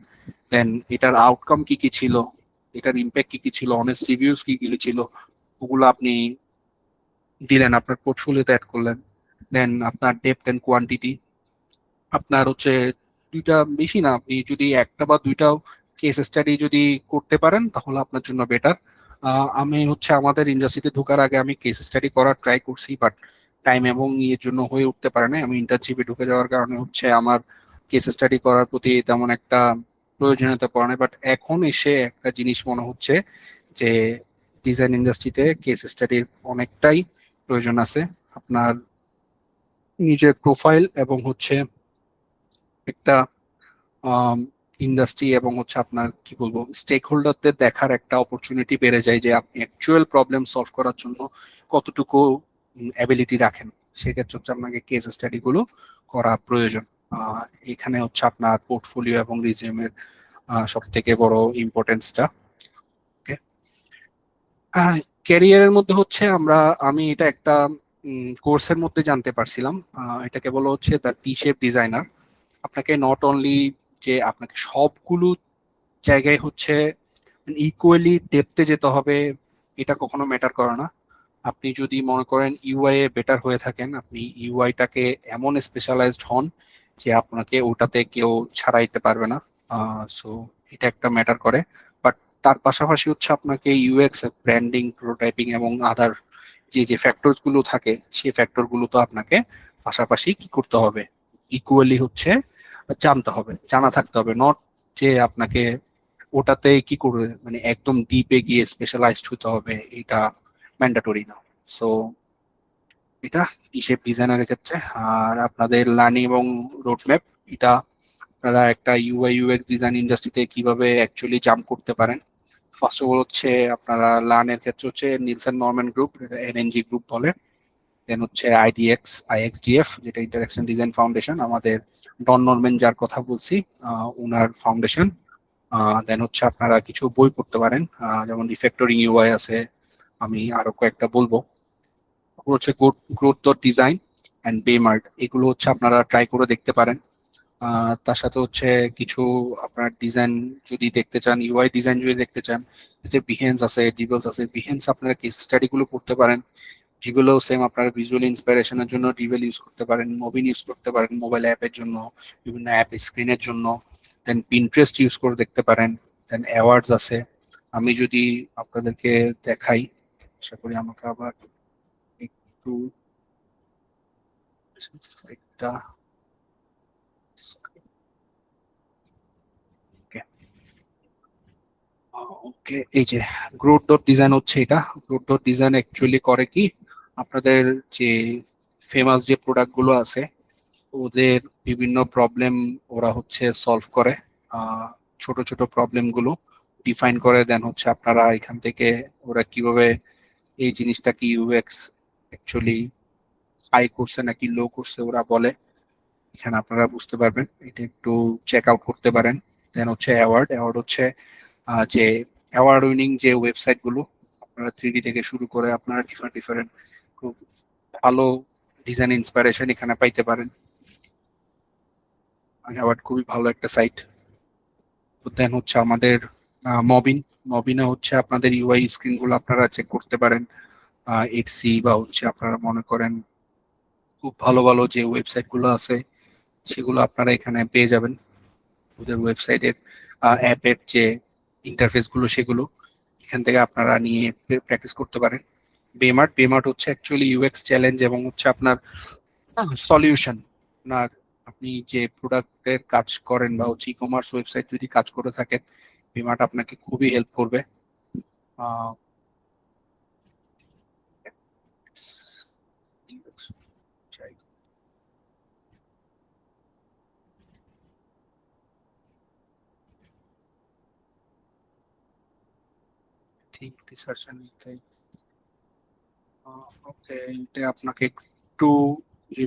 দেন এটার আউটকাম কি কি ছিল, এটার ইম্প্যাক্ট কি কি ছিল, অনেস্ট রিভিউজ কি কি ছিল, ওগুলো আপনি দিলেন, আপনার পোর্টফোলিওতে অ্যাড করলেন। দেন আপনার ডেপথ এন্ড কোয়ান্টিটি, আপনার হচ্ছে দুইটা বেশি না, আপনি যদি একটা বা দুইটাও কেস স্টাডি যদি করতে পারেন তাহলে আপনার জন্য বেটার। আমি হচ্ছে আমাদের ইন্ডাস্ট্রিতে ঢোকার আগে আমি কেস স্টাডি করার ট্রাই করছি, বাট টাইম এবং ইয়ের জন্য হয়ে উঠতে পারে না। আমি ইন্টার্নশিপে ঢুকে যাওয়ার কারণে হচ্ছে আমার কেস স্টাডি করার প্রতি তেমন একটা প্রয়োজনীয়তা পড়ে না। বাট এখন এসে একটা জিনিস মনে হচ্ছে যে ডিজাইন ইন্ডাস্ট্রিতে কেস স্টাডির অনেকটাই প্রয়োজন আছে। আপনার নিজের প্রোফাইল এবং হচ্ছে একটা ইন্ডাস্ট্রি এবং হচ্ছে আপনার কি বলবো স্টেক হোল্ডারদের দেখার একটা অপরচুনিটি বেড়ে যায় যে আপনি অ্যাকচুয়াল প্রবলেম সলভ করার জন্য কতটুকু অ্যাবিলিটি রাখেন। সেক্ষেত্রে হচ্ছে আপনাকে কেস স্টাডি গুলো করা প্রয়োজন। এখানে হচ্ছে আপনার পোর্টফোলিও এবং রিজিউমের সব থেকে বড় ইম্পর্টেন্সটা। ক্যারিয়ারের মধ্যে হচ্ছে আমি এটা একটা কোর্সের মধ্যে জানতে পারছিলাম, এটাকে বলা হচ্ছে দ্য টি শেপ ডিজাইনার। আপনাকে নট অনলি যে আপনাকে সবগুলো জায়গায় হচ্ছে ইকুয়ালি ডেপথে যেতে হবে, এটা কখনো ম্যাটার করে না। আপনি যদি মনে করেন ইউআই এ বেটার হয়ে থাকেন, আপনি ইউআইটাকে এমন স্পেশালাইজড হন যে আপনাকে ওটাতে কেউ ছাড়াইতে পারবে না। সো এটা একটা ম্যাটার করে। বাট তার পাশাপাশি হচ্ছে আপনাকে ইউএক্স, ব্র্যান্ডিং, প্রোটোটাইপিং এবং আদার যে যে ফ্যাক্টরস গুলো থাকে সেই ফ্যাক্টর গুলো তো আপনাকে পাশাপাশি কি করতে হবে, ইকুয়ালি হচ্ছে জানতে হবে, জানা থাকতে হবে। নট যে আপনাকে ওটাতে কি করবে মানে একদম ডিপে গিয়ে স্পেশালাইজড হতে হবে, এটা ম্যান্ডেটরি না। সো এটা হিসেব ডিজাইনারের ক্ষেত্রে। আর আপনাদের লার্নিং এবং রোডম্যাপ, এটা আপনারা একটা ইউআই ইউএক্স ডিজাইন ইন্ডাস্ট্রিতে কিভাবে অ্যাকচুয়ালি জাম্প করতে পারেন। ফার্স্ট অফ অল হচ্ছে আপনারা লার্নের ক্ষেত্রে হচ্ছে নিলসন নরম্যান গ্রুপ, এনএনজি গ্রুপ বলে। দেন হচ্ছে আইএক্সডিএফ, যেটা ইন্টারঅ্যাকশন ডিজাইন ফাউন্ডেশন, আমাদের ডন নরম্যান যার কথা বলছি ওনার ফাউন্ডেশন। দেন হচ্ছে আপনারা কিছু বই পড়তে পারেন, যেমন রিফ্যাক্টরিং ইউআই আছে, আমি আরো কয়েকটা বলবো। ওগুলো হচ্ছে গ্রোথ ডট ডিজাইন অ্যান্ড বেমার্ট, এগুলো হচ্ছে আপনারা ট্রাই করে দেখতে পারেন। তার সাথে হচ্ছে কিছু আপনার ডিজাইন যদি দেখতে চান, ইউআই ডিজাইন যদি দেখতে চান, এতে বিহেন্স আছে, ডিভেলস আছে। বিহেন্স আপনারা কেস স্টাডি গুলো করতে পারেন, যেগুলো সেম আপনারা ভিজুয়াল ইন্সপিরেশনের জন্য ডিভেল ইউজ করতে পারেন, মোবিন ইউজ করতে পারেন মোবাইল অ্যাপের জন্য, বিভিন্ন অ্যাপ স্ক্রিনের জন্য। দেন পিন্টারেস্ট ইউজ করে দেখতে পারেন। দেন অ্যাওয়ার্ডস আছে, আমি যদি আপনাদেরকে দেখাই, আশা করি আমাকে আবার একটু একটা ওকে, এই যে গ্রোথ ডট ডিজাইন হচ্ছে এটা। গ্রোথ ডট ডিজাইন অ্যাকচুয়ালি করে কি, আপনাদের যে ফেমাস যে প্রোডাক্ট গুলো আছে ওদের বিভিন্ন প্রবলেম ওরা হচ্ছে সলভ করে। আহ, ছোট ছোট প্রবলেম গুলো ডিফাইন করে, দেন হচ্ছে আপনারা এখান থেকে ওরা কিভাবে এই জিনিসটা কি ইউএক্স অ্যাকচুয়ালি হাই করছে নাকি লো করছে ওরা বলে, এখানে আপনারা বুঝতে পারবেন, এটা একটু চেক আউট করতে পারেন। দেন হচ্ছে অ্যাওয়ার্ড, অ্যাওয়ার্ড হচ্ছে যে অ্যাওয়ার্ড উইনিং যে ওয়েবসাইট গুলো, আপনারা 3D থেকে শুরু করে আপনারা ডিফারেন্ট ডিফারেন্ট খুব ভালো ডিজাইন ইন্সপিরেশন এখানে পাইতে পারেন। অ্যাওয়ার্ড খুবই ভালো একটা সাইট। দেন হচ্ছে আমাদের মবিন, মবিনে হচ্ছে আপনাদের ইউআই স্ক্রিন গুলো আপনারা চেক করতে পারেন। এইচসি বা হচ্ছে আপনারা মনে করেন খুব ভালো ভালো যে ওয়েবসাইট গুলো আছে সেগুলো আপনারা এখানে পেয়ে যাবেন। ওদের ওয়েবসাইটের অ্যাপের যে ইন্টারফেস গুলো সেগুলো এখান থেকে আপনারা নিয়ে প্র্যাকটিস করতে পারেন। বেমার্ট হচ্ছে অ্যাকচুয়ালি ইউএক্স চ্যালেঞ্জ এবং হচ্ছে আপনার সলিউশন। আপনার আপনি যে প্রোডাক্টের কাজ করেন বা হচ্ছে ই কমার্স ওয়েবসাইট যদি কাজ করে থাকেন, বেমার্ট আপনাকে খুবই হেল্প করবে। আহ, ঠিক রিসার্চ নিতে ওকে, এটা আপনাকে একটু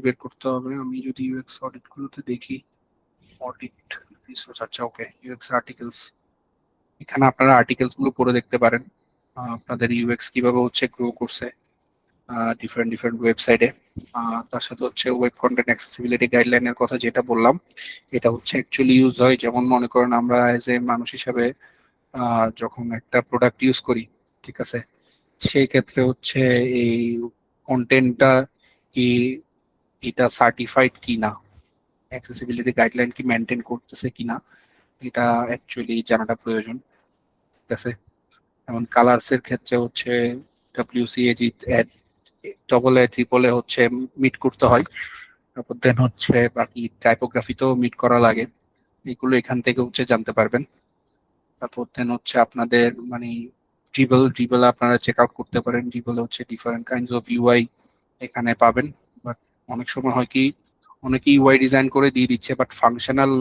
বের করতে হবে। আমি যদি ইউএক্স অডিট গুলোতে দেখি, অডিট রিসোর্স, আচ্ছা ওকে, ইউএক্স আর্টিকেলস, এখানে আপনারা আর্টিকেলস গুলো পড়ে দেখতে পারেন আপনাদের ইউএক্স কিভাবে হচ্ছে গ্রো করছে ডিফারেন্ট ডিফারেন্ট ওয়েবসাইটে। তার সাথে হচ্ছে ওয়েব কন্টেন্ট অ্যাক্সেসিবিলিটি গাইডলাইনের কথা যেটা বললাম, এটা হচ্ছে অ্যাকচুয়ালি ইউজ হয় যেমন মনে করেন আমরা এজ এ মানুষ হিসাবে যখন একটা প্রোডাক্ট ইউজ করি, ঠিক আছে, সেই ক্ষেত্রে হচ্ছে এই কন্টেন্টটা কি এটা সার্টিফাইড কি না, অ্যাক্সেসিবিলিটি গাইডলাইন কি মেনটেন করতেছে কিনা, এটা অ্যাকচুয়ালি জানাটা প্রয়োজন। ঠিক আছে, যেমন কালার্স এর ক্ষেত্রে হচ্ছে ডব্লিউসিএজি ডবল এ ট্রিপল এ হচ্ছে মিট করতে হয়। তারপর দেন হচ্ছে বাকি টাইপোগ্রাফিতেও মিট করা লাগে, এগুলো এখান থেকে হচ্ছে জানতে পারবেন। তারপর দেন হচ্ছে আপনাদের মানে ড্রিবল আপনারা চেক আউট করতে পারেন। ড্রিবল হচ্ছে ডিফারেন্ট কাইন্ডস অফ ইউআই এখানে পাবেন, বাট অনেক সময় হয় কি অনেকে ইউআই ডিজাইন করে দিয়ে দিচ্ছে বাট ফাংশনাল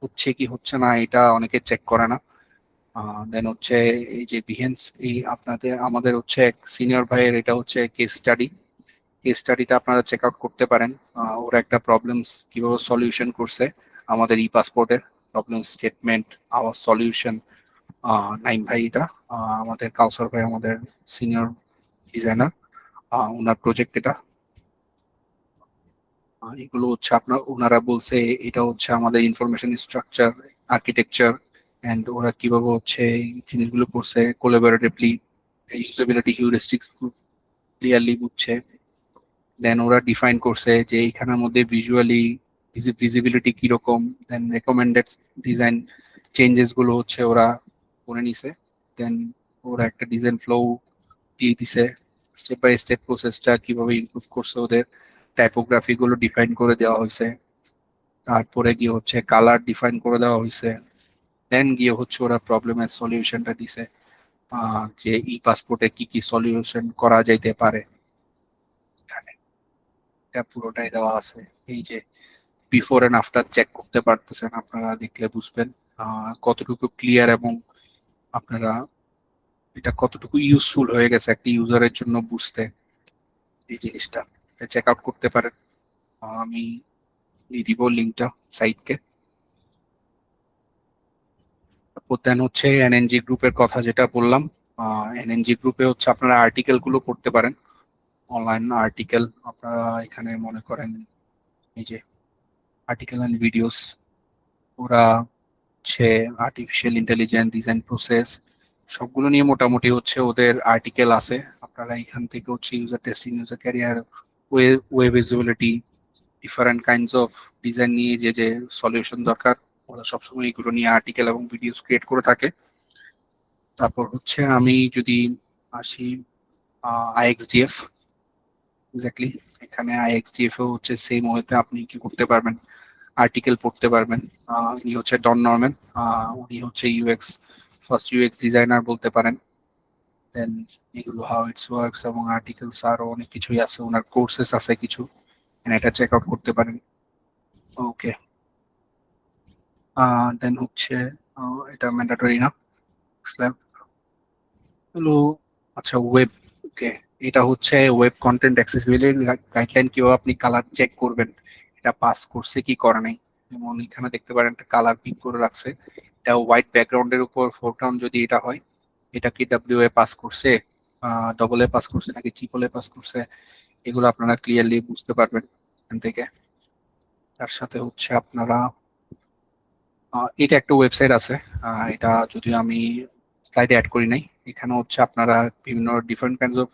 হচ্ছে কি হচ্ছে না এটা অনেকে চেক করে না। দেন হচ্ছে এই যে বিহেন্স, এই আপনাদের আমাদের হচ্ছে এক সিনিয়র ভাইয়ের এটা হচ্ছে কেস স্টাডিটা আপনারা চেক আউট করতে পারেন। ওরা একটা প্রবলেমস কিভাবে সলিউশন করছে আমাদের ই পাসপোর্টের problem statement, our solution. Naim ভাই এটা আমাদের কাউসার ভাই আমাদের সিনিয়র ডিজাইনার, ওনার প্রজেক্ট এটা। এগুলো হচ্ছে আপনার ওনারা বলছে এটা হচ্ছে আমাদের ইনফরমেশন স্ট্রাকচার আর্কিটেকচার, এন্ড ওরা কিভাবে হচ্ছে এই জিনিসগুলো করছে কোলাবোরেটিভলি, ইউজেবিলিটি হিউরিস্টিক্স ক্লিয়ারলি বুঝছে। দেন ওরা ডিফাইন করছে যে এখানের মধ্যে ভিজুয়ালি ভিজিবিলিটি কিরকম, দেন রেকমেন্ডেড ডিজাইন চেঞ্জেস গুলো হচ্ছে ওরা করে নিছে। দেন ওরা একটা ডিজাইন ফ্লো দিয়ে দিছে, স্টেপ বাই স্টেপ প্রসেসটা কিভাবে ইমপ্রুভ করছে, ওদের টাইপোগ্রাফি গুলো ডিফাইন করে দেওয়া হয়েছে। তারপরে গিয়ে হচ্ছে কালার ডিফাইন করে দেওয়া হয়েছে। দেন গিয়ে হচ্ছে ওরা প্রবলেমের সলিউশনটা দিছে, যে ই পাসপোর্টে কি কি সলিউশন করা যাইতে পারে। এখানে এটা পুরোটাই দেওয়া আছে। এই যে বিফোর এন্ড আফটার চেক করতে পারতেছেন, আপনারা দেখলে বুঝবেন কতটুকু ক্লিয়ার এবং আপনারা এটা কতটুকু ইউজফুল হয়ে গেছে একটা ইউজারের জন্য বুঝতে এই জিনিসটা চেক আউট করতে পারেন। আমি দিয়ে দিব লিঙ্কটা সাইটকে। দেন হচ্ছে এনএনজি গ্রুপের কথা যেটা বললাম, এনএনজি গ্রুপে হচ্ছে আপনারা আর্টিকেল গুলো পড়তে পারেন, অনলাইন আর্টিকেল। আপনারা এখানে মনে করেন এই যে আর্টিকেল এন্ড ভিডিওস, ওরা হচ্ছে আর্টিফিশিয়াল ইন্টেলিজেন্স ডিজাইন প্রসেস সবগুলো নিয়ে মোটামুটি হচ্ছে ওদের আর্টিকেল আছে। আপনারা এখান থেকে হচ্ছে user testing, user career, web visibility, different kinds of design নিয়ে যে যে সলিউশন দরকার ওরা সবসময় এগুলো নিয়ে আর্টিকেল এবং ভিডিওস ক্রিয়েট করে থাকে। তারপর হচ্ছে আমি যদি আসি আইএক্সডিএফ, এক্স্যাক্টলি এখানে আইএক্সডিএফ এ হচ্ছে সেম ওয়েতে আপনি কি করতে পারবেন, আর্টিকেল পড়তে পারবেন। ইনি হচ্ছে ডন নরম্যান, উনি হচ্ছে ইউএক্স ফার্স্ট ইউএক্স ডিজাইনার বলতে পারেন। দেন এগুলো হাউ ইটস ওয়ার্কস এবং আর্টিকেলস আরো অনেক কিছুই আছে, ওনার কোর্সেস আছে কিছু, এটা চেক আউট করতে পারেন। ওকে, দেন হচ্ছে এটা ম্যান্ডেটরি না, হলো আচ্ছা ওয়েব। ওকে, এটা হচ্ছে ওয়েব কন্টেন্ট অ্যাক্সেসিবিলিটি গাইডলাইন, কিভাবে আপনি কালার চেক করবেন এটা পাস করছে কি করে নাই। যেমন এখানে দেখতে পারেন একটা কালার পিক করে রাখছে, এটা হোয়াইট ব্যাকগ্রাউন্ডের উপর ফোরগ্রাউন্ড যদি এটা হয়, এটা কি ডাব্লিউ এ পাস করছে, ডবল এ পাস করছে নাকি ট্রিপল এ পাস করছে, এগুলো আপনারা ক্লিয়ারলি বুঝতে পারবেন এখান থেকে। তার সাথে হচ্ছে আপনারা এটা একটা ওয়েবসাইট আছে, এটা যদিও আমি স্লাইডে অ্যাড করি নাই। এখানে হচ্ছে আপনারা বিভিন্ন ডিফারেন্ট কাইন্ডস অফ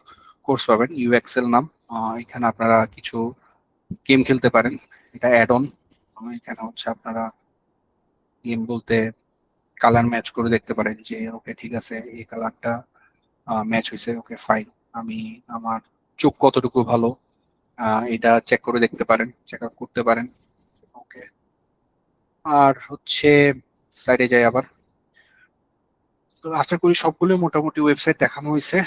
কোর্স পাবেন, ইউএক্সএল নাম। এখানে আপনারা কিছু গেম খেলতে পারেন। এটা অ্যাড অন। এখানে হচ্ছে আপনারা গেম বলতে কালার ম্যাচ করে দেখতে পারেন যে ওকে ঠিক আছে এই কালারটা ম্যাচ হয়েছে, ওকে ফাইন। আমি আমার চোখ কতটুকু ভালো এটা চেক করে দেখতে পারেন, চেক আউট করতে পারেন। ওকে, আর হচ্ছে সাইডে যাই আবার। তো আশা করি সবগুলো মোটামুটি ওয়েবসাইট দেখানো হয়েছে।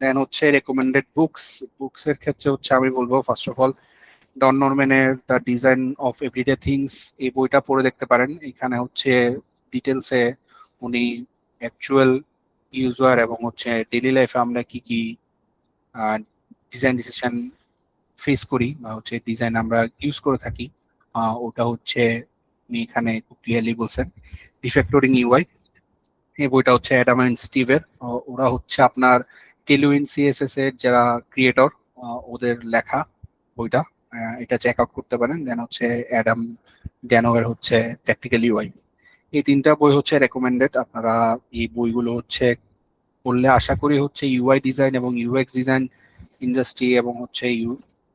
দেন হচ্ছে রেকমেন্ডেড বুকস। বুকস এর ক্ষেত্রে হচ্ছে আমি বলবো ফার্স্ট অফ অল ডন নরম্যানের the design of everyday things, এই বইটা পড়ে দেখতে পারেন। এখানে হচ্ছে ডিটেলসে উনি অ্যাকচুয়াল ইউজার এবং হচ্ছে ডেইলি লাইফে আমরা কি কি ডিজাইন ডিসিশন ফেস করি বা হচ্ছে ডিজাইন আমরা ইউজ করে থাকি, ওটা হচ্ছে উনি এখানে খুব ক্লিয়ারলি বলছেন। রিফ্যাক্টরিং ইউআই, এই বইটা হচ্ছে অ্যাডাম এন্ড স্টিভের। ওরা হচ্ছে আপনার টেলুইন সিএসএস এর যারা ক্রিয়েটর, ওদের লেখা বইটা। এটা চেক আউট করতে পারেন। দেন হচ্ছে অ্যাডাম ড্যানোয়ের হচ্ছে প্র্যাকটিক্যাল ইউআই। এই তিনটা বই হচ্ছে রেকমেন্ডেড। আপনারা এই বইগুলো হচ্ছে পড়লে আশা করি হচ্ছে ইউআই ডিজাইন এবং ইউএক্স ডিজাইন ইন্ডাস্ট্রি এবং হচ্ছে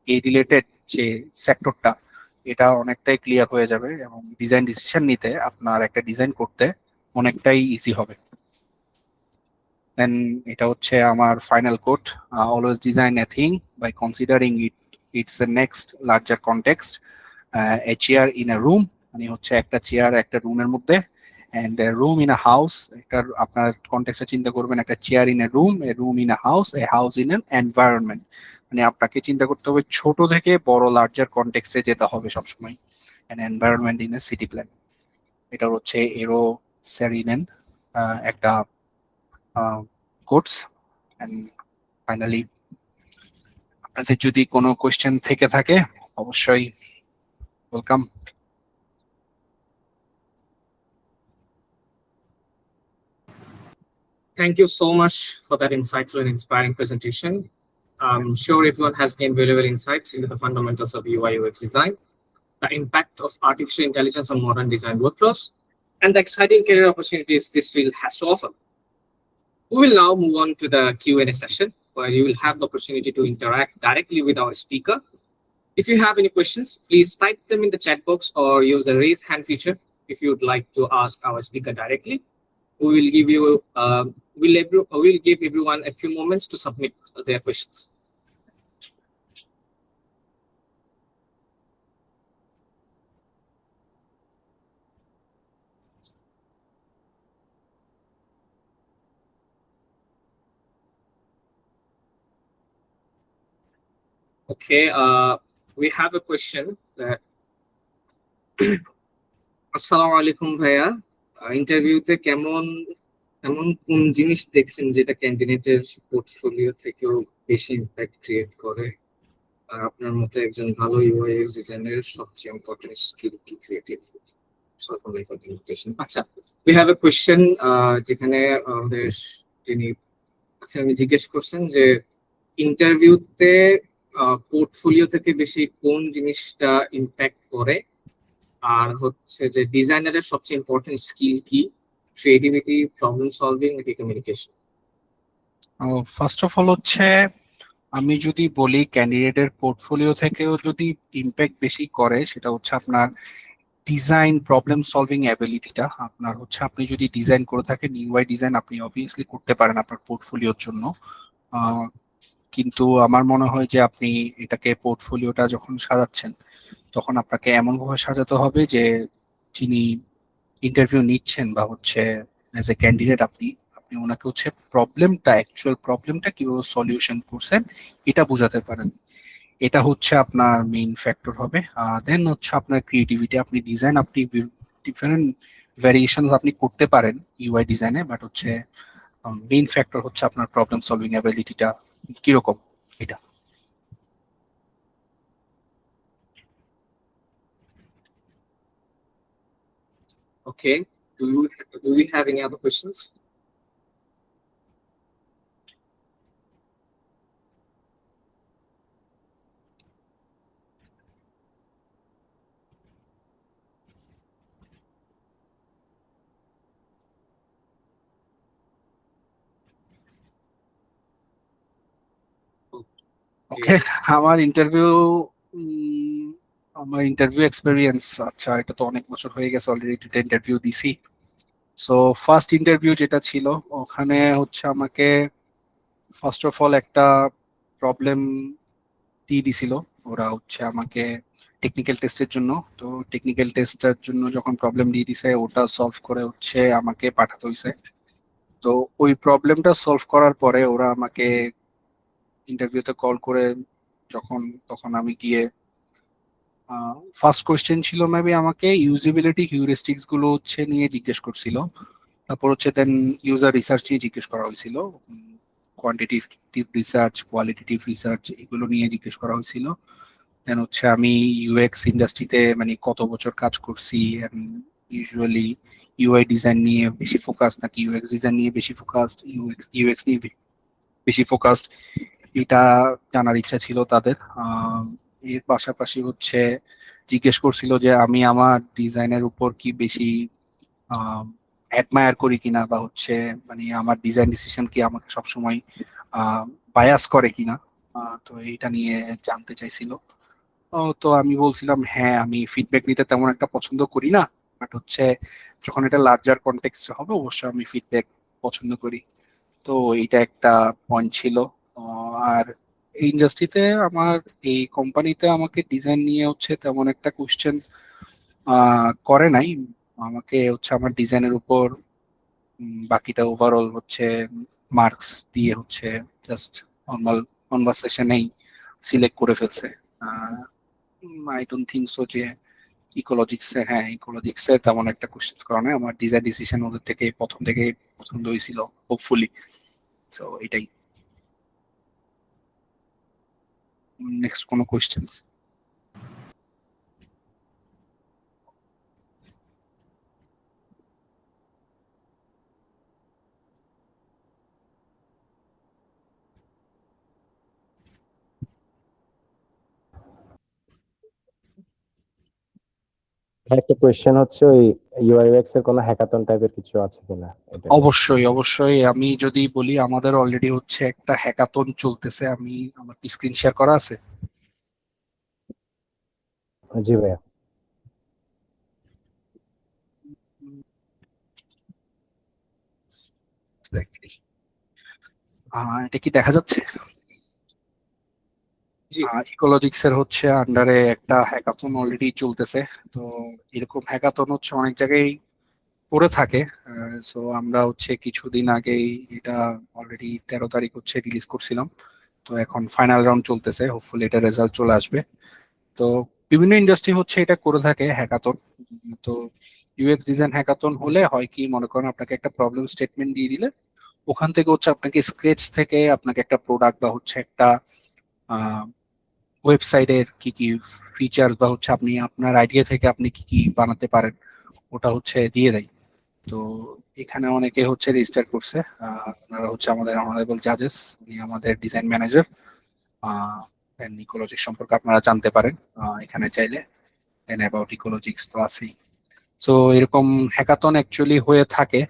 এই রিলেটেড যে সেক্টরটা, এটা অনেকটাই ক্লিয়ার হয়ে যাবে এবং ডিজাইন ডিসিশন নিতে আপনার একটা ডিজাইন করতে অনেকটাই ইজি হবে। দেন এটা হচ্ছে আমার final quote, always design a thing by considering it's a next larger context. A chair in a room, মানে হচ্ছে একটা চেয়ার একটা রুমের মধ্যে, and a room in a house, একটা আপনার কনটেক্সটে চিন্তা করবেন একটা chair in a room, a room in a house, a house in an environment. মানে আপনাকে চিন্তা করতে হবে ছোট থেকে বড় লার্জার কনটেক্সটে যেতে হবে সবসময়। N environment in a city plan, এটা হচ্ছে এরো স্যারিনেন একটা কোটস। এন্ড ফাইনালি আপনাদের যদি কোনো কোয়েশ্চেন থেকে থাকে অবশ্যই welcome. Thank you so much for that insightful and inspiring presentation. I'm sure everyone has gained valuable insights into the fundamentals of UI UX design, the impact of artificial intelligence on modern design workflows, and the exciting career opportunities this field has to offer. We will now move on to the Q&A session, where you will have the opportunity to interact directly with our speaker. If you have any questions, please type them in the chat box or use the raise hand feature if you would like to ask our speaker directly. We will give you we'll give everyone a few moments to submit their questions. Okay, we have a question that আসসালামু আলাইকুম ভাইয়া, ইন্টারভিউতে এমন কোন জিনিস দেখছেন যেটা ক্যান্ডিডেটের পোর্টফোলিও থেকেও বেশি ইমপ্যাক্ট ক্রিয়েট করে? আর আপনার মতে একজন ভালো ইউআইএক্স ডিজাইনের সবচেয়ে ইম্পর্টেন্ট স্কিল কি? ক্রিয়েটিভ আচ্ছা, we have a question যেখানে আমাদের যিনি আছেন উনি জিজ্ঞেস করছেন যে ইন্টারভিউতে পোর্টফোলিও থেকে বেশি কোন জিনিসটা ইমপ্যাক্ট করে, আর হচ্ছে যে ডিজাইনারের সবচেয়ে ইম্পর্টেন্ট স্কিল কি? ক্রিয়েটিভিটি, প্রবলেম সলভিং নাকি কমিউনিকেশন? ফার্স্ট অফ অল হচ্ছে আমি যদি বলি ক্যান্ডিডেটের পোর্টফোলিও থেকেও যদি ইমপ্যাক্ট বেশি করে সেটা হচ্ছে আপনার ডিজাইন প্রবলেম সলভিং অ্যাবিলিটিটা। আপনার হচ্ছে আপনি যদি ডিজাইন করে থাকেন ইউআই ডিজাইন, আপনি অবভিয়াসলি করতে পারেন আপনার পোর্টফোলিওর জন্য। কিন্তু আমার মনে হয় যে আপনি এটাকে পোর্টফোলিওটা যখন সাজাচ্ছেন তখন আপনাকে এমনভাবে সাজাতে হবে যে যিনি ইন্টারভিউ নিচ্ছেন বা হচ্ছে অ্যাজ এ ক্যান্ডিডেট আপনি আপনি ওনাকে হচ্ছে প্রবলেমটা অ্যাকচুয়াল প্রবলেমটা কিভাবে সলিউশন করছেন এটা বোঝাতে পারেন। এটা হচ্ছে আপনার মেইন ফ্যাক্টর হবে। দেন হচ্ছে আপনার ক্রিয়েটিভিটি, আপনি ডিজাইন আপনি ডিফারেন্ট ভ্যারিয়েশন আপনি করতে পারেন ইউআই ডিজাইনে, বাট হচ্ছে মেইন ফ্যাক্টর হচ্ছে আপনার প্রবলেম সলভিং অ্যাবিলিটিটা কিরকম এটা। Okay, do we have any other questions? ওকে, আমার ইন্টারভিউ আমার ইন্টারভিউ এক্সপেরিয়েন্স, আচ্ছা এটা তো অনেক বছর হয়ে গেছে, অলরেডি দুটো ইন্টারভিউ দিছি। সো ফার্স্ট ইন্টারভিউ যেটা ছিল ওখানে হচ্ছে আমাকে ফার্স্ট অফ অল একটা প্রবলেম দিয়ে দিছিল ওরা, হচ্ছে আমাকে টেকনিক্যাল টেস্টের জন্য। তো টেকনিক্যাল টেস্টের জন্য যখন প্রবলেম দিয়ে দিছে ওটা সলভ করে হচ্ছে আমাকে পাঠাতে হয়েছে। তো ওই প্রবলেমটা সলভ করার পরে ওরা আমাকে ইন্টারভিউতে কল করে যখন, তখন আমি গিয়ে ফার্স্ট কোয়েশ্চেন ছিল মেবি আমাকে ইউজিবিলিটি হিউরিস্টিক্স গুলো হচ্ছে নিয়ে জিজ্ঞেস করছিল। তারপর হচ্ছে দেন ইউজার রিসার্চ নিয়ে জিজ্ঞেস করা হয়েছিল, কোয়ান্টিটেটিভ রিসার্চ, কোয়ালিটেটিভ রিসার্চ এগুলো নিয়ে জিজ্ঞেস করা হয়েছিল। দেন হচ্ছে আমি ইউএক্স ইন্ডাস্ট্রিতে মানে কত বছর কাজ করছি, ইউজুয়ালি ইউআই ডিজাইন নিয়ে বেশি ফোকাস নাকি ইউএক্স ডিজাইন নিয়ে বেশি ফোকাসড, ইউএক্স নিয়ে বেশি ফোকাসড, এটা জানার ইচ্ছা ছিল তাদের। এর পাশাপাশি হচ্ছে জিজ্ঞেস করছিল যে আমি আমার ডিজাইনের উপর কি বেশি অ্যাডমায়ার করি কিনা, বা হচ্ছে মানে আমার ডিজাইন ডিসিশন কি আমাকে সবসময় বায়াস করে কিনা। তো এটা নিয়ে জানতে চাইছিল। তো আমি বলছিলাম হ্যাঁ আমি ফিডব্যাক নিতে তেমন একটা পছন্দ করি না, বাট হচ্ছে যখন এটা লার্জার কনটেক্সট হবে অবশ্যই আমি ফিডব্যাক পছন্দ করি। তো এটা একটা পয়েন্ট ছিল। আর এই ইন্ডাস্ট্রিতে আমার, এই কোম্পানিতে আমাকে ডিজাইন নিয়ে হচ্ছে তেমন একটা কোশ্চেন করে নাই। আমাকে হচ্ছে আমার ডিজাইনের উপর বাকিটা ওভারঅল হচ্ছে মার্কস দিয়ে হচ্ছে জাস্ট নর্মাল কনভারসেশনেই সিলেক্ট করে ফেলছে। আই ডোন্ট থিঙ্ক সো যে ইকোলজিক্সে, হ্যাঁ ইকোলজিক্সে তেমন একটা কোশ্চেন করা নাই। আমার ডিজাইন ডিসিশন ওদের থেকে প্রথম থেকে পছন্দ হয়েছিল হোপফুলি। সো এটাই। নেক্সট কোনো কোয়েশ্চেন্স? একটা কোয়েশ্চেন হচ্ছে ওই ইউআই ইউএক্স এর কোনো হ্যাকাথন টাইপের কিছু আছে কিনা এটা। অবশ্যই অবশ্যই, আমি যদি বলি আমাদের অলরেডি হচ্ছে একটা হ্যাকাথন চলতেছে। আমি আমার স্ক্রিন শেয়ার করা আছে। জি ভাইয়া। Exactly. এটা কি দেখা যাচ্ছে? জি। ইকোলজিক্স এর হচ্ছে আন্ডারে একটা হ্যাকাথন অলরেডি চলতেছে। তো এরকম হ্যাকাথন হচ্ছে অনেক জায়গায় করে থাকে। সো আমরা হচ্ছে কিছুদিন আগেই এটা অলরেডি 13 তারিখ হচ্ছে রিলিজ করছিলাম। তো এখন ফাইনাল রাউন্ড চলতেছে, হোপফুলি এটা রেজাল্ট চলে আসবে। তো বিভিন্ন ইন্ডাস্ট্রি হচ্ছে এটা করে থাকে হ্যাকাথন। তো ইউএক্স ডিজাইন হ্যাকাথন হলে হয় কি, মনে করেন আপনাকে একটা প্রবলেম স্টেটমেন্ট দিয়ে দিলে ওখান থেকে হচ্ছে আপনাকে স্কেচ থেকে আপনাকে একটা প্রোডাক্ট বা হচ্ছে একটা ওয়েবসাইটের কি কি ফিচার বা হচ্ছে আপনি আপনার আইডিয়া থেকে আপনি কি কি বানাতে পারেন ওটা হচ্ছে দিয়ে দেয়। তো এখানে অনেকে হচ্ছে রেজিস্টার করছে। ওনারা হচ্ছে আমাদের অনারেবল জাজেস, উনি আমাদের ডিজাইন ম্যানেজার। ইকোলজিক্স সম্পর্কে আপনারা জানতে পারেন এখানে চাইলে। দেন অ্যাবাউট ইকোলজিক্স তো আছেই। সো এরকম হ্যাকাথন অ্যাকচুয়ালি হয়ে থাকে।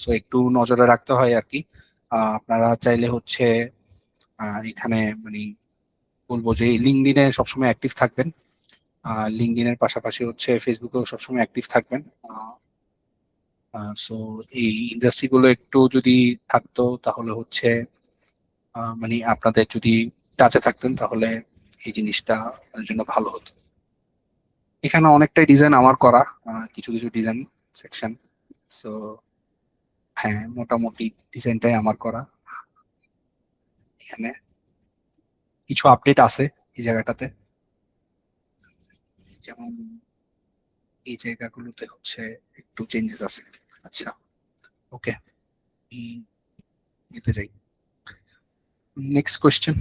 সো একটু নজরে রাখতে হয় আর কি। আপনারা চাইলে হচ্ছে এখানে মানে বলবো যে লিঙ্কডইনে সবসময় অ্যাক্টিভ থাকবেন। লিঙ্কডইনের পাশাপাশি হচ্ছে ফেসবুকেও সবসময় অ্যাক্টিভ থাকবেন। সো এই ইন্ডাস্ট্রি গুলো একটু যদি থাকতো তাহলে হচ্ছে মানে আপনাদের যদি টাচে থাকতেন তাহলে এই জিনিসটা আপনার জন্য ভালো হতো। এখানে অনেকটাই ডিজাইন আমার করা, কিছু কিছু ডিজাইন সেকশন। সো হ্যাঁ মোটামুটি ডিজাইনটাই আমার করা। এখানে কিছু আপডেট আছে এই জায়গাটাতে, যেমন এই জায়গাগুলোতে হচ্ছে একটু চেঞ্জেস আছে। আচ্ছা ওকে, নিতে যাই। Next question.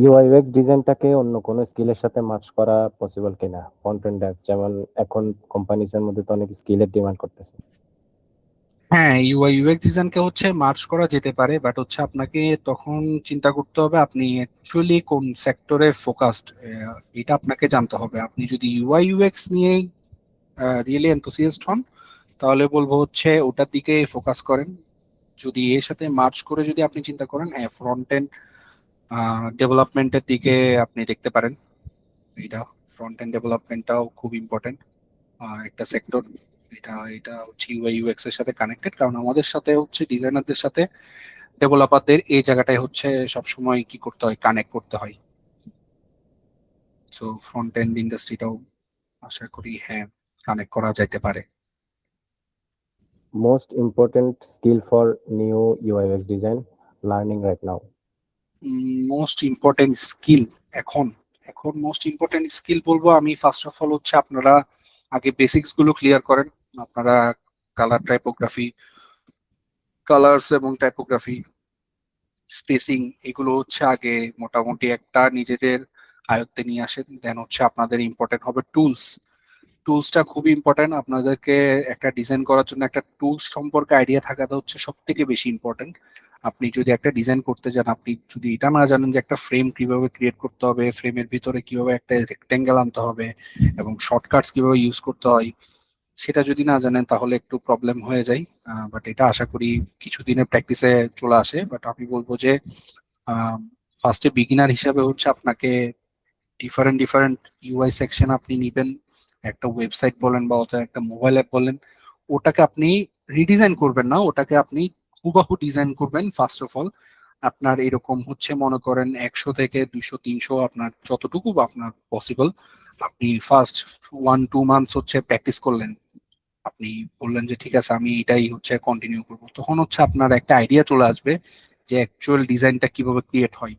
ইউআই ইউএক্স ডিজাইনটাকে অন্য কোনো স্কিলের সাথে মার্চ করা পসিবল কিনা, ফ্রন্ট এন্ড ডেভ, যেমন এখন কোম্পানিজ এর মধ্যে তো অনেক স্কিলের ডিমান্ড করতেছে। হ্যাঁ ইউআই ইউএক্স ডিজাইনকে হচ্ছে মার্চ করা যেতে পারে, বাট হচ্ছে আপনাকে তখন চিন্তা করতে হবে আপনি অ্যাকচুয়ালি কোন সেক্টরে ফোকাসড, এটা আপনাকে জানতে হবে। আপনি যদি ইউআই ইউএক্স নিয়ে রিয়েলি এনথুসিয়াস্ট হন তাহলে বলবো হচ্ছে ওটার দিকে ফোকাস করেন। যদি এর সাথে মার্চ করে যদি আপনি চিন্তা করেন, হ্যাঁ ফ্রন্ট এন্ড ডেভেলপমেন্টের দিকে আপনি দেখতে পারেন। এটা ফ্রন্ট এন্ড ডেভেলপমেন্টটাও খুব ইম্পর্টেন্ট একটা সেক্টর। এটা এটা হচ্ছে ইউআই ইউএক্স এর সাথে কানেক্টেড, কারণ আমাদের সাথে হচ্ছে ডিজাইনারদের সাথে ডেভেলপারদের এই জায়গাটায় হচ্ছে সবসময় কি করতে হয়, কানেক্ট করতে হয়। সো ফ্রন্ট এন্ড ইন্ডাস্ট্রিটাও আশা করি হ্যাঁ কানেক্ট করা যাইতে পারে। Most important skill for new UI UX design learning right now. Most important skill এখন এখন মোস্ট ইম্পর্টেন্ট স্কিল বলবো আমি ফার্স্ট অফ অল হচ্ছে আপনারা আগে বেসিক্স গুলো ক্লিয়ার করেন। আপনারা কালার টাইপোগ্রাফি, কালার্স এবং টাইপোগ্রাফি, স্পেসিং, এগুলো হচ্ছে আগে মোটামুটি একটা নিজেদের আয়ত্তে নিয়ে আসেন। দেন হচ্ছে আপনাদের ইম্পর্টেন্ট হবে টুলস। টুলসটা খুবই ইম্পর্টেন্ট। আপনাদেরকে একটা ডিজাইন করার জন্য একটা টুলস সম্পর্কে আইডিয়া থাকাটা হচ্ছে সব থেকে বেশি ইম্পর্টেন্ট। আপনি যদি একটা ডিজাইন করতে যান, আপনি যদি এটা না জানেন যে একটা ফ্রেম কিভাবে ক্রিয়েট করতে হবে, ফ্রেমের ভিতরে কিভাবে একটা রেক্টেঙ্গেল আনতে হবে এবং শর্টকাটস কিভাবে ইউজ করতে হয়, সেটা যদি না জানেন তাহলে একটু প্রবলেম হয়ে যায়। বাট এটা আশা করি কিছুদিনের প্র্যাকটিসে চলে আসে। বাট আমি বলবো যে ফার্স্টে বিগিনার হিসাবে হচ্ছে আপনাকে ডিফারেন্ট ডিফারেন্ট ইউআই সেকশন আপনি নিবেন। একটা ওয়েবসাইট বলেন বা একটা মোবাইল অ্যাপ বলেন, ওটাকে আপনি রিডিজাইন করবেন না, ওটাকে আপনি হুবাহু ডিজাইন করবেন। ফার্স্ট অফ অল আপনার এরকম হচ্ছে মনে করেন 100 থেকে 200 300 আপনার যতটুকু আপনার পসিবল, আপনি ফার্স্ট 1-2 মান্থস হচ্ছে প্র্যাকটিস করলেন। আপনি বললেন যে ঠিক আছে আমি এটাই হচ্ছে কন্টিনিউ করবো, তখন হচ্ছে আপনার একটা আইডিয়া চলে আসবে যে অ্যাকচুয়াল ডিজাইনটা কিভাবে ক্রিয়েট হয়,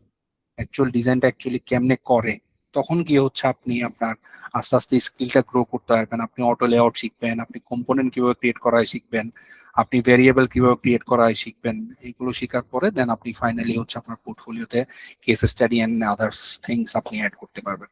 অ্যাকচুয়াল ডিজাইনটা অ্যাকচুয়ালি কেমনে করে। তখন কি হচ্ছে আপনি আপনার আস্তে আস্তে স্কিলটা গ্রো করতে পারবেন। আপনি অটো লেআউট শিখবেন, আপনি কম্পোনেন্ট কিভাবে ক্রিয়েট করা হয় শিখবেন, আপনি ভেরিয়েবল কিভাবে ক্রিয়েট করা হয় শিখবেন। এইগুলো শেখার পরে দেন আপনি ফাইনালি হচ্ছে আপনার পোর্টফোলিওতে case study and others things আপনি অ্যাড করতে পারবেন।